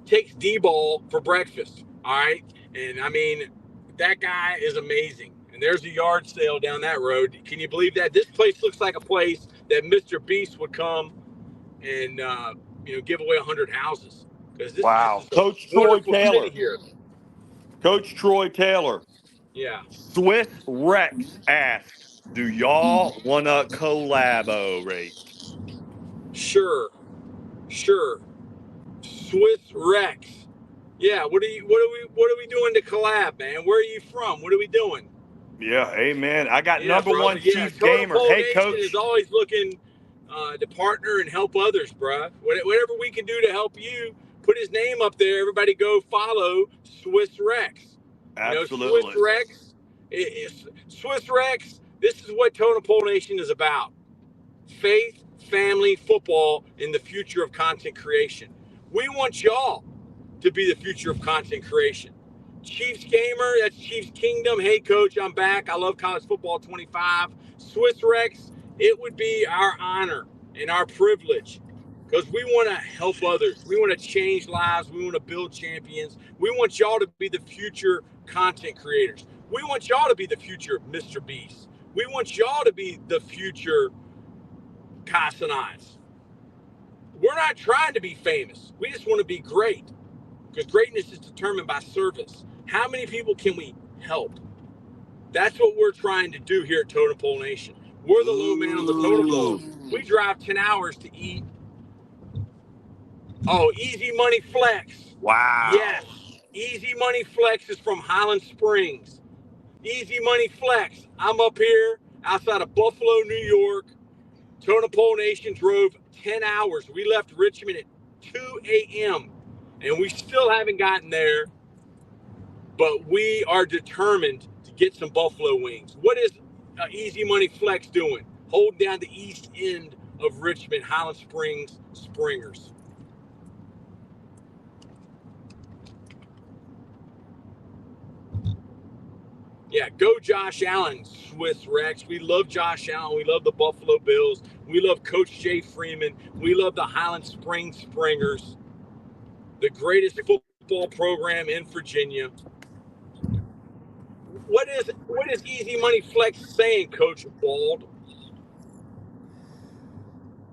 takes D-ball for breakfast. All right. And I mean, that guy is amazing. And there's a yard sale down that road. Can you believe that? This place looks like a place that Mr. Beast would come and, give away 100 houses. Because this Wow. is Coach a Troy wonderful Taylor. city here. Coach Troy Taylor. Yeah. Swiss Rex asked, "Do y'all want to collaborate?" Sure. Swiss Rex. Yeah, what are we doing to collab, man? Where are you from? What are we doing? Yeah, amen. I got number brother. one Chiefs Totem gamer. Pole Hey, Nation Coach. is always looking to partner and help others, bruh. Whatever we can do to help you, put his name up there. Everybody go follow Swiss Rex. Absolutely. Swiss Rex. Swiss Rex. This is what Totem Pole Nation is about: faith, family, football, and the future of content creation. We want y'all to be the future of content creation. Chiefs Gamer, that's Chiefs Kingdom. Hey, Coach, I'm back. I love college football 25. Swiss Rex, it would be our honor and our privilege because we want to help others. We want to change lives. We want to build champions. We want y'all to be the future content creators. We want y'all to be the future Mr. Beast. We want y'all to be the future Casanats. We're not trying to be famous. We just want to be great because greatness is determined by service. How many people can we help? That's what we're trying to do here at Totem Pole Nation. We're the low man on the totem pole. We drive 10 hours to eat. Oh, Easy Money Flex. Wow. Yes. Easy Money Flex is from Highland Springs. Easy Money Flex. I'm up here outside of Buffalo, New York. Totem Pole Nation drove 10 hours. We left Richmond at 2 a.m. and we still haven't gotten there, but we are determined to get some buffalo wings. What is Easy Money Flex doing? Holding down the east end of Richmond, Highland Springs, Springers. Yeah, go Josh Allen, Swiss Rex. We love Josh Allen. We love the Buffalo Bills. We love Coach Jay Freeman. We love the Highland Springs Springers, the greatest football program in Virginia. What is Easy Money Flex saying, Coach Bald?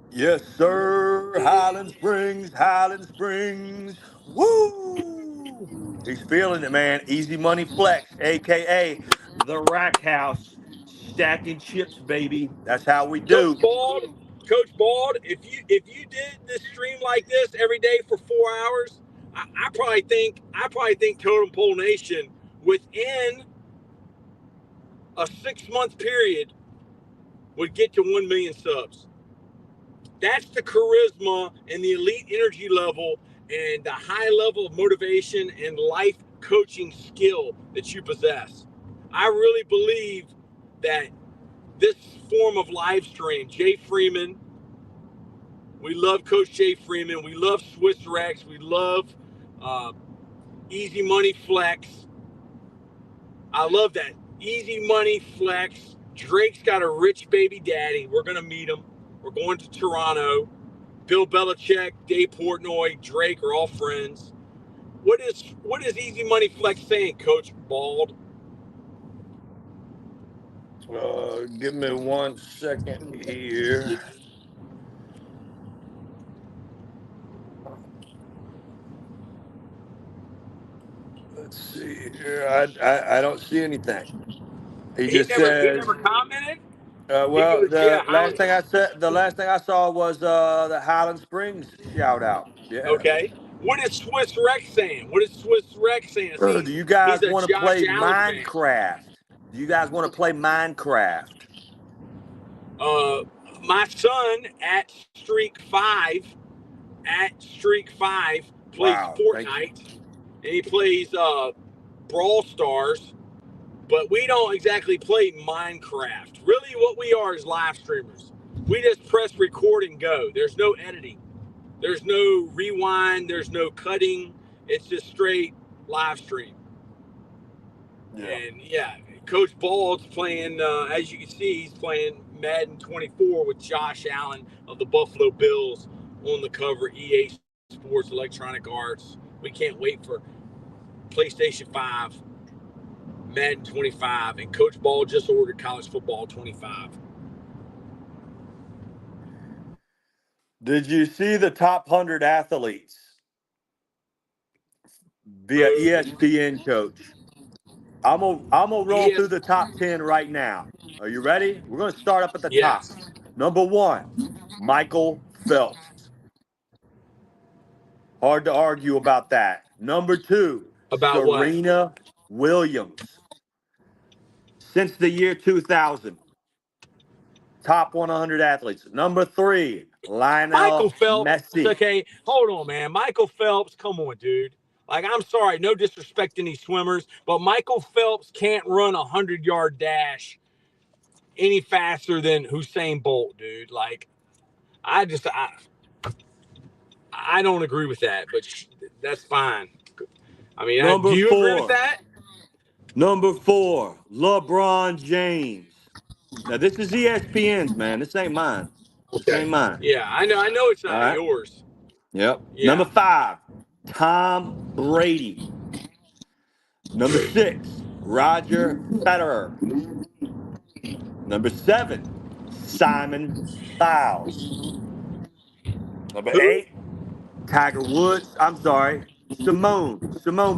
Yes, sir. Highland Springs, Highland Springs. Woo! He's feeling it, man. Easy Money Flex, a.k.a. the Rack House. Stacking chips, baby. That's how we do. Coach Bald, if you did this stream like this every day for 4 hours, I probably think Totem Pole Nation within a 6-month period would get to 1 million subs. That's the charisma and the elite energy level and the high level of motivation and life coaching skill that you possess. I really believe that this form of live stream, Jay Freeman, we love Coach Jay Freeman, we love Swiss Rex, we love Easy Money Flex. I love that. Easy Money Flex. Drake's got a rich baby daddy. We're going to meet him. We're going to Toronto. Bill Belichick, Dave Portnoy, Drake are all friends. What is Easy Money Flex saying, Coach Bald? Give me 1 second here. Let's see here. I don't see anything. He He just never says, commented. He well, goes, yeah, the last thing I saw was the Highland Springs shout out. Yeah. okay. What is Swiss Rex saying? What is Swiss Rex saying? See, Do you guys he's a want to Josh play Allen fan. Minecraft? Do you guys want to play Minecraft? My son at Streak 5 plays Wow. Thank you. Fortnite, and he plays Brawl Stars, but we don't exactly play Minecraft. Really, what we are is live streamers. We just press record and go. There's no editing. There's no rewind. There's no cutting. It's just straight live stream. Yeah. And yeah, Coach Bald's playing, as you can see, he's playing Madden 24 with Josh Allen of the Buffalo Bills on the cover, EA Sports Electronic Arts. We can't wait for PlayStation 5, Madden 25, and Coach Ball just ordered College Football 25. Did you see the top 100 athletes via ESPN, Coach? I'm gonna roll through the top 10 right now. Are you ready? We're gonna start up at the top. Yes. Number 1, Michael Phelps. Hard to argue about that. Number 2, About what? Serena Williams. Since the year 2000, top 100 athletes. Number 3, Michael Lionel Phelps. Messi. Okay, hold on, man. Michael Phelps, come on, dude. Like, I'm sorry, no disrespect to any swimmers, but Michael Phelps can't run a 100-yard dash any faster than Usain Bolt, dude. Like, I don't agree with that, but that's fine. I mean, do you agree with that? Number 4, LeBron James. Now, this is ESPN's, man. This ain't mine. This Okay. ain't mine. Yeah, I know it's All not right. yours. Yep. Yeah. Number 5, Tom Brady. Number 6, Roger Federer. Number 7, Simon Biles. Number 8, Tiger Woods. I'm sorry, Simone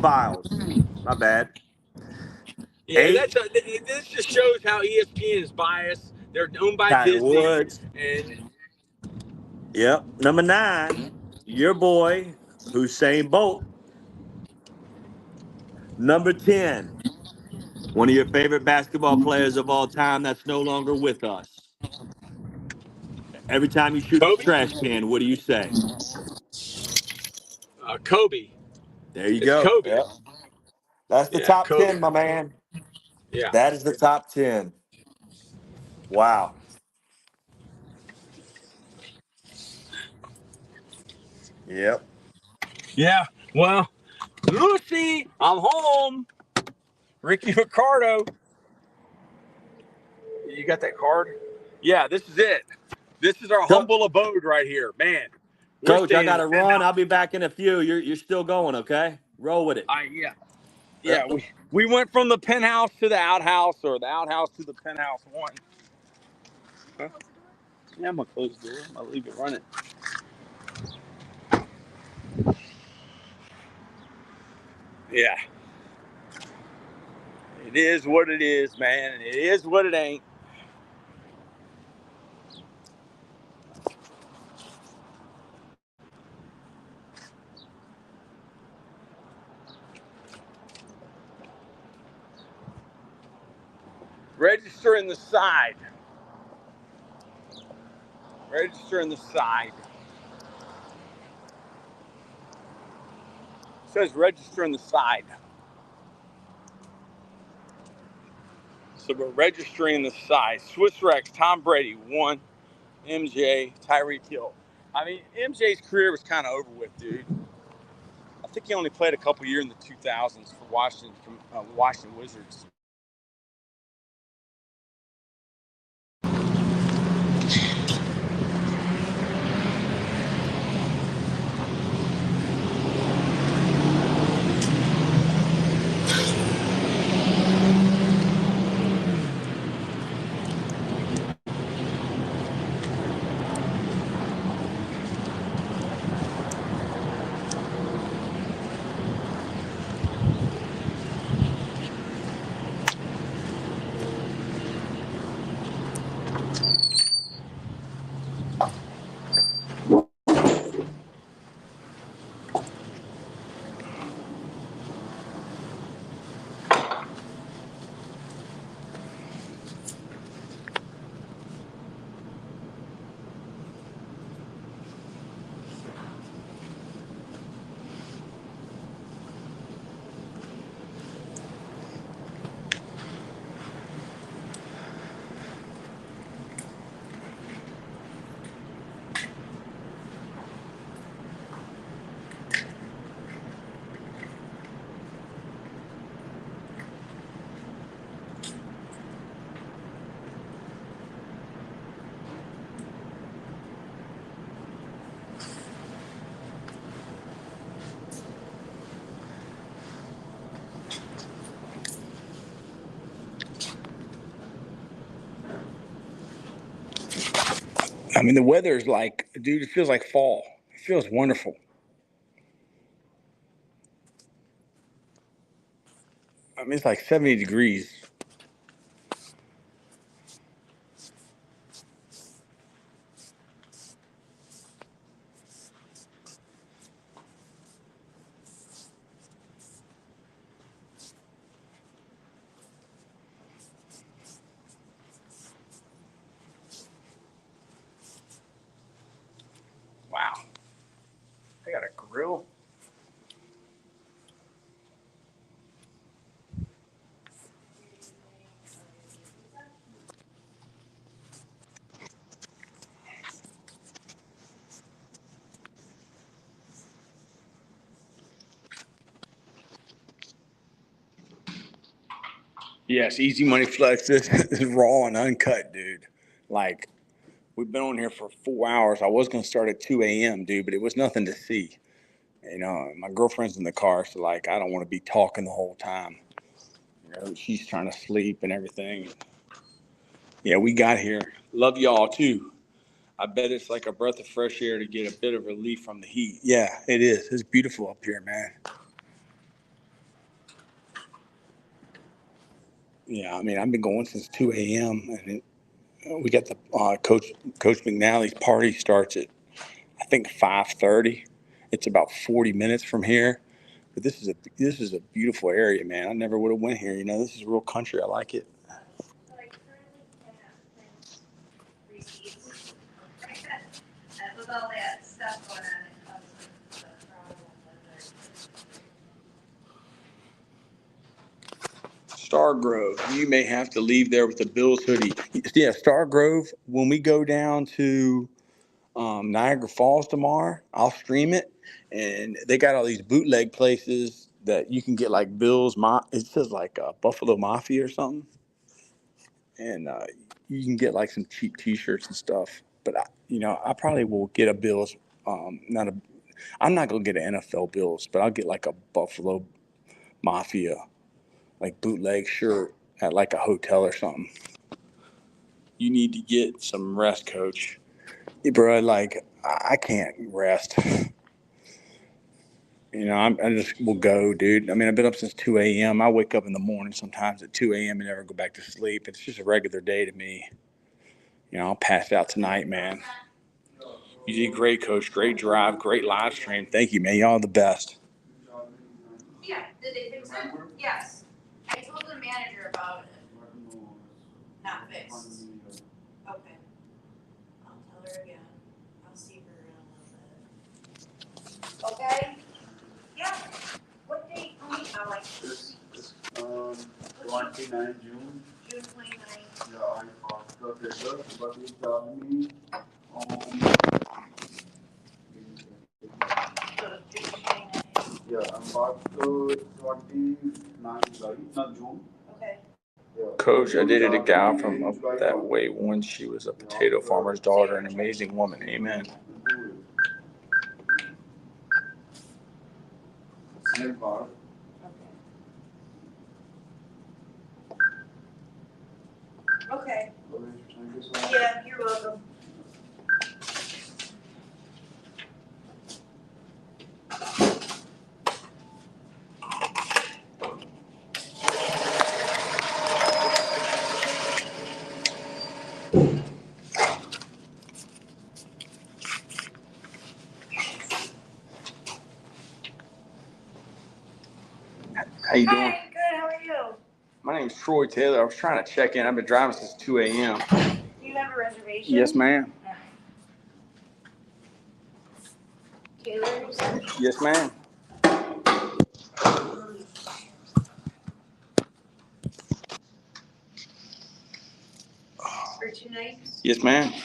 Biles. My bad. Yeah, 8, this just shows how ESPN is biased. They're owned by Tiger Disney. Woods. And yep. Number 9, your boy, Usain Bolt. Number 10, one of your favorite basketball players of all time that's no longer with us. Every time you shoot the Kobe? trash can, what do you say? Kobe. There you It's go. Kobe. Yep. That's the Yeah, top Kobe. 10, my man. Yeah. That is the top 10. Wow. Yep. Yeah. Well, Lucy, I'm home. Ricky Ricardo. You got that card? Yeah, this is it. This is our humble abode right here, man. Coach, I got to run. I'll be back in a few. You're still going, okay? Roll with it. Yeah. We went from the penthouse to the outhouse, or the outhouse to the penthouse one. Huh? Yeah, I'm gonna close the door. I'll leave it running. Yeah. It is what it is, man. It is what it ain't. Register in the side. Register in the side. It says register in the side. So we're registering the side. Swiss Rex, Tom Brady, 1. MJ, Tyreek Hill. I mean, MJ's career was kind of over with, dude. I think he only played a couple years in the 2000s for Washington Wizards. I mean, the weather is like, dude, it feels like fall. It feels wonderful. I mean, it's like 70 degrees. Wow. They got a grill. Yes, Easy Money Flex. This is raw and uncut, dude. Like, we've been on here for 4 hours. I was going to start at 2 a.m., dude, but it was nothing to see. You know, my girlfriend's in the car, so, like, I don't want to be talking the whole time. You know, she's trying to sleep and everything. Yeah, we got here. Love y'all, too. I bet it's like a breath of fresh air to get a bit of relief from the heat. Yeah, it is. It's beautiful up here, man. Yeah, I mean, I've been going since 2 a.m., and we got the Coach McNally's party starts at, I think, 5:30. It's about 40 minutes from here. But this is a beautiful area, man. I never would have went here. You know, this is real country. I like it. With all that stuff going on, it comes with the problem. Stargrove. You may have to leave there with the Bills hoodie. Yeah, Stargrove. When we go down to Niagara Falls tomorrow, I'll stream it, and they got all these bootleg places that you can get like Bills. It says like Buffalo Mafia or something, and you can get like some cheap T-shirts and stuff. But I probably will get a Bills. I'm not gonna get an NFL Bills, but I'll get like a Buffalo Mafia, like bootleg shirt at like a hotel or something. You need to get some rest, Coach. Yeah, bro, like I can't rest. You know, I just will go, dude. I mean, I've been up since 2 a.m. I wake up in the morning sometimes at 2 a.m. and never go back to sleep. It's just a regular day to me. You know, I'll pass out tonight, man. You did great, Coach. Great drive. Great live stream. Thank you, man. Y'all the best. Yeah, did they fix it? Yes. I told the manager about it. Not fixed. Okay. I'll tell her again. I'll see her in a little bit. Okay? Yeah. What date? I like this. 29 June. June 29th. Yeah, I passed the paper, but he told me yeah, I'm passed 29 July, not June. Okay. Yeah. Coach, I dated a gal from up that way when she was a potato farmer's daughter, an amazing woman. Amen. Same part. Okay. Thank you so much. Yeah, you're welcome. How you doing? Hi, good. How are you? My name's Troy Taylor. I was trying to check in. I've been driving since 2 a.m. Do you have a reservation? Yes, ma'am. Taylor's? Yes, ma'am. For 2 nights? Yes, ma'am. Yeah.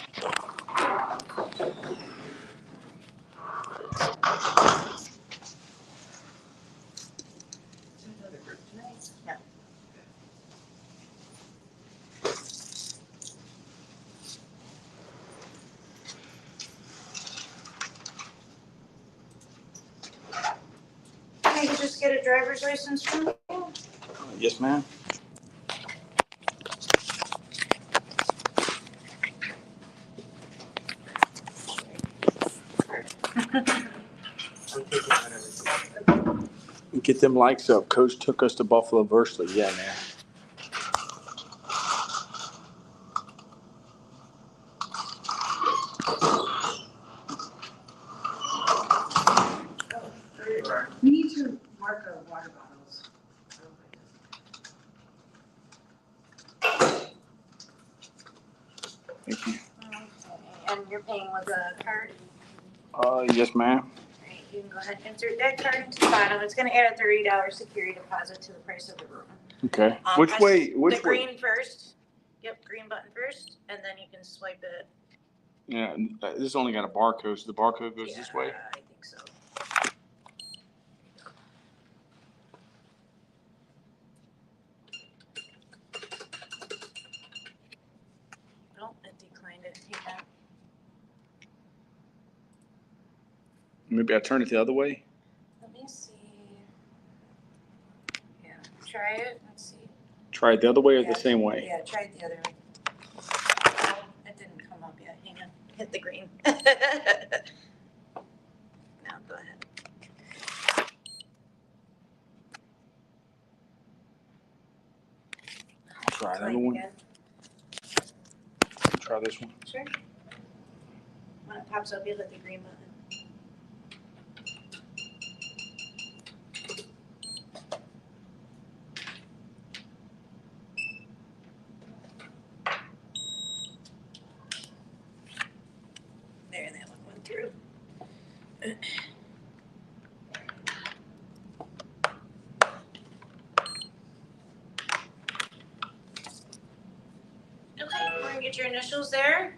Can I just get a driver's license from you? Yes, ma'am. Get them likes up. Coach took us to Buffalo Versely. Yeah, man. We need to mark our water bottles. Thank you. Okay. And you're paying with a card? Yes, ma'am. Alright, you can go ahead and insert that card into the bottom. It's gonna add a $30 security deposit to the price of the room. Okay. Press Which way? the green first. Yep, green button first, and then you can swipe it. Yeah, this only got a barcode, so the barcode goes this way? I think so. Oh, it declined it. Hang on. Maybe I turn it the other way? Let me see. Yeah, try it. Let's see. Try it the other way or the same way? Yeah, try it the other way. It didn't come up yet. Hang on. Hit the green. Now go ahead. Try another one. Try this one. Sure. When it pops up, you hit the green button. There, that one went through. Okay, we're gonna get your initials there.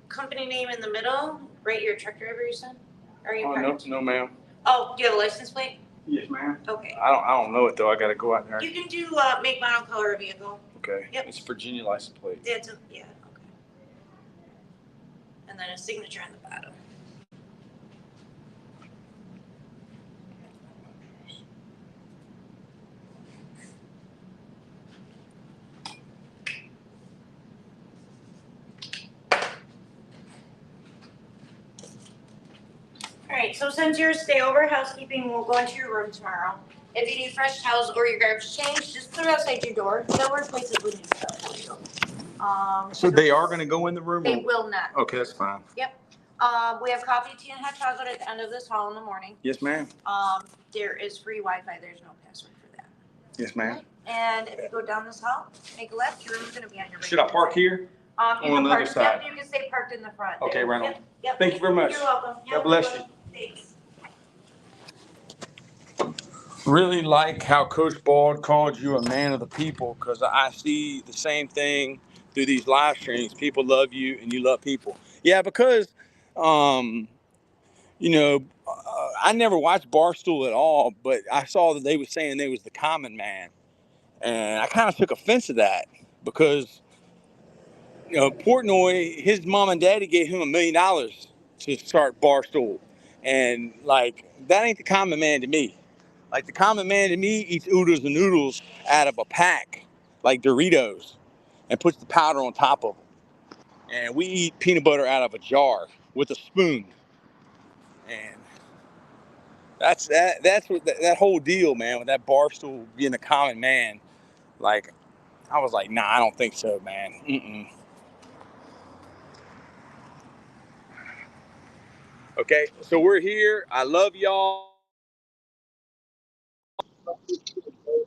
Company name in the middle. Rate your truck driver, you said? Are you parked? No, ma'am. Oh, do you have a license plate? Yes, ma'am. Okay. I don't know it though. I gotta go out there. You can do make, model, color of vehicle. Okay. Yep. It's Virginia license plate. Yeah, okay. And then a signature on the bottom. All right, so since you're stay over housekeeping, we'll go into your room tomorrow. If you need fresh towels or your garbage changed, just put it outside your door. They'll replace it with new stuff for you. So they are going to go in the room? They will not. Okay, that's fine. Yep. We have coffee, tea, and hot chocolate at the end of this hall in the morning. Yes, ma'am. There is free Wi-Fi. There's no password for that. Yes, ma'am. And if you go down this hall, make a left, your room's going to be on your right. Should I park here? You on the other side? Yep, you can stay parked in the front. Okay, there. right on. Yep. Thank you very much. You're welcome. Yep, God bless you. Thanks. Really like how Coach Bald called you a man of the people, because I see the same thing through these live streams. People love you and you love people. Yeah, because, I never watched Barstool at all, but I saw that they were saying they was the common man. And I kind of took offense to that because, Portnoy, his mom and daddy gave him $1 million to start Barstool. And, that ain't the common man to me. Like, the common man to me eats oodles and noodles out of a pack, like Doritos, and puts the powder on top of them. And we eat peanut butter out of a jar with a spoon. And that's what that whole deal, man, with that Barstool being a common man. Like, I was like, nah, I don't think so, man. Mm-mm. Okay, so we're here. I love y'all.